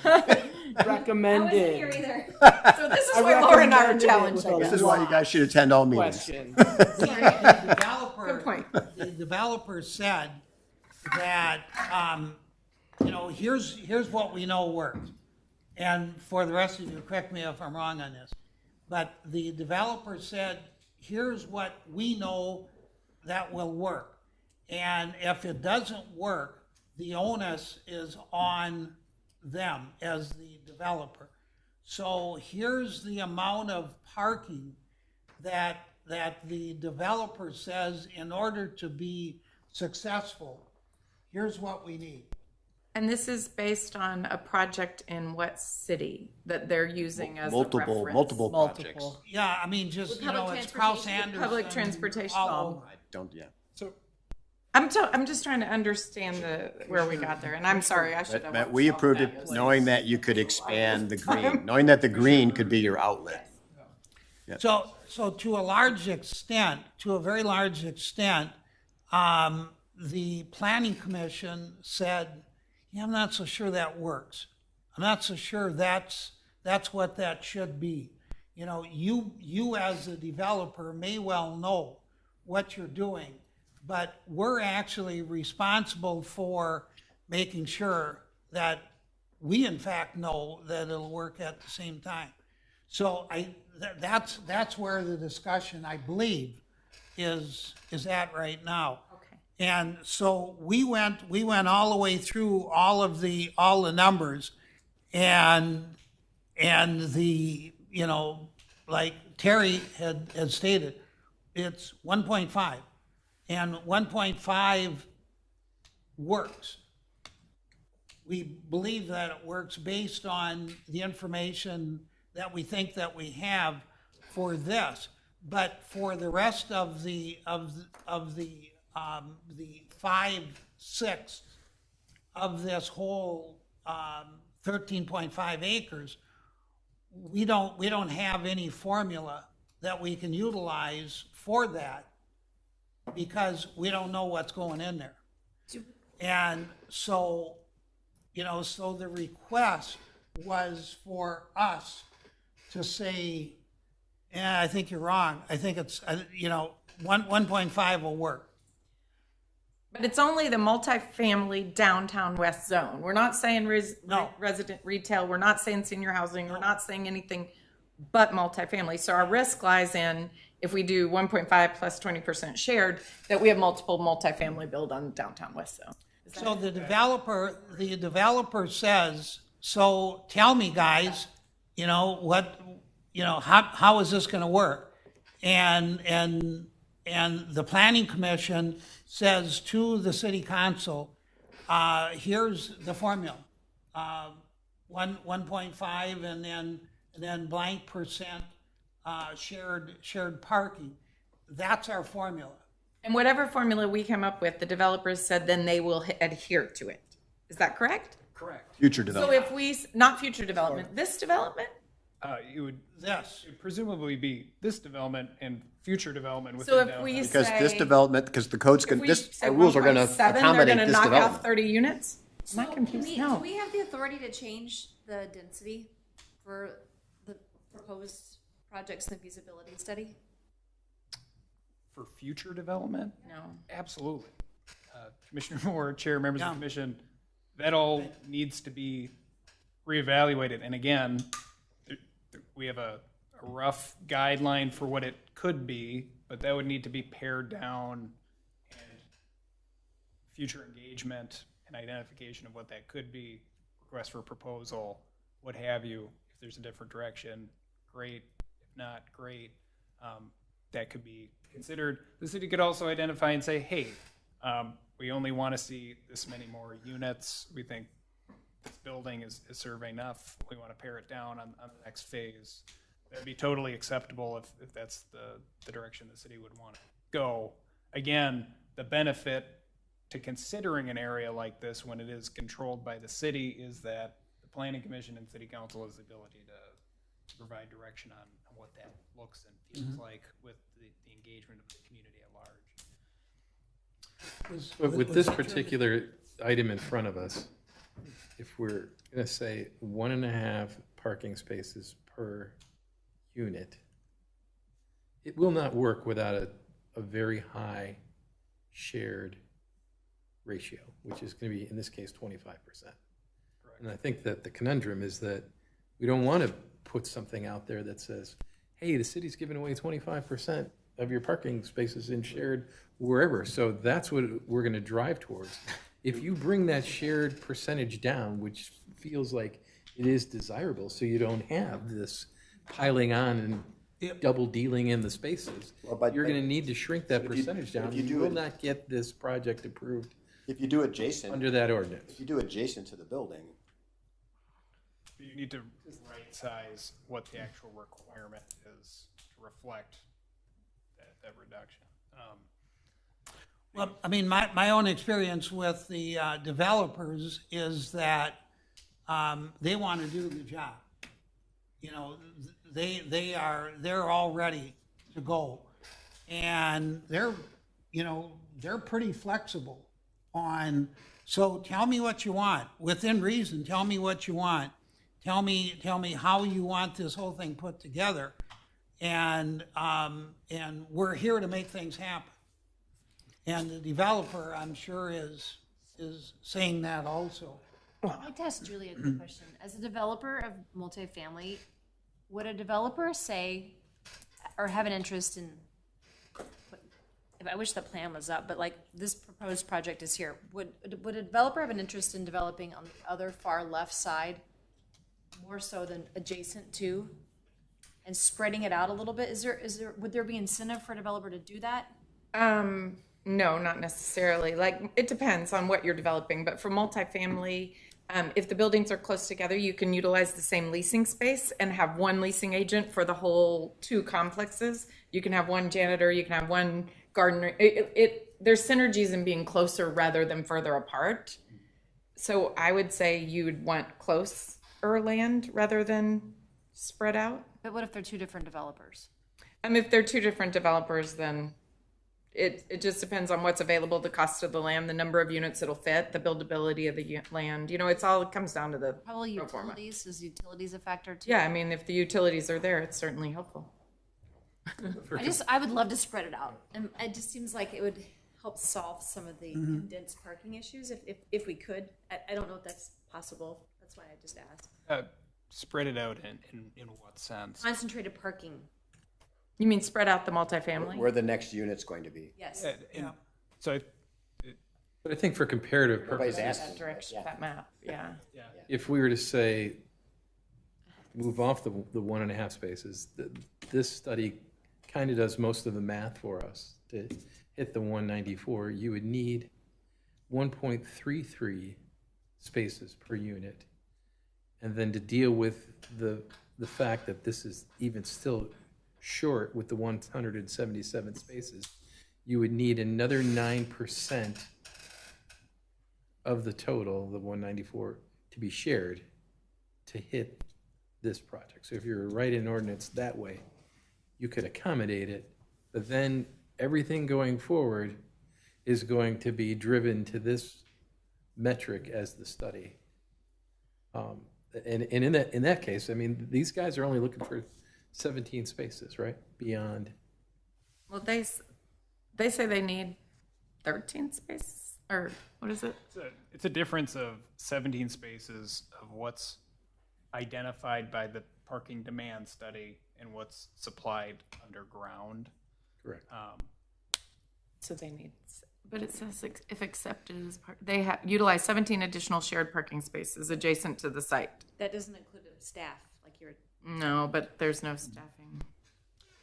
Recommended. So this is why Laura and I are challenged. This is why you guys should attend all meetings. Question. Good point. The developer said that, here's what we know works. And for the rest of you, correct me if I'm wrong on this, but the developer said, here's what we know that will work. And if it doesn't work, the onus is on them as the developer. So here's the amount of parking that the developer says in order to be successful, here's what we need. And this is based on a project in what city that they're using as a reference? Multiple projects. Yeah, it's Kraus Anderson. Public transportation. all over. So I'm just trying to understand where we got there, and I'm sorry, I should have. But we approved it knowing that you could expand the green, knowing that the green could be your outlet. Yeah. So to a large extent, to a very large extent, the planning commission said, yeah, I'm not so sure that works. I'm not so sure that's what that should be. You as a developer may well know what you're doing, but we're actually responsible for making sure that we in fact know that it'll work at the same time. So that's where the discussion, I believe, is at right now. And so we went all the way through all the numbers, and the, like Terry had stated, it's 1.5, and 1.5 works. We believe that it works based on the information that we think that we have for this, but for the rest of the 5/6 of this whole 13.5 acres, we don't have any formula that we can utilize for that because we don't know what's going in there. And so, so the request was for us to say, yeah, I think you're wrong. I think it's, 1.5 will work. But it's only the multifamily downtown west zone. We're not saying No. resident retail. We're not saying senior housing. We're not saying anything but multifamily. So our risk lies in if we do 1.5 plus 20% shared, that we have multiple multifamily build on downtown west zone. So the developer says, so tell me guys, how is this gonna work? And the planning commission says to the city council, here's the formula. 1.5 and then blank percent shared parking. That's our formula. And whatever formula we come up with, the developers said then they will adhere to it. Is that correct? Correct. Future So development. if we, not future development, this development? It would Yes. presumably be this development and future development within So if downtown. we Because say, this development, because the code's, if we say our rules are going to 1.7, they're accommodate gonna this knock out development. 30 units? I'm not So confused, do no. we have the authority to change the density for the proposed projects in the feasibility study? For future development? No. Absolutely. Commissioner Moore, Chair, members of Yeah. the commission, that all needs to be reevaluated. And again, we have a rough guideline for what it could be, but that would need to be pared down, and future engagement and identification of what that could be, request for proposal, what have you. If there's a different direction, great. If not, great. That could be considered. The city could also identify and say, hey, we only want to see this many more units. We think this building is serving enough. We want to pare it down on the next phase. That'd be totally acceptable if that's the direction the city would want to go. Again, the benefit to considering an area like this when it is controlled by the city is that the planning commission and city council has the ability to provide direction on what that looks and feels like with the engagement of the community at large. But with this particular item in front of us, if we're going to say 1.5 parking spaces per unit, it will not work without a very high shared ratio, which is going to be, in this case, 25%. And I think that the conundrum is that we don't want to put something out there that says, hey, the city's giving away 25% of your parking spaces in shared wherever. So that's what we're going to drive towards. If you bring that shared percentage down, which feels like it is desirable, so you don't have this piling on and double dealing in the spaces, you're going to need to shrink that percentage down. You will not get this project approved If you do adjacent, under that ordinance. if you do adjacent to the building, You need to right size what the actual requirement is to reflect that reduction. Well, I mean, my own experience with the developers is that they want to do the job. They're all ready to go, and they're pretty flexible on. So tell me what you want within reason. Tell me what you want. Tell me how you want this whole thing put together, and we're here to make things happen. And the developer, I'm sure, is saying that also. I'd like to ask Julie a quick question. As a developer of multifamily, would a developer say, or have an interest in, I wish the plan was up, but like this proposed project is here. Would a developer have an interest in developing on the other far left side more so than adjacent to, and spreading it out a little bit? Would there be incentive for a developer to do that? No, not necessarily. Like, it depends on what you're developing, but for multifamily, if the buildings are close together, you can utilize the same leasing space and have one leasing agent for the whole 2 complexes. You can have one janitor, you can have one gardener. There's synergies in being closer rather than further apart. So I would say you would want closer land rather than spread out? But what if they're two different developers? If they're two different developers, then it just depends on what's available, the cost of the land, the number of units it'll fit, the buildability of the land. You know, it comes down to the Probably pro forma. utilities, is utilities a factor too? Yeah, I mean, if the utilities are there, it's certainly helpful. I would love to spread it out. And it just seems like it would help solve some of the condensed parking issues if we could. I don't know if that's possible. That's why I just asked. Spread it out in what sense? Concentrated parking. You mean spread out the multifamily? Where the next unit's going to be. Yes. So But I think for comparative Everybody's purposes, asking. That direction, that map, yeah. if we were to say, move off the 1.5 spaces, this study kind of does most of the math for us. To hit the 194, you would need 1.33 spaces per unit. And then to deal with the fact that this is even still short with the 177 spaces, you would need another 9% of the total, the 194, to be shared to hit this project. So if you're writing an ordinance that way, you could accommodate it, but then everything going forward is going to be driven to this metric as the study. And in that case, I mean, these guys are only looking for 17 spaces, right? Beyond. Well, they say they need 13 spaces, or what is it? it's a difference of 17 spaces of what's identified by the parking demand study and what's supplied underground. Correct. So they need, but it says if accepted as part, they utilize 17 additional shared parking spaces adjacent to the site. That doesn't include staff, like you're. No, but there's no staffing.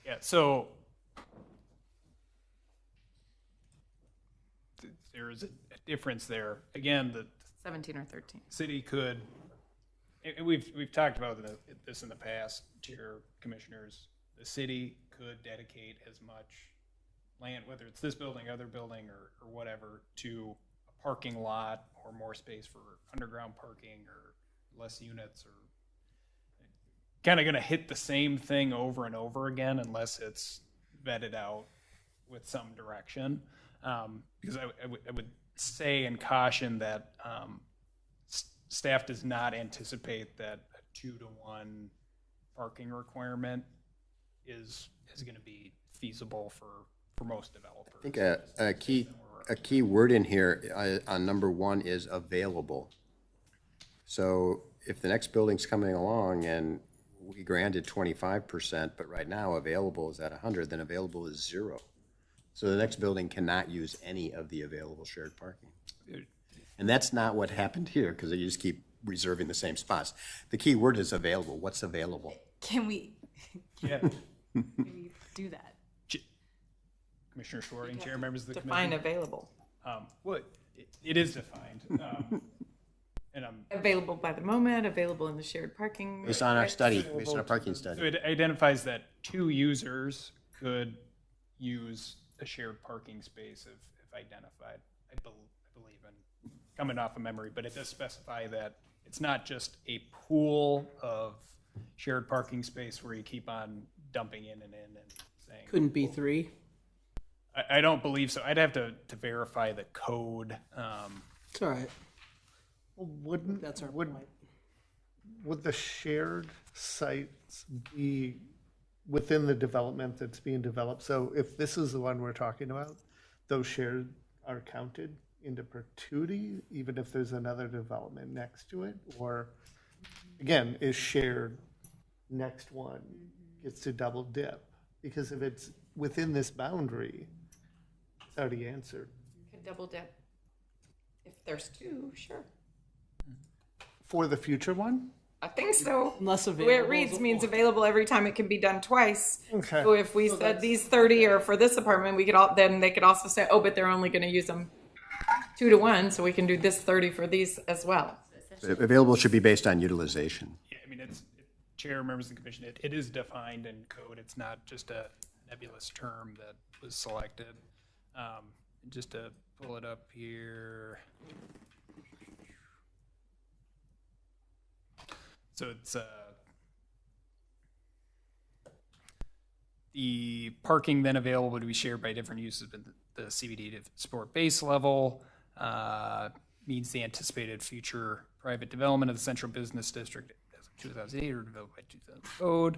Yeah, so there is a difference there. Again, the 17 or 13. city could, and we've talked about this in the past to your commissioners, the city could dedicate as much land, whether it's this building, other building, or whatever, to a parking lot or more space for underground parking or less units, or kind of going to hit the same thing over and over again unless it's vetted out with some direction. Because I would say and caution that staff does not anticipate that a 2-to-1 parking requirement is going to be feasible for most developers. I think a key word in here on number 1 is available. So if the next building's coming along and we granted 25%, but right now available is at 100, then available is 0. So the next building cannot use any of the available shared parking. And that's not what happened here, because you just keep reserving the same spots. The key word is available. What's available? Can we do that? Commissioner Schwarting, chair, members of the Define committee. available. Well, it is defined. And Available by the moment, available in the shared parking. Based on our study, based on our parking study. so it identifies that 2 users could use a shared parking space if identified. I believe in, coming off of memory, but it does specify that it's not just a pool of shared parking space where you keep on dumping in and saying. Couldn't be 3. I don't believe so. I'd have to verify the code. It's all right. Well, wouldn't That's our would, point. would the shared sites be within the development that's being developed? So if this is the one we're talking about, those shared are counted into perpetuity, even if there's another development next to it? Or, again, is shared next one gets to double dip? Because if it's within this boundary, it's already answered. Could double dip. If there's 2, sure. For the future one? I think so. Unless The way it available reads is- means available every time it can be done twice. Okay. So if we said these 30 are for this apartment, then they could also say, oh, but they're only going to use them 2-to-1, so we can do this 30 for these as well. Available should be based on utilization. Yeah, I mean, chair, members of the commission, it is defined in code. It's not just a nebulous term that was selected. Just to pull it up here. So it's The parking then available to be shared by different uses in the CBD to support base level, meets the anticipated future private development of the central business district as of 2008 or developed by 2000 code.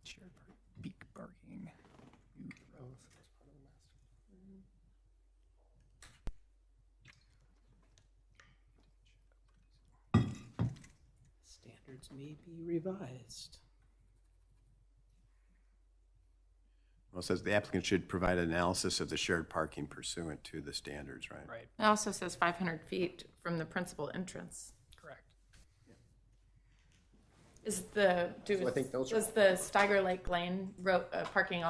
Shared peak parking. Standards may be revised. Well, it says the applicant should provide an analysis of the shared parking pursuant to the standards, right? Right, It also says 500 feet from the principal entrance. correct. Is the, So I think those are- does the Steiger Lake Lane parking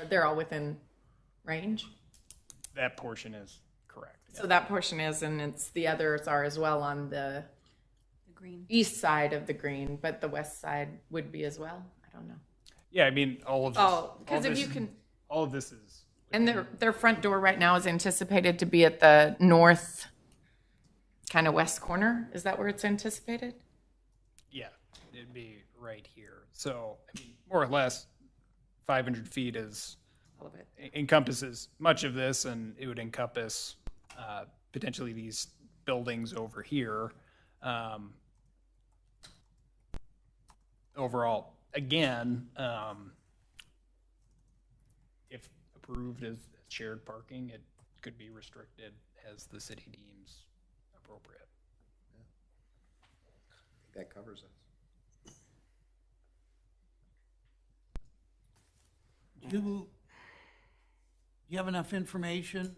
they're all within range? That portion is correct. So that portion is, and it's, the others are as well on the The green. east side of the green, but the west side would be as well? I don't know. Yeah, I mean, all of this. Oh, because if you can, All of this is. and their front door right now is anticipated to be at the north, kind of west corner? Is that where it's anticipated? Yeah, it'd be right here. So, I mean, more or less, 500 feet is All of it. encompasses much of this, and it would encompass potentially these buildings over here. Overall, again, if approved as shared parking, it could be restricted as the city deems appropriate. I think that covers us. Do you have enough information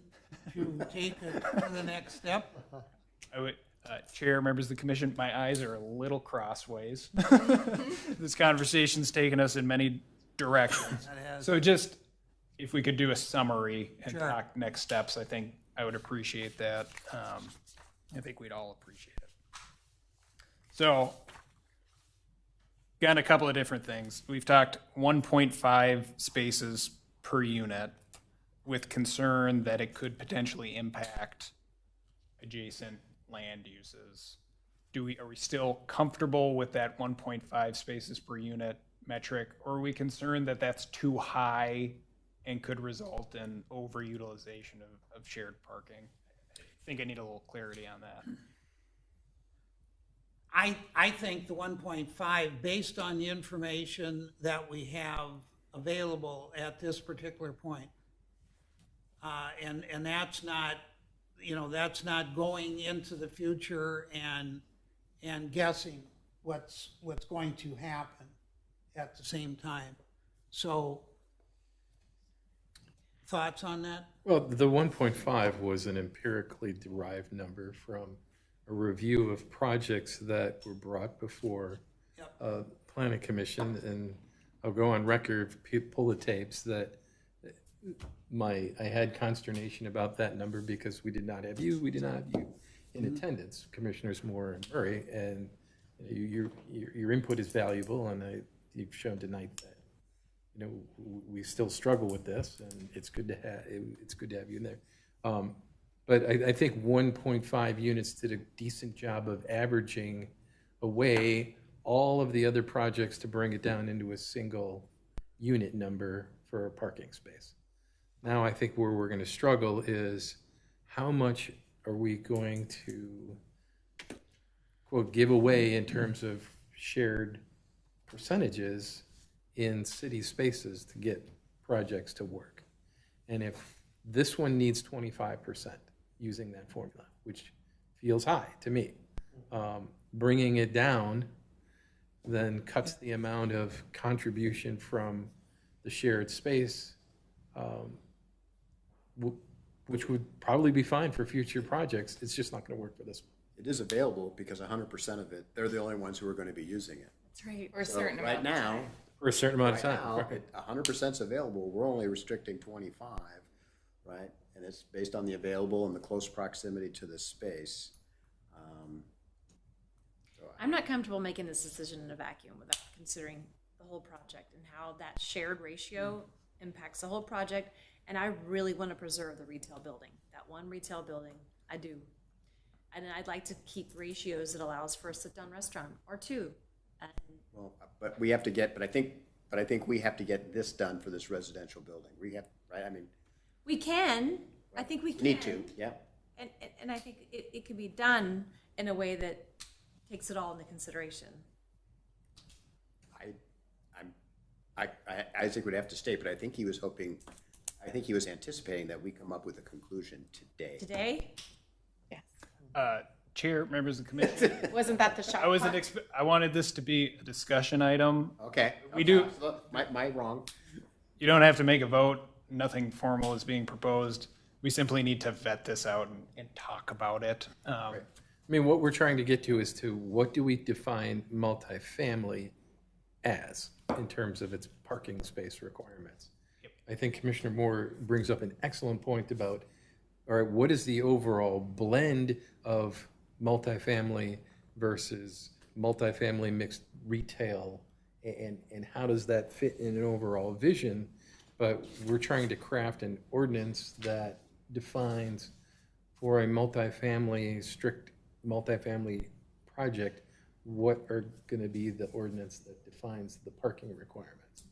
to take it to the next step? I would, Chair, members of the commission, my eyes are a little crossways. This conversation's taken us in many directions. That has- So just, if we could do a summary and Sure. talk next steps, I think I would appreciate that. I think we'd all appreciate it. So, got a couple of different things. We've talked 1.5 spaces per unit with concern that it could potentially impact adjacent land uses. Are we still comfortable with that 1.5 spaces per unit metric, or are we concerned that that's too high and could result in overutilization of shared parking? I think I need a little clarity on that. I think the 1.5, based on the information that we have available at this particular point, and that's not, that's not going into the future and guessing what's going to happen at the same time. So, thoughts on that? Well, the 1.5 was an empirically derived number from a review of projects that were brought before Planning Commission, and I'll go on record, pull the tapes, that I had consternation about that number because we did not have you in attendance, Commissioners Moore and Murray, and your input is valuable, and you've shown tonight that we still struggle with this, and it's good to have you in there. But I think 1.5 units did a decent job of averaging away all of the other projects to bring it down into a single unit number for a parking space. Now I think where we're going to struggle is how much are we going to, quote, give away in terms of shared percentages in city spaces to get projects to work. And if this one needs 25% using that formula, which feels high to me, bringing it down then cuts the amount of contribution from the shared space, which would probably be fine for future projects. It's just not going to work for this one. It is available because 100% of it, they're the only ones who are going to be using it. That's right. Or a So certain amount right of now, time. For a certain amount of right time. now, 100% is available. We're only restricting 25, right? And it's based on the available and the close proximity to the space. I'm not comfortable making this decision in a vacuum without considering the whole project and how that shared ratio impacts the whole project. And I really want to preserve the retail building, that one retail building. I do. And I'd like to keep ratios that allows for a sit-down restaurant or two. And Well, but we have to get, but I think we have to get this done for this residential building. We have, right, I mean, We can, I think we can. need to, yeah. And I think it could be done in a way that takes it all into consideration. Isaac would have to stay, but I think he was anticipating that we come up with a conclusion today. Today? Yes. Chair, members of the commission, Wasn't that the shock? I wanted this to be a discussion item. Okay. We do- My wrong. You don't have to make a vote. Nothing formal is being proposed. We simply need to vet this out and talk about it. I mean, what we're trying to get to is to what do we define multifamily as in terms of its parking space requirements? I think Commissioner Moore brings up an excellent point about, all right, what is the overall blend of multifamily versus multifamily mixed retail, and how does that fit in an overall vision? But we're trying to craft an ordinance that defines for a strict multifamily project, what are going to be the ordinance that defines the parking requirements.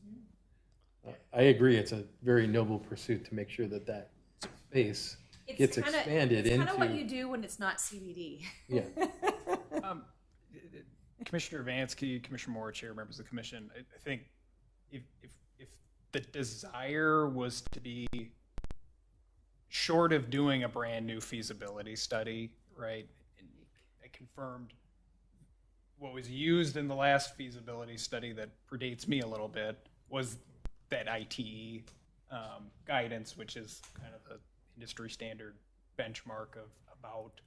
I agree, it's a very noble pursuit to make sure that that space gets expanded into. It's kind of what you do when it's not CBD. Yeah. Commissioner Vansky, Commissioner Moore, Chair, members of the commission, I think if the desire was to be short of doing a brand new feasibility study, right? And I confirmed what was used in the last feasibility study that predates me a little bit was that ITE guidance, which is kind of the industry standard benchmark of about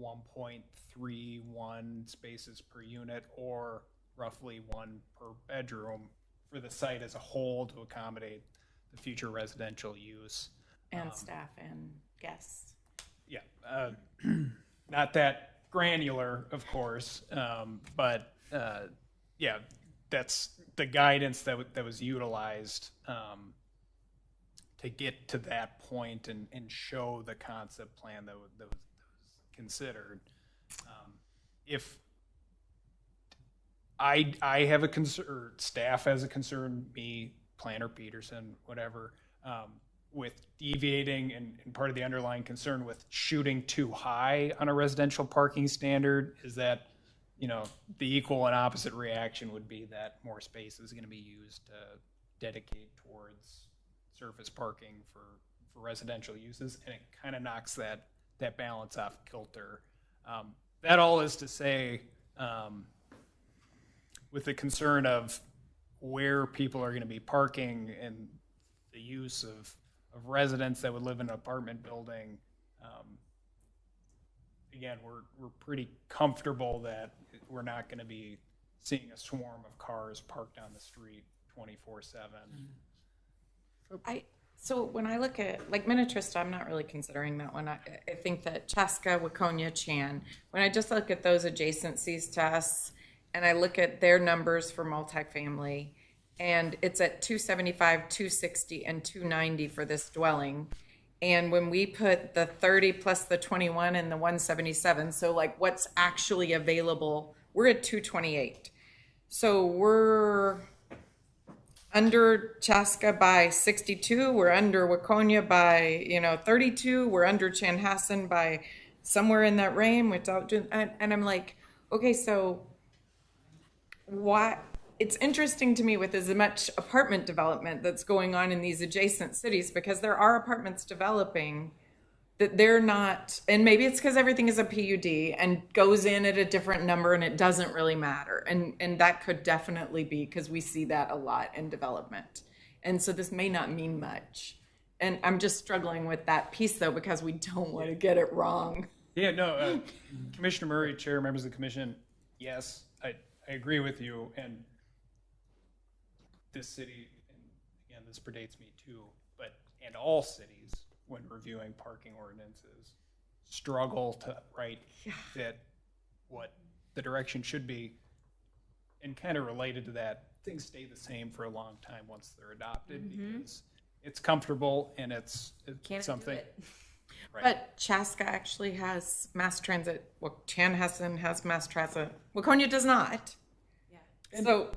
1.31 spaces per unit, or roughly 1 per bedroom for the site as a whole to accommodate the future residential use. And staff and guests. Yeah, not that granular, of course, but yeah, that's the guidance that was utilized to get to that point and show the concept plan that was considered. If I have a concern, or staff has a concern, me, Planner Peterson, whatever, with deviating and part of the underlying concern with shooting too high on a residential parking standard is that, you know, the equal and opposite reaction would be that more space is going to be used to dedicate towards surface parking for residential uses, and it kind of knocks that balance off kilter. That all is to say, with the concern of where people are going to be parking and the use of residents that would live in an apartment building, again, we're pretty comfortable that we're not going to be seeing a swarm of cars parked on the street 24/7. So when I look at, like, Minnetrista, I'm not really considering that one. I think that Chaska, Waconia, Chan, when I just look at those adjacencies to us, and I look at their numbers for multifamily, and it's at 275, 260, and 290 for this dwelling. And when we put the 30 plus the 21 and the 177, so like what's actually available, we're at 228. So we're under Chaska by 62, we're under Waconia by, 32, we're under Chanhassen by somewhere in that range without doing, and I'm like, okay, so why? It's interesting to me with as much apartment development that's going on in these adjacent cities, because there are apartments developing that they're not, and maybe it's because everything is a PUD and goes in at a different number and it doesn't really matter. And that could definitely be because we see that a lot in development. And so this may not mean much. And I'm just struggling with that piece though, because we don't want to get it wrong. Yeah, no, Commissioner Murray, Chair, members of the commission, yes, I agree with you. And this city, and again, this predates me too, and all cities, when reviewing parking ordinances, struggle to fit what the direction should be. And kind of related to that, things stay the same for a long time once they're adopted, because it's comfortable and it's something. Right. But Chaska actually has mass transit. Well, Chanhassen has mass transit. Waconia does not. Yeah. So,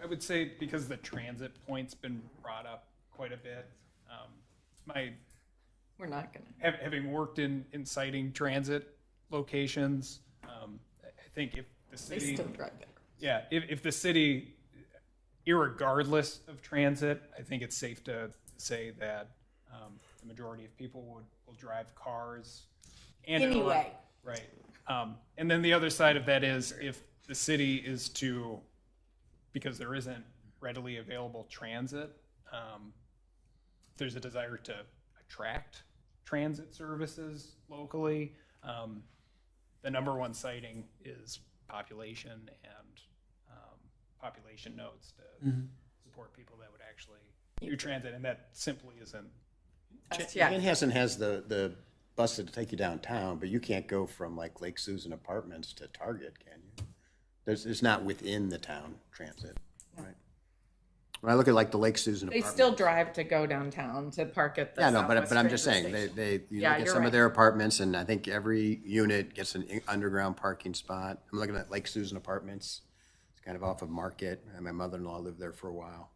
I would say because the transit point's been brought up quite a bit, we're not gonna. having worked in citing transit locations, I think if the They city, still drive there. yeah, if the city, irregardless of transit, I think it's safe to say that the majority of people will drive cars. And Anyway. Right. And then the other side of that is if the city is to, because there isn't readily available transit, there's a desire to attract transit services locally. The number one citing is population and population nodes to support people that would actually do transit, and that simply isn't. Yeah. Chanhassen has the buses to take you downtown, but you can't go from like Lake Susan Apartments to Target, can you? It's not within the town transit, right? When I look at like the Lake Susan They Apartments. still drive to go downtown to park at the Yeah, no, Southwest but I'm just Transit saying, Station. you Yeah, look at you're some right. of their apartments, and I think every unit gets an underground parking spot. I'm looking at Lake Susan Apartments. It's kind of off of Market, and my mother-in-law lived there for a while.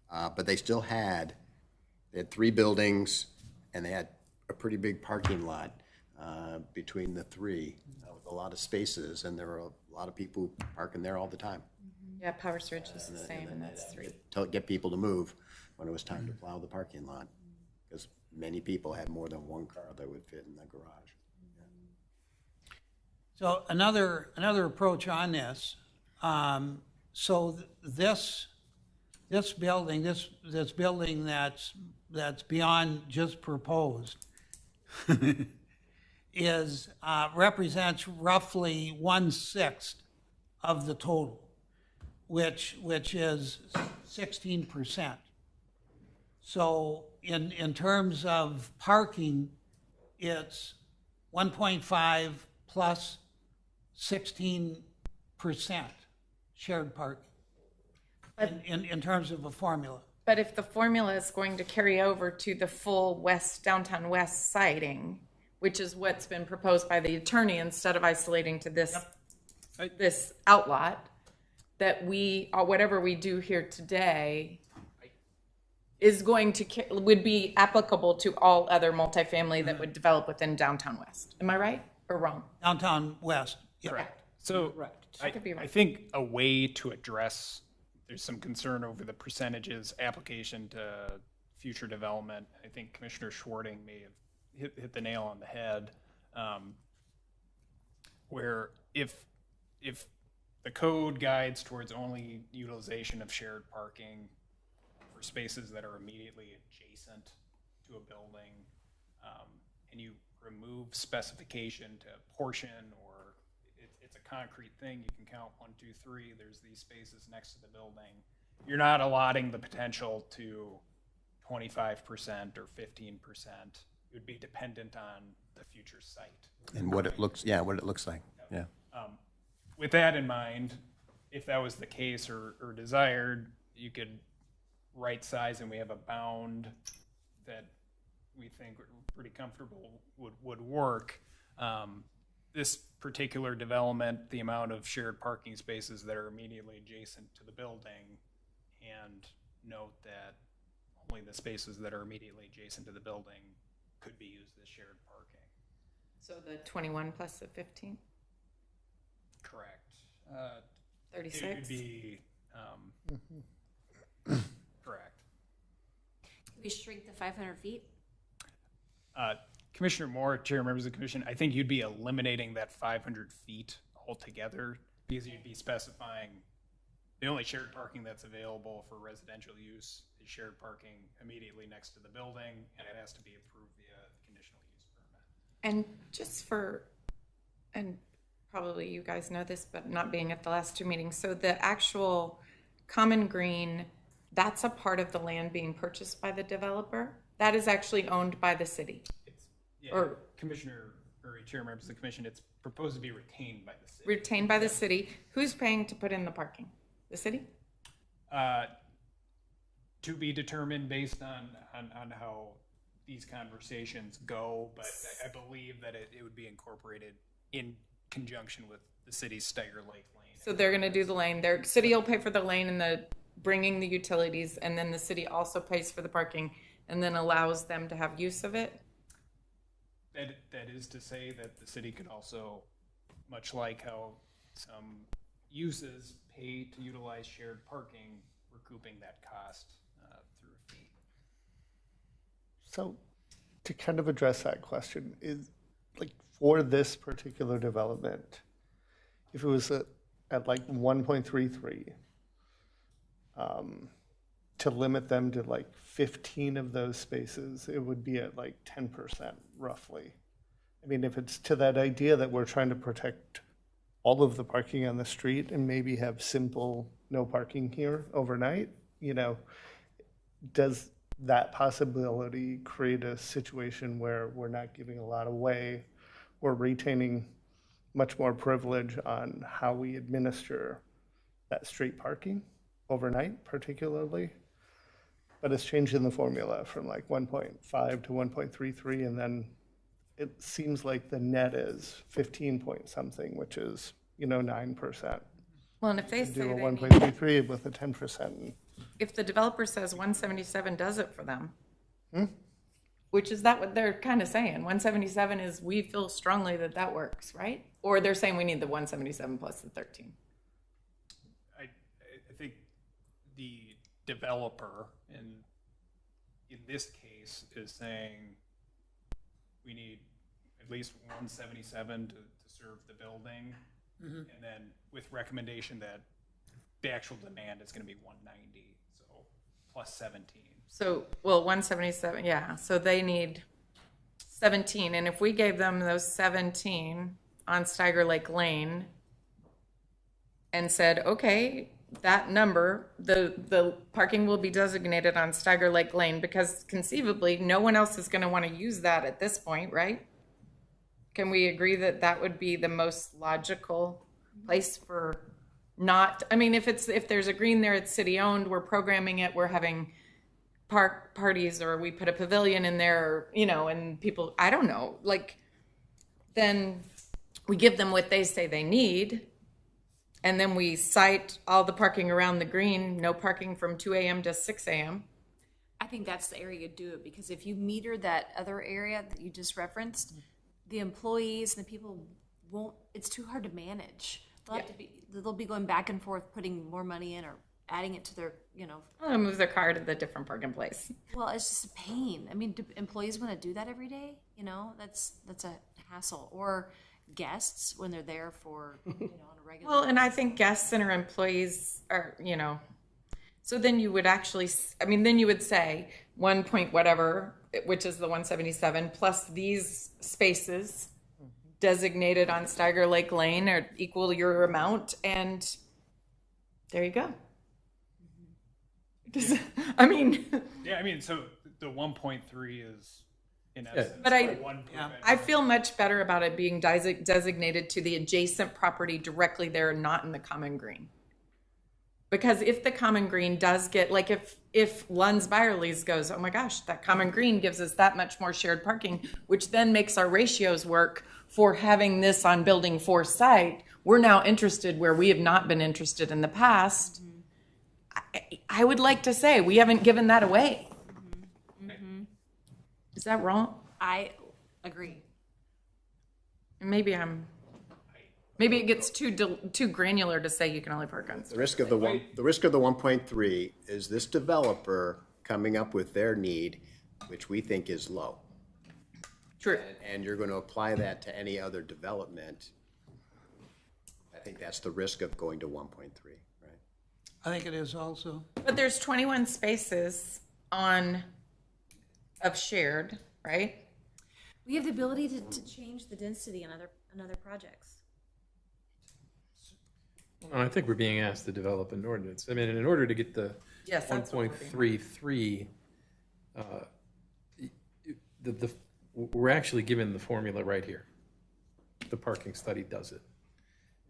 But they had 3 buildings, and they had a pretty big parking lot between the 3 with a lot of spaces, and there were a lot of people parking there all the time. Yeah, Powers Ridge is the same, and that's 3. To get people to move when it was time to plow the parking lot, because many people had more than one car that would fit in the garage. So another approach on this, this building that's beyond just proposed is, represents roughly 1/6 of the total, which is 16%. So in terms of parking, it's 1.5 plus 16% shared parking in terms of a formula. But if the formula is going to carry over to the full downtown west siding, which is what's been proposed by the attorney, instead of isolating to this outlot, that whatever we do here today is would be applicable to all other multifamily that would develop within downtown west. Am I right or wrong? Downtown west. Yeah. Correct. So I could be right. I think a way to address, there's some concern over the percentages application to future development. I think Commissioner Schwarting may have hit the nail on the head, where if the code guides towards only utilization of shared parking for spaces that are immediately adjacent to a building, and you remove specification to portion, or it's a concrete thing, you can count 1, 2, 3, there's these spaces next to the building. You're not allotting the potential to 25% or 15%. It would be dependent on the future site. And what it looks like, yeah. With that in mind, if that was the case or desired, you could right size, and we have a bound that we think we're pretty comfortable would work. This particular development, the amount of shared parking spaces that are immediately adjacent to the building, and note that only the spaces that are immediately adjacent to the building could be used as shared parking. So the 21 plus the 15? Correct. 36? It would be, correct. Can we shrink the 500 feet? Commissioner Moore, Chair, members of the commission, I think you'd be eliminating that 500 feet altogether, because you'd be specifying the only shared parking that's available for residential use is shared parking immediately next to the building, and it has to be approved via conditional use permit. And just and probably you guys know this, but not being at the last 2 meetings, so the actual common green, that's a part of the land being purchased by the developer? That is actually owned by the city? Or Commissioner, or Chair, members of the commission, it's proposed to be retained by the city. retained by the city? Who's paying to put in the parking? The city? To be determined based on how these conversations go, but I believe that it would be incorporated in conjunction with the city's Steiger Lake Lane. So they're gonna do the lane, their city will pay for the lane and the, bringing the utilities, and then the city also pays for the parking, and then allows them to have use of it? That is to say that the city could also, much like how some uses pay to utilize shared parking, recouping that cost through a fee. So to kind of address that question, is like for this particular development, if it was at like 1.33, to limit them to like 15 of those spaces, it would be at like 10% roughly. I mean, if it's to that idea that we're trying to protect all of the parking on the street and maybe have simple no parking here overnight, you know, does that possibility create a situation where we're not giving a lot away or retaining much more privilege on how we administer that street parking overnight particularly? But it's changing the formula from like 1.5 to 1.33, and then it seems like the net is 15 point something, which is, you know, 9%. Well, and if they Do say a they need, 1.33 with a 10%. if the developer says 177 does it for them, which is that what they're kind of saying? 177 is, we feel strongly that that works, right? Or they're saying we need the 177 plus the 13. I think the developer in this case is saying we need at least 177 to serve the building, and then with recommendation that the actual demand is going to be 190, so plus 17. So, well, 177, yeah, so they need 17, and if we gave them those 17 on Steiger Lake Lane and said, okay, that number, the parking will be designated on Steiger Lake Lane, because conceivably, no one else is gonna wanna use that at this point, right? Can we agree that that would be the most logical place for not, I mean, if there's a green there, it's city-owned, we're programming it, we're having parties, or we put a pavilion in there, you know, and people, I don't know, like, then we give them what they say they need, and then we cite all the parking around the green, no parking from 2 a.m. to 6 a.m. I think that's the area to do it, because if you meter that other area that you just referenced, the employees and the people won't, it's too hard to manage. They'll be going back and forth, putting more money in or adding it to their, you know. They'll move their car to the different parking place. Well, it's just a pain. I mean, do employees want to do that every day? You know, that's a hassle. Or guests when they're there for, you know, on a regular. Well, and I think guests and our employees are, you know, so then you would actually, I mean, then you would say 1 point whatever, which is the 177, plus these spaces designated on Steiger Lake Lane are equal your amount, and there you go. I mean. Yeah, I mean, so the 1.3 is in essence. But one per bedroom. I feel much better about it being designated to the adjacent property directly there, not in the common green. Because if the common green does get, like if Lund's Byerly's goes, oh my gosh, that common green gives us that much more shared parking, which then makes our ratios work for having this on building 4 site, we're now interested where we have not been interested in the past. I would like to say we haven't given that away. Is that wrong? I agree. Maybe it gets too granular to say you can only park on. The risk of the 1.3 is this developer coming up with their need, which we think is low. True. And you're going to apply that to any other development. I think that's the risk of going to 1.3, right? I think it is also. But there's 21 spaces of shared, right? We have the ability to change the density on other projects. Well, I think we're being asked to develop an ordinance. I mean, in order to get the Yes, that's what we're being 1.33, we're actually given the formula right here. The parking study does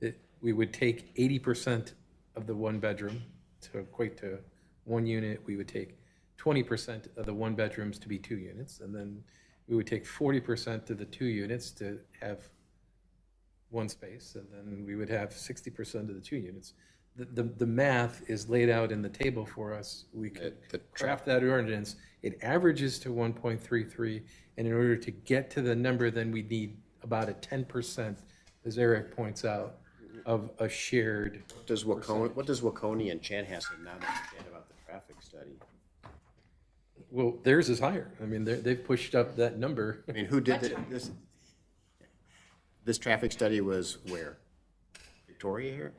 it. We would take 80% of the 1 bedroom to equate to 1 unit. We would take 20% of the 1 bedrooms to be 2 units, and then we would take 40% of the 2 units to have one space, and then we would have 60% of the 2 units. The math is laid out in the table for us. We could draft that ordinance. It averages to 1.33, and in order to get to the number, then we need about a 10%, as Eric points out, of a shared. What does Waconia and Chanhassen not understand about the traffic study? Well, theirs is higher. I mean, they've pushed up that number. I mean, who did this? This traffic study was where? Victoria here?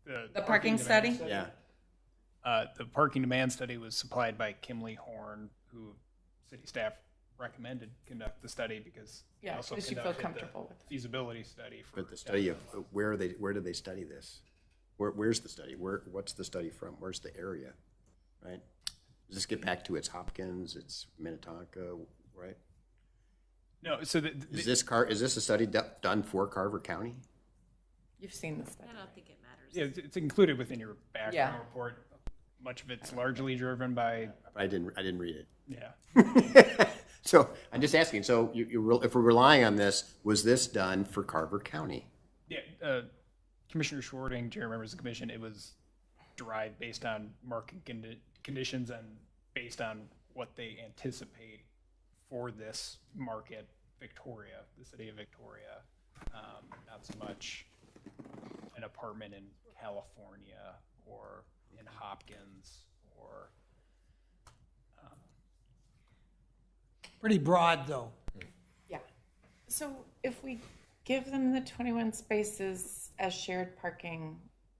The parking study? Yeah. The parking demand study was supplied by Kimley Horn, who city staff recommended conduct the study because they Yeah, also because you feel conducted comfortable the with it. feasibility study for. But the study of, where did they study this? Where's the study? What's the study from? Where's the area, right? Does this get back to its Hopkins, its Minnetonka, right? No, so Is this a study done for Carver County? You've seen the study. I don't think it matters. yeah, it's included within your background Yeah. report. Much of it's largely driven by, I didn't read it. yeah. So I'm just asking, so if we're relying on this, was this done for Carver County? Yeah, Commissioner Schwarting, chair members of the commission, it was derived based on market conditions and based on what they anticipate for this market, Victoria, the city of Victoria, not so much an apartment in California or in Hopkins or. Pretty broad, though. Yeah. So if we give them the 21 spaces as shared parking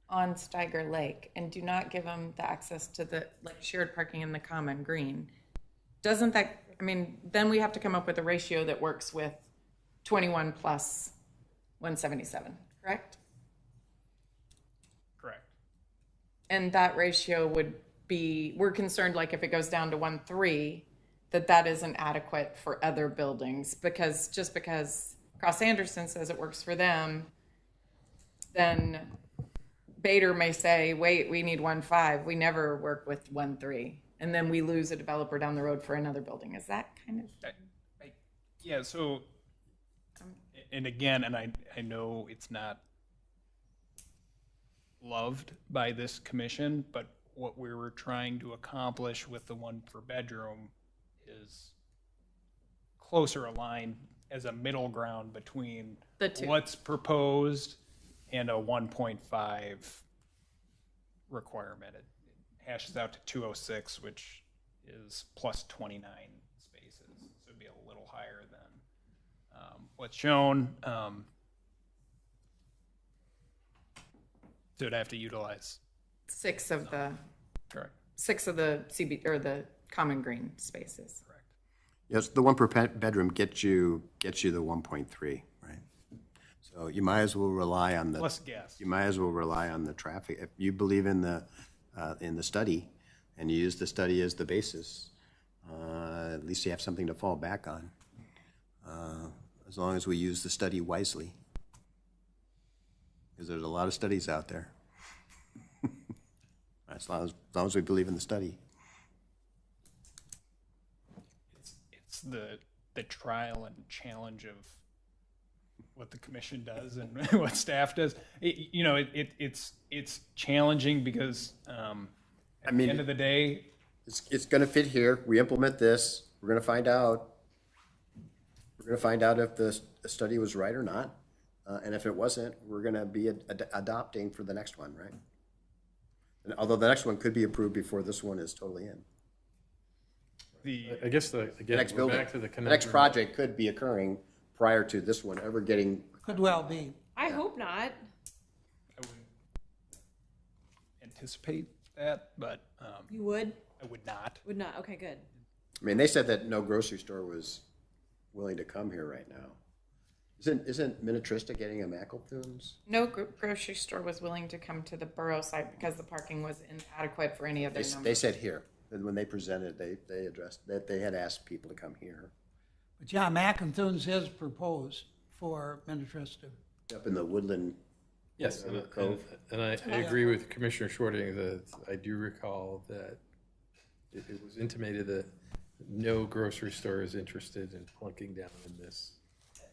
on Steiger Lake and do not give them the access to the shared parking in the common green, doesn't that, I mean, then we have to come up with a ratio that works with 21 plus 177, correct? Correct. And that ratio would be, we're concerned like if it goes down to 1.3, that isn't adequate for other buildings, because just because Cross Anderson says it works for them, then Bader may say, wait, we need 1.5. We never work with 1.3. And then we lose a developer down the road for another building. Is that kind of? Yeah, so, and again, and I know it's not loved by this commission, but what we were trying to accomplish with the one per bedroom is closer aligned as a middle ground between The two. what's proposed and a 1.5 requirement. It hashes out to 206, which is plus 29 spaces. So it'd be a little higher than what's shown. So it'd have to utilize. Six of the Correct. CB or the common green spaces. Correct. Yes, the one per bedroom gets you the 1.3, right? So you might as well rely on the. Plus gas. You might as well rely on the traffic. If you believe in the study and you use the study as the basis, at least you have something to fall back on. As long as we use the study wisely. Because there's a lot of studies out there. As long as we believe in the study. It's the trial and challenge of what the commission does and what staff does. It's challenging because at the end of the day, It's going to fit here. We implement this. We're going to find out. We're going to find out if the study was right or not. And if it wasn't, we're going to be adopting for the next one, right? And although the next one could be approved before this one is totally in. I guess The again, next we're building, back to the the next conundrum. project could be occurring prior to this one ever getting. Could well be. I hope not. I wouldn't anticipate that, but You would? I would not. Would not. Okay, good. I mean, they said that no grocery store was willing to come here right now. Isn't Minnetrista getting a Mackletons? No grocery store was willing to come to the borough site because the parking was inadequate for any other number. They said here. And when they presented, they addressed that they had asked people to come here. But yeah, Mackenthuns is proposed for Minnetrista. Up in the Woodland. Yes, Cove. and I agree with Commissioner Shorting that I do recall that it was intimated that no grocery store is interested in plunking down in this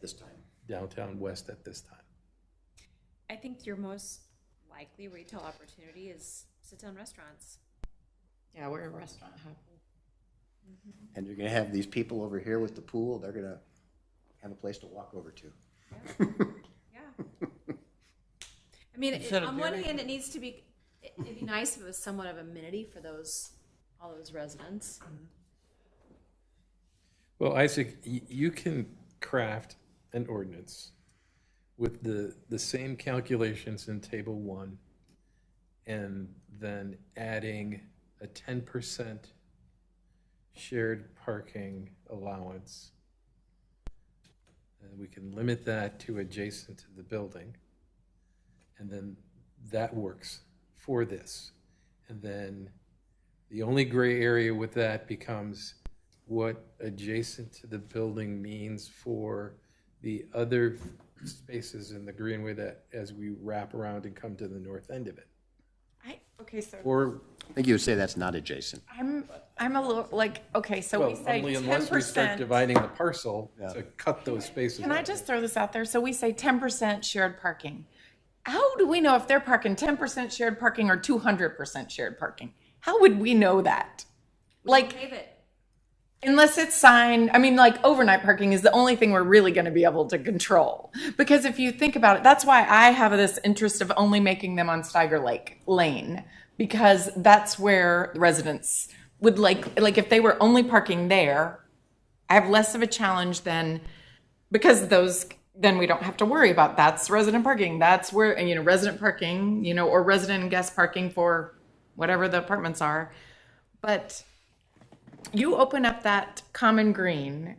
This time. downtown west at this time. I think your most likely retail opportunity is sit-down restaurants. Yeah, we're a restaurant hub. And you're gonna have these people over here with the pool, they're gonna have a place to walk over to. Yeah. I mean, on one hand, it needs to be, it'd be nice if it was somewhat of amenity for all those residents. Well, Isaac, you can craft an ordinance with the same calculations in table 1 and then adding a 10% shared parking allowance. And we can limit that to adjacent to the building. And then that works for this. And then the only gray area with that becomes what adjacent to the building means for the other spaces in the greenway that as we wrap around and come to the north end of it. Okay, so Or, I think you would say that's not adjacent. I'm a little like, okay, so we well, say only unless we start 10%. dividing the parcel to cut those spaces. Can I out. just throw this out there? So we say 10% shared parking. How do we know if they're parking 10% shared parking or 200% shared parking? How would we know that? Like, Pave it. unless it's signed, I mean, like overnight parking is the only thing we're really going to be able to control. Because if you think about it, that's why I have this interest of only making them on Steiger Lake Lane, because that's where residents would like if they were only parking there, I have less of a challenge than, because then we don't have to worry about that's resident parking. That's where, resident parking, or resident and guest parking for whatever the apartments are. But you open up that common green,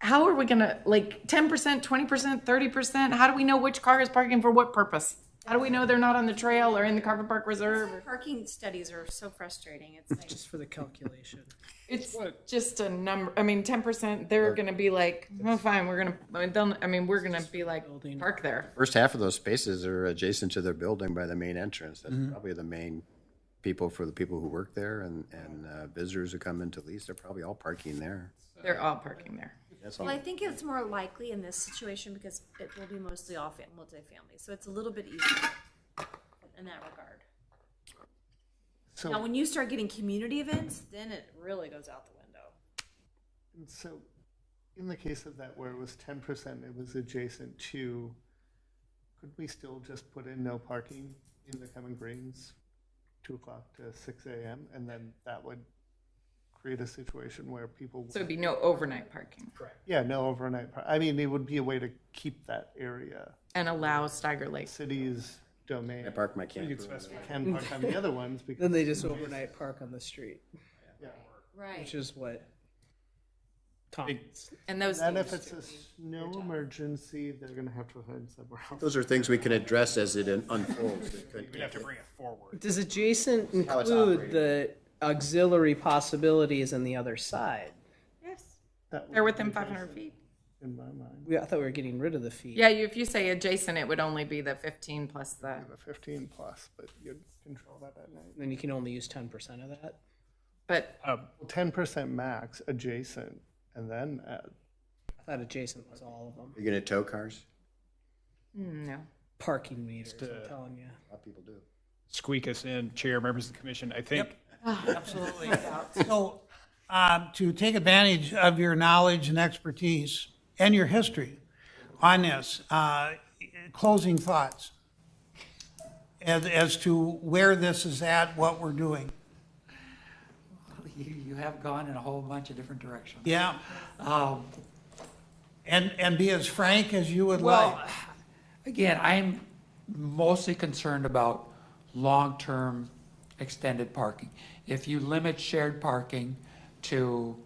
how are we gonna, 10%, 20%, 30%? How do we know which car is parking for what purpose? How do we know they're not on the trail or in the Carver Park Reserve? Parking studies are so frustrating. It's like, Just for the calculation. It's just a number. I mean, 10%, they're gonna be like, oh, fine, we're gonna be like, park there. First half of those spaces are adjacent to their building by the main entrance. That's probably the main people for the people who work there and visitors who come into lease. They're probably all parking there. They're all parking there. That's all. well, I think it's more likely in this situation because it will be mostly all multifamily. So it's a little bit easier in that regard. So, Now, when you start getting community events, then it really goes out the window. so in the case of that where it was 10%, it was adjacent to, could we still just put in no parking in the common greens, 2 o'clock to 6 a.m., and then that would create a situation where people. So it'd be no overnight parking. Yeah, no overnight. I mean, it would be a way to keep that area And allow Steiger Lake. city's domain. I park my camper. Can park on the other ones because. Then they just overnight park on the street, Yeah. Right. which is what Tom's. And those. And if it's a snow emergency, they're gonna have to find somewhere else. Those are things we can address as it unfolds. We'd have to bring it forward. Does adjacent how it's include operated. the auxiliary possibilities on the other side? Yes. That would They're be within 500 adjacent feet. In my mind, I thought we were getting rid of the fee. Yeah, if you say adjacent, it would only be the 15 plus the. the 15 plus, but you'd control that at night. Then you can only use 10% of that. But 10% max adjacent, and then add. I thought adjacent was all of them. You're gonna tow cars? no. Parking meters, I'm telling you. A lot of people do. Squeak us in, Chair, members of the commission. I think Absolutely. So, to take advantage of your knowledge and expertise and your history on this, closing thoughts as to where this is at, what we're doing. You have gone in a whole bunch of different directions. Yeah, Um, and be as frank as you would like. Well, again, I'm mostly concerned about long-term extended parking. If you limit shared parking to,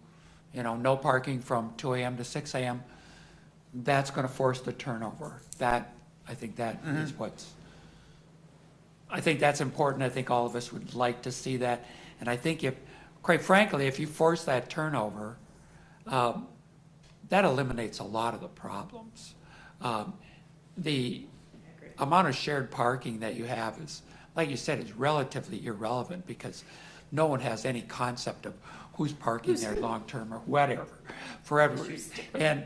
no parking from 2 a.m. to 6 a.m., that's going to force the turnover. I think that is I think that's important. I think all of us would like to see that. And I think quite frankly, if you force that turnover, that eliminates a lot of the problems. The amount of shared parking that you have is, like you said, is relatively irrelevant because no one has any concept of who's parking there long-term or whatever, forever. And,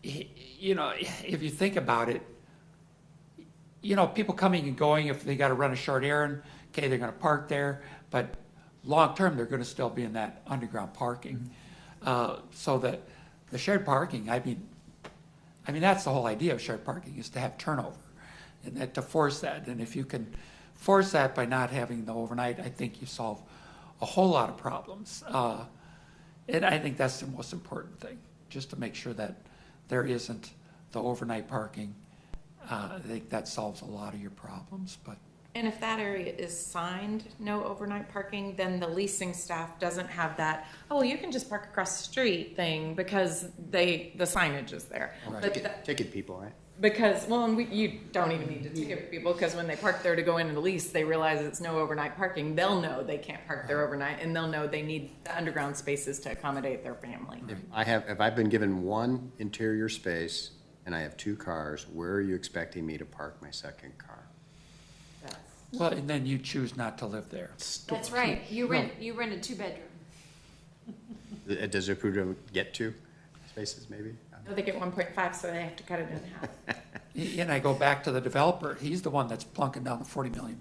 if you think about it, you know, people coming and going, if they got to run a short errand, okay, they're going to park there, but long-term, they're going to still be in that underground parking. So that the shared parking, I mean, that's the whole idea of shared parking, is to have turnover and that, to force that. And if you can force that by not having the overnight, I think you solve a whole lot of problems. And I think that's the most important thing, just to make sure that there isn't the overnight parking. I think that solves a lot of your problems, but. And if that area is signed no overnight parking, then the leasing staff doesn't have that, oh, well, you can just park across the street thing because the signage is there. Right. But Ticket people, right? because, well, and you don't even need to ticket people, because when they park there to go in and lease, they realize it's no overnight parking. They'll know they can't park there overnight, and they'll know they need the underground spaces to accommodate their family. If I've been given one interior space and I have 2 cars, where are you expecting me to park my second car? Well, and then you choose not to live there. That's right. You rent a 2-bedroom. Does it approve to get 2 spaces, maybe? No, they get 1.5, so they have to cut it in half. And I go back to the developer, he's the one that's plunking down the $40 million.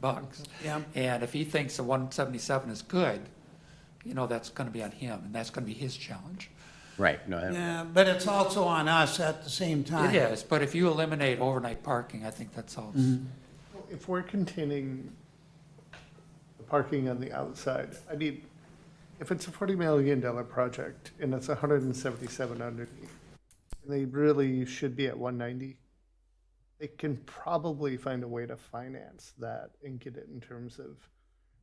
Yeah. And if he thinks the 177 is good, you know, that's gonna be on him, and that's gonna be his challenge. Right, no, Yeah, but it's also on us at the same time. It is, but if you eliminate overnight parking, I think that solves. If we're containing the parking on the outside, I mean, if it's a $40 million project and it's 177 underneath, and they really should be at 190, they can probably find a way to finance that and get it in terms of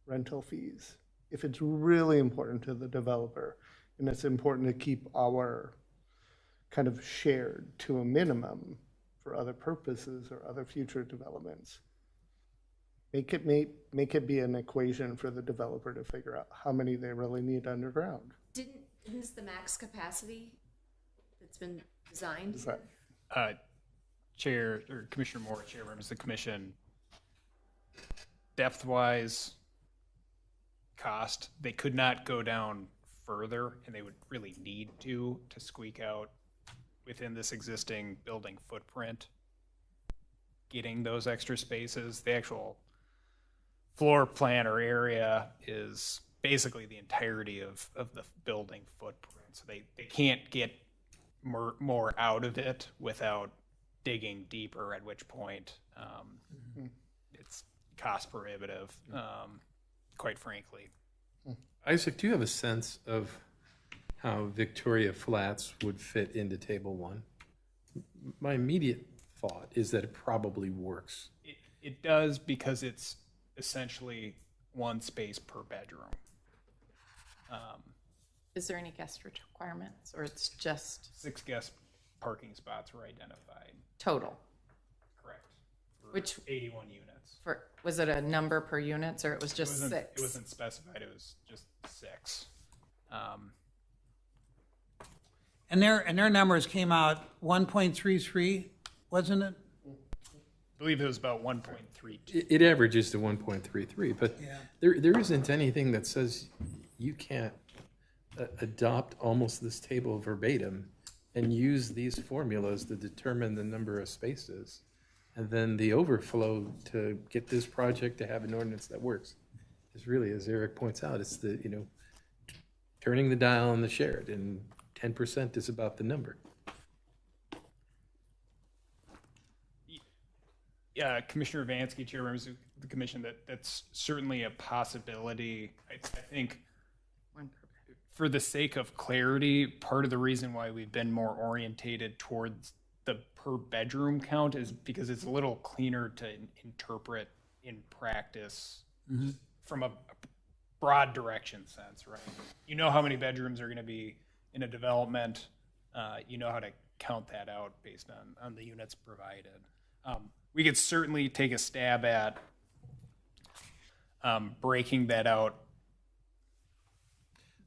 rental fees. If it's really important to the developer, and it's important to keep our kind of shared to a for other purposes or other future developments. Make it be an equation for the developer to figure out how many they really need underground. Isn't this the max capacity that's been designed? Is that- Chair, or Commissioner Moore, Chair members of the commission, depth-wise, cost, they could not go down further, and they would really need to squeak out within this existing building footprint, getting those extra spaces. The actual floor plan or area is basically the entirety of the building footprint. So they can't get more out of it without digging deeper, at which point it's cost prohibitive, quite frankly. Isaac, do you have a sense of how Victoria Flats would fit into Table 1? My immediate thought is that it probably works. It does, because it's essentially 1 space per bedroom. Is there any guest requirements, or it's just 6 guest parking spots were identified. total? Correct. For Which 81 units. Was it a number per units, or it was just 6? It wasn't specified. It was just 6. And their numbers came out 1.33, wasn't it? I believe it was about 1.32. It averages to 1.33, but Yeah. there isn't anything that says you can't adopt almost this table verbatim and use these formulas to determine the number of spaces, and then the overflow to get this project to have an ordinance that works. Is really, as Eric points out, it's the, turning the dial on the shared, and 10% is about the number. Yeah, Commissioner Vansky, Chair members of the commission, that's certainly a possibility. I think for the sake of clarity, part of the reason why we've been more orientated towards the per bedroom count is because it's a little cleaner to interpret in practice from a broad direction sense, right? You know how many bedrooms are going to be in a development. You know how to count that out based on the units provided. We could certainly take a stab at breaking that out.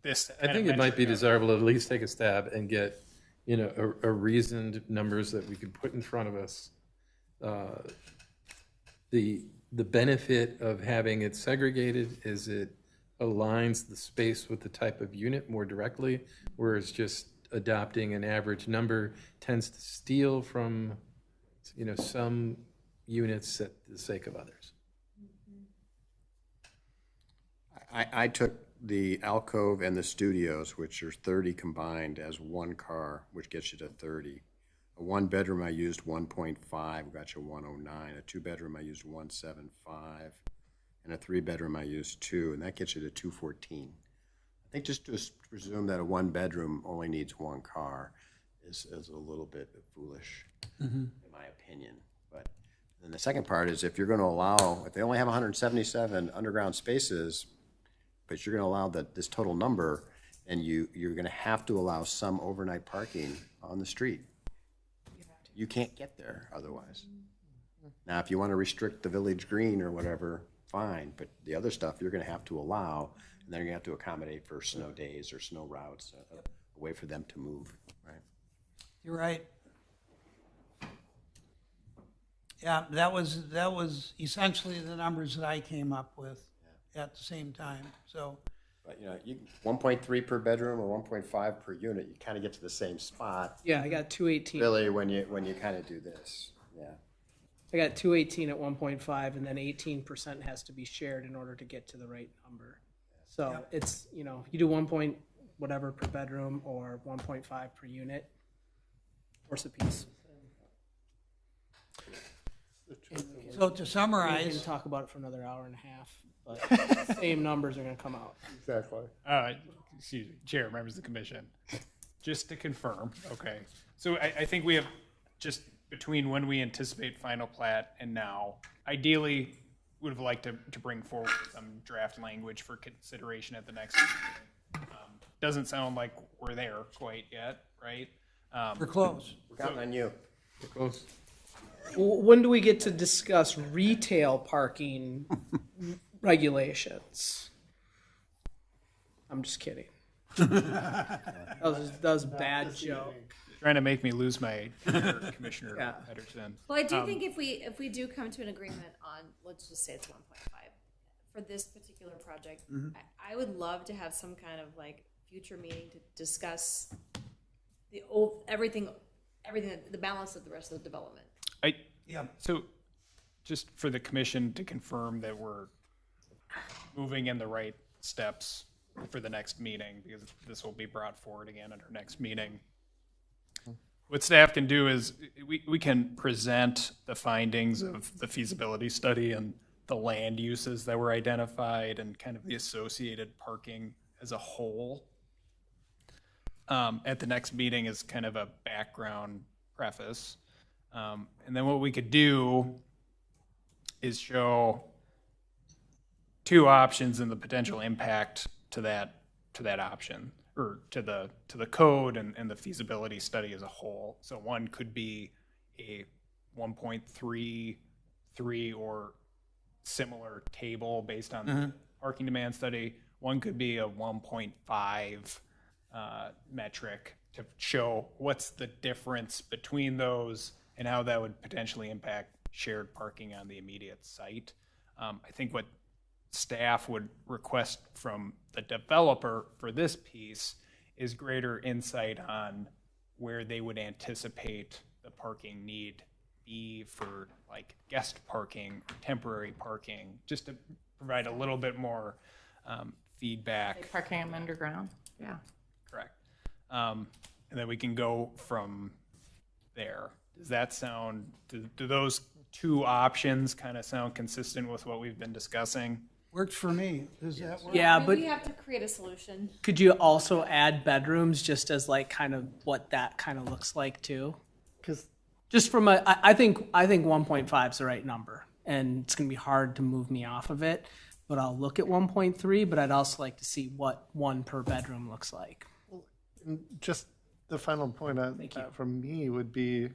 I think it might be desirable to at least take a stab and get, a reasoned numbers that we could put in front of us. The benefit of having it segregated is it aligns the space with the type of unit more directly, whereas just adopting an average number tends to steal from, some units at the sake of others. I took the alcove and the studios, which are 30 combined, as one car, which gets you to 30. A one-bedroom, I used 1.5, got you 109. A two-bedroom, I used 175. And a three-bedroom, I used 2, and that gets you to 214. I think just to presume that a one-bedroom only needs one car is a little bit foolish, in my opinion. But then the second part is if you're going to allow, if they only have 177 underground spaces, but you're going to allow this total number, and you're going to have to allow some overnight parking on the street. You can't get there otherwise. Now, if you want to restrict the village green or whatever, fine, but the other stuff you're going to have to allow, and then you're going to have to accommodate for snow days or snow routes, a way for them to move, right? You're right. Yeah, that was essentially the numbers that I came up with at the same time, so. But, 1.3 per bedroom or 1.5 per unit, you kind of get to the same spot, Yeah, I got 218. really, when you kind of do this, yeah. I got 218 at 1.5, and then 18% has to be shared in order to get to the right number. So it's, you do 1 point whatever per bedroom or 1.5 per unit, horse apiece. So to We summarize. can talk about it for another hour and a half, but same numbers are going to come out. Exactly. Excuse me, Chair, members of the commission, just to confirm, okay. So I think we have, just between when we anticipate final plat and now, ideally, would have liked to bring forward some draft language for consideration at the next meeting. Doesn't sound like we're there quite yet, right? We're close. We're counting on you. We're close. When do we get to discuss retail parking regulations? I'm just kidding. That was a bad joke. Trying to make me lose my Commissioner Yeah. Pedersen. Well, I do think if we do come to an agreement on, let's just say it's 1.5 for this particular project, I would love to have some kind of future meeting to discuss everything, the balance of the rest of the development. So just for the commission to confirm that we're moving in the right steps for the next meeting, because this will be brought forward again at our next meeting. What staff can do is we can present the findings of the feasibility study and the land uses that were identified and kind of the associated parking as a whole at the next meeting as kind of a background preface. And then what we could do is show two options and the potential impact to that option, or to the code and the feasibility study as a whole. So one could be a 1.33 or similar table based on the parking demand study. One could be a 1.5 metric to show what's the difference between those and how that would potentially impact shared parking on the immediate site. I think what staff would request from the developer for this piece is greater insight on where they would anticipate the parking need be for guest parking or temporary parking, just to provide a little bit more feedback. Parking them underground, yeah. Correct. And then we can go from there. Does that sound, do those two options kind of sound consistent with what we've been discussing? Works for me. Does that work? Yeah, but we have to create a solution. could you also add bedrooms just as kind of what that kind of looks like too? Because Just from I think 1.5 is the right number, and it's going to be hard to move me off of it. But I'll look at 1.3. But I'd also like to see what one per bedroom looks like. just the final point on that from me would be,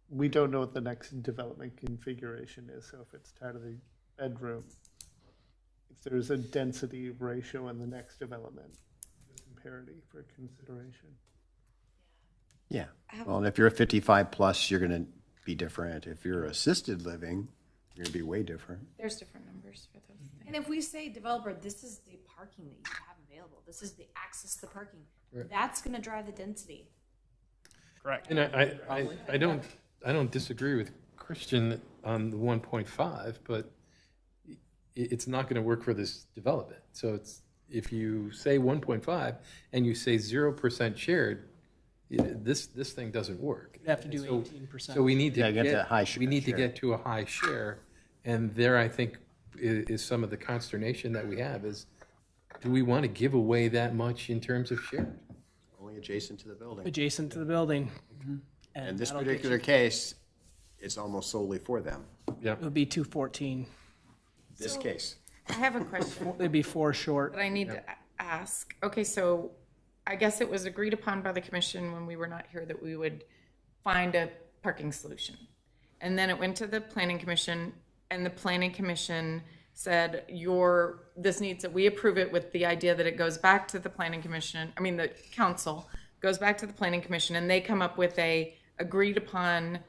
we don't know what the next development configuration is. So if it's tied to the bedroom, if there's a density ratio in the next development, there's some parity for consideration. Yeah. Well, and if you're a 55 plus, you're going to be different. If you're assisted living, you're going to be way different. There's different numbers for those things. And if we say, developer, this is the parking that you have available, this is the access to the parking, that's going to drive the density. Correct. And I don't disagree with Christian on the 1.5, but it's not going to work for this development. So it's, if you say 1.5 and you say 0% shared, this thing doesn't work. You have to do So- 18%. So we need to Yeah, get to high we need to share. get to a high share, and there I think is some of the consternation that we have is, do we want to give away that much in terms of share? Only adjacent to the building. Adjacent to the building. In this that'll get particular you- case, it's almost solely for them, Yeah. It would be 214. this case. I have a question It'd be 4 short. that I need to ask. Okay, so I guess it was agreed upon by the commission when we were not here that we would find a parking solution. And then it went to the planning commission, and the planning commission said, this needs, that we approve it with the idea that it goes back to the planning commission, I mean, the council goes back to the planning commission, and they come up with a agreed upon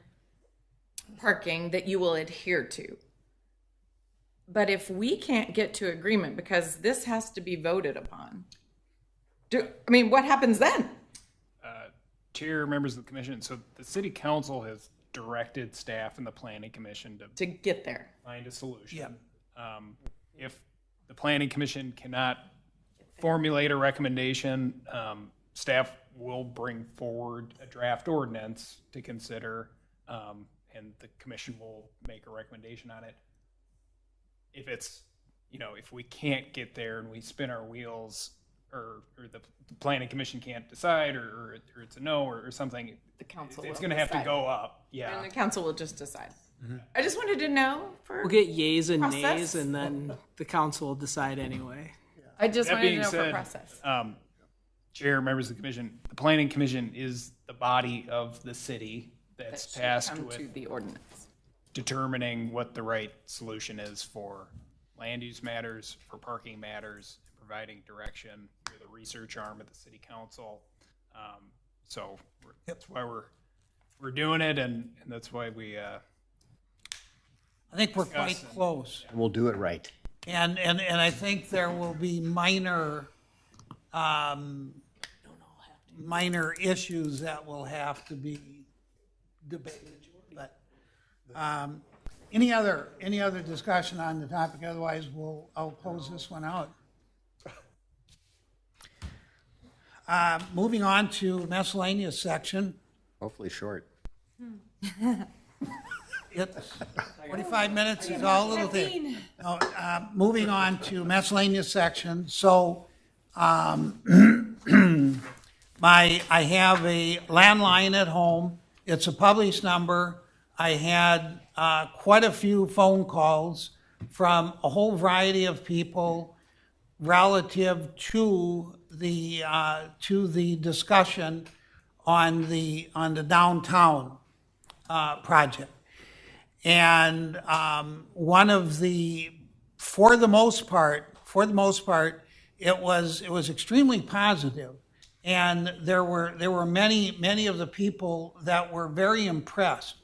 parking that you will adhere to. But if we can't get to agreement, because this has to be voted upon, what happens then? Chair, members of the commission, so the city council has directed staff and the planning commission To get there. find a solution. Yeah. If the planning commission cannot formulate a recommendation, staff will bring forward a draft ordinance to consider, and the commission will make a recommendation on it. If it's, if we can't get there and we spin our wheels, or the planning commission can't decide, or it's a no, or something, The council it's will going to have to decide. go up. And Yeah. the council will just decide. I just wanted to know for, We'll get yays and Process. nays, and then the council will decide anyway. I just That wanted to being know for said, process. Chair, members of the commission, the planning commission is the body of the city that's That should tasked come with to the ordinance. determining what the right solution is for land use matters, for parking matters, providing direction. You're the research arm of the city council. So that's why we're doing it, and that's why we, I think we're quite Discuss and- close. And we'll do it right. And I think there will be minor issues that will have to be debated. But any other discussion on the topic? Otherwise, I'll close this one out. Moving on to miscellaneous section. Hopefully short. It's 45 minutes is all it'll take. No, moving on to miscellaneous section. So I have a landline at home. It's a published number. I had quite a few phone calls from a whole variety of people relative to the discussion on the downtown project. And one of the, for the most part, it was extremely positive. And there were many of the people that were very impressed.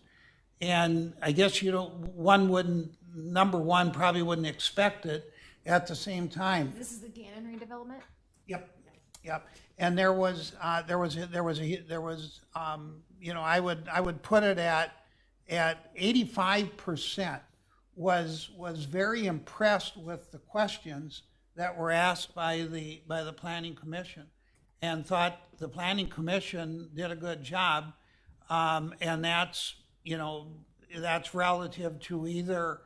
And I guess, number one probably wouldn't expect it at the same time. This is the Gannon redevelopment? Yep. And I would put it at 85% was very impressed with the questions that were asked by the planning commission, and thought the planning commission did a good job. And that's relative to either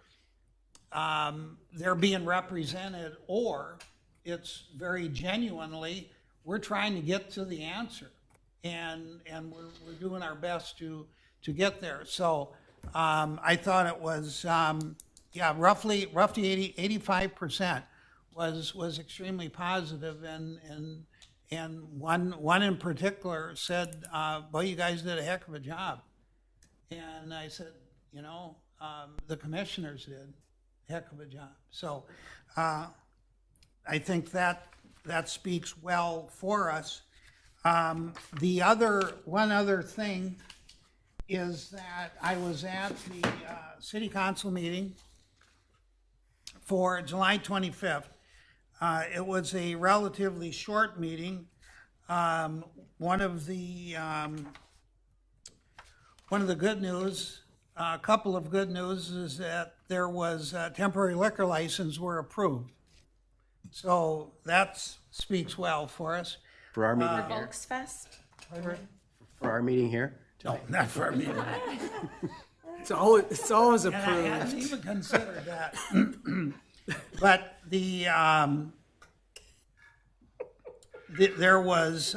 they're being represented, or it's very genuinely, we're trying to get to the answer, and we're doing our best to get there. So I thought it was roughly 85% was extremely positive, and one in particular said, "Boy, you guys did a heck of a job." And I said, the commissioners did a heck of a job. So I think that speaks well for us. One other thing is that I was at the city council meeting for July 25th. It was a relatively short meeting. One of the good news a couple of good news is that there was temporary liquor license were approved. So that speaks well for us. For our meeting here? Volksfest? For our meeting here? No, not for our meeting. It's always And I hadn't even considered that. But there was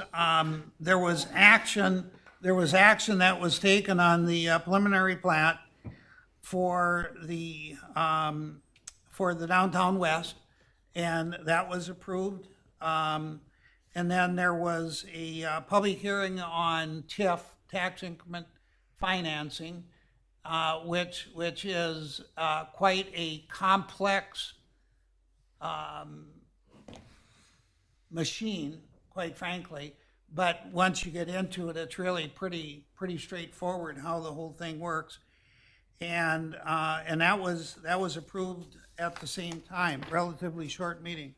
action that was taken on the preliminary plat for the downtown west, and that was approved. And then there was a public hearing on TIF, tax increment financing, which is quite a complex machine, quite frankly. But once you get into it, it's really pretty straightforward how the whole thing works. And that was approved at the same time, relatively short meeting.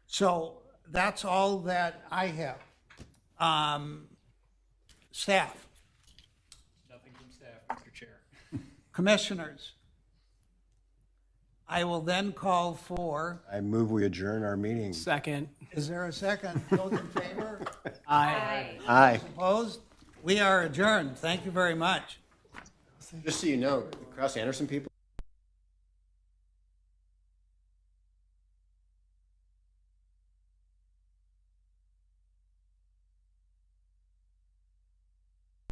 So that's all that I have. Staff, Nothing from staff, Mr. Chair. commissioners. I will then call for, I move we adjourn our meeting. Second. is there a second? Those in favor? Aye. Aye. Opposed? We are adjourned. Thank you very much. Just so you know, Cross Anderson people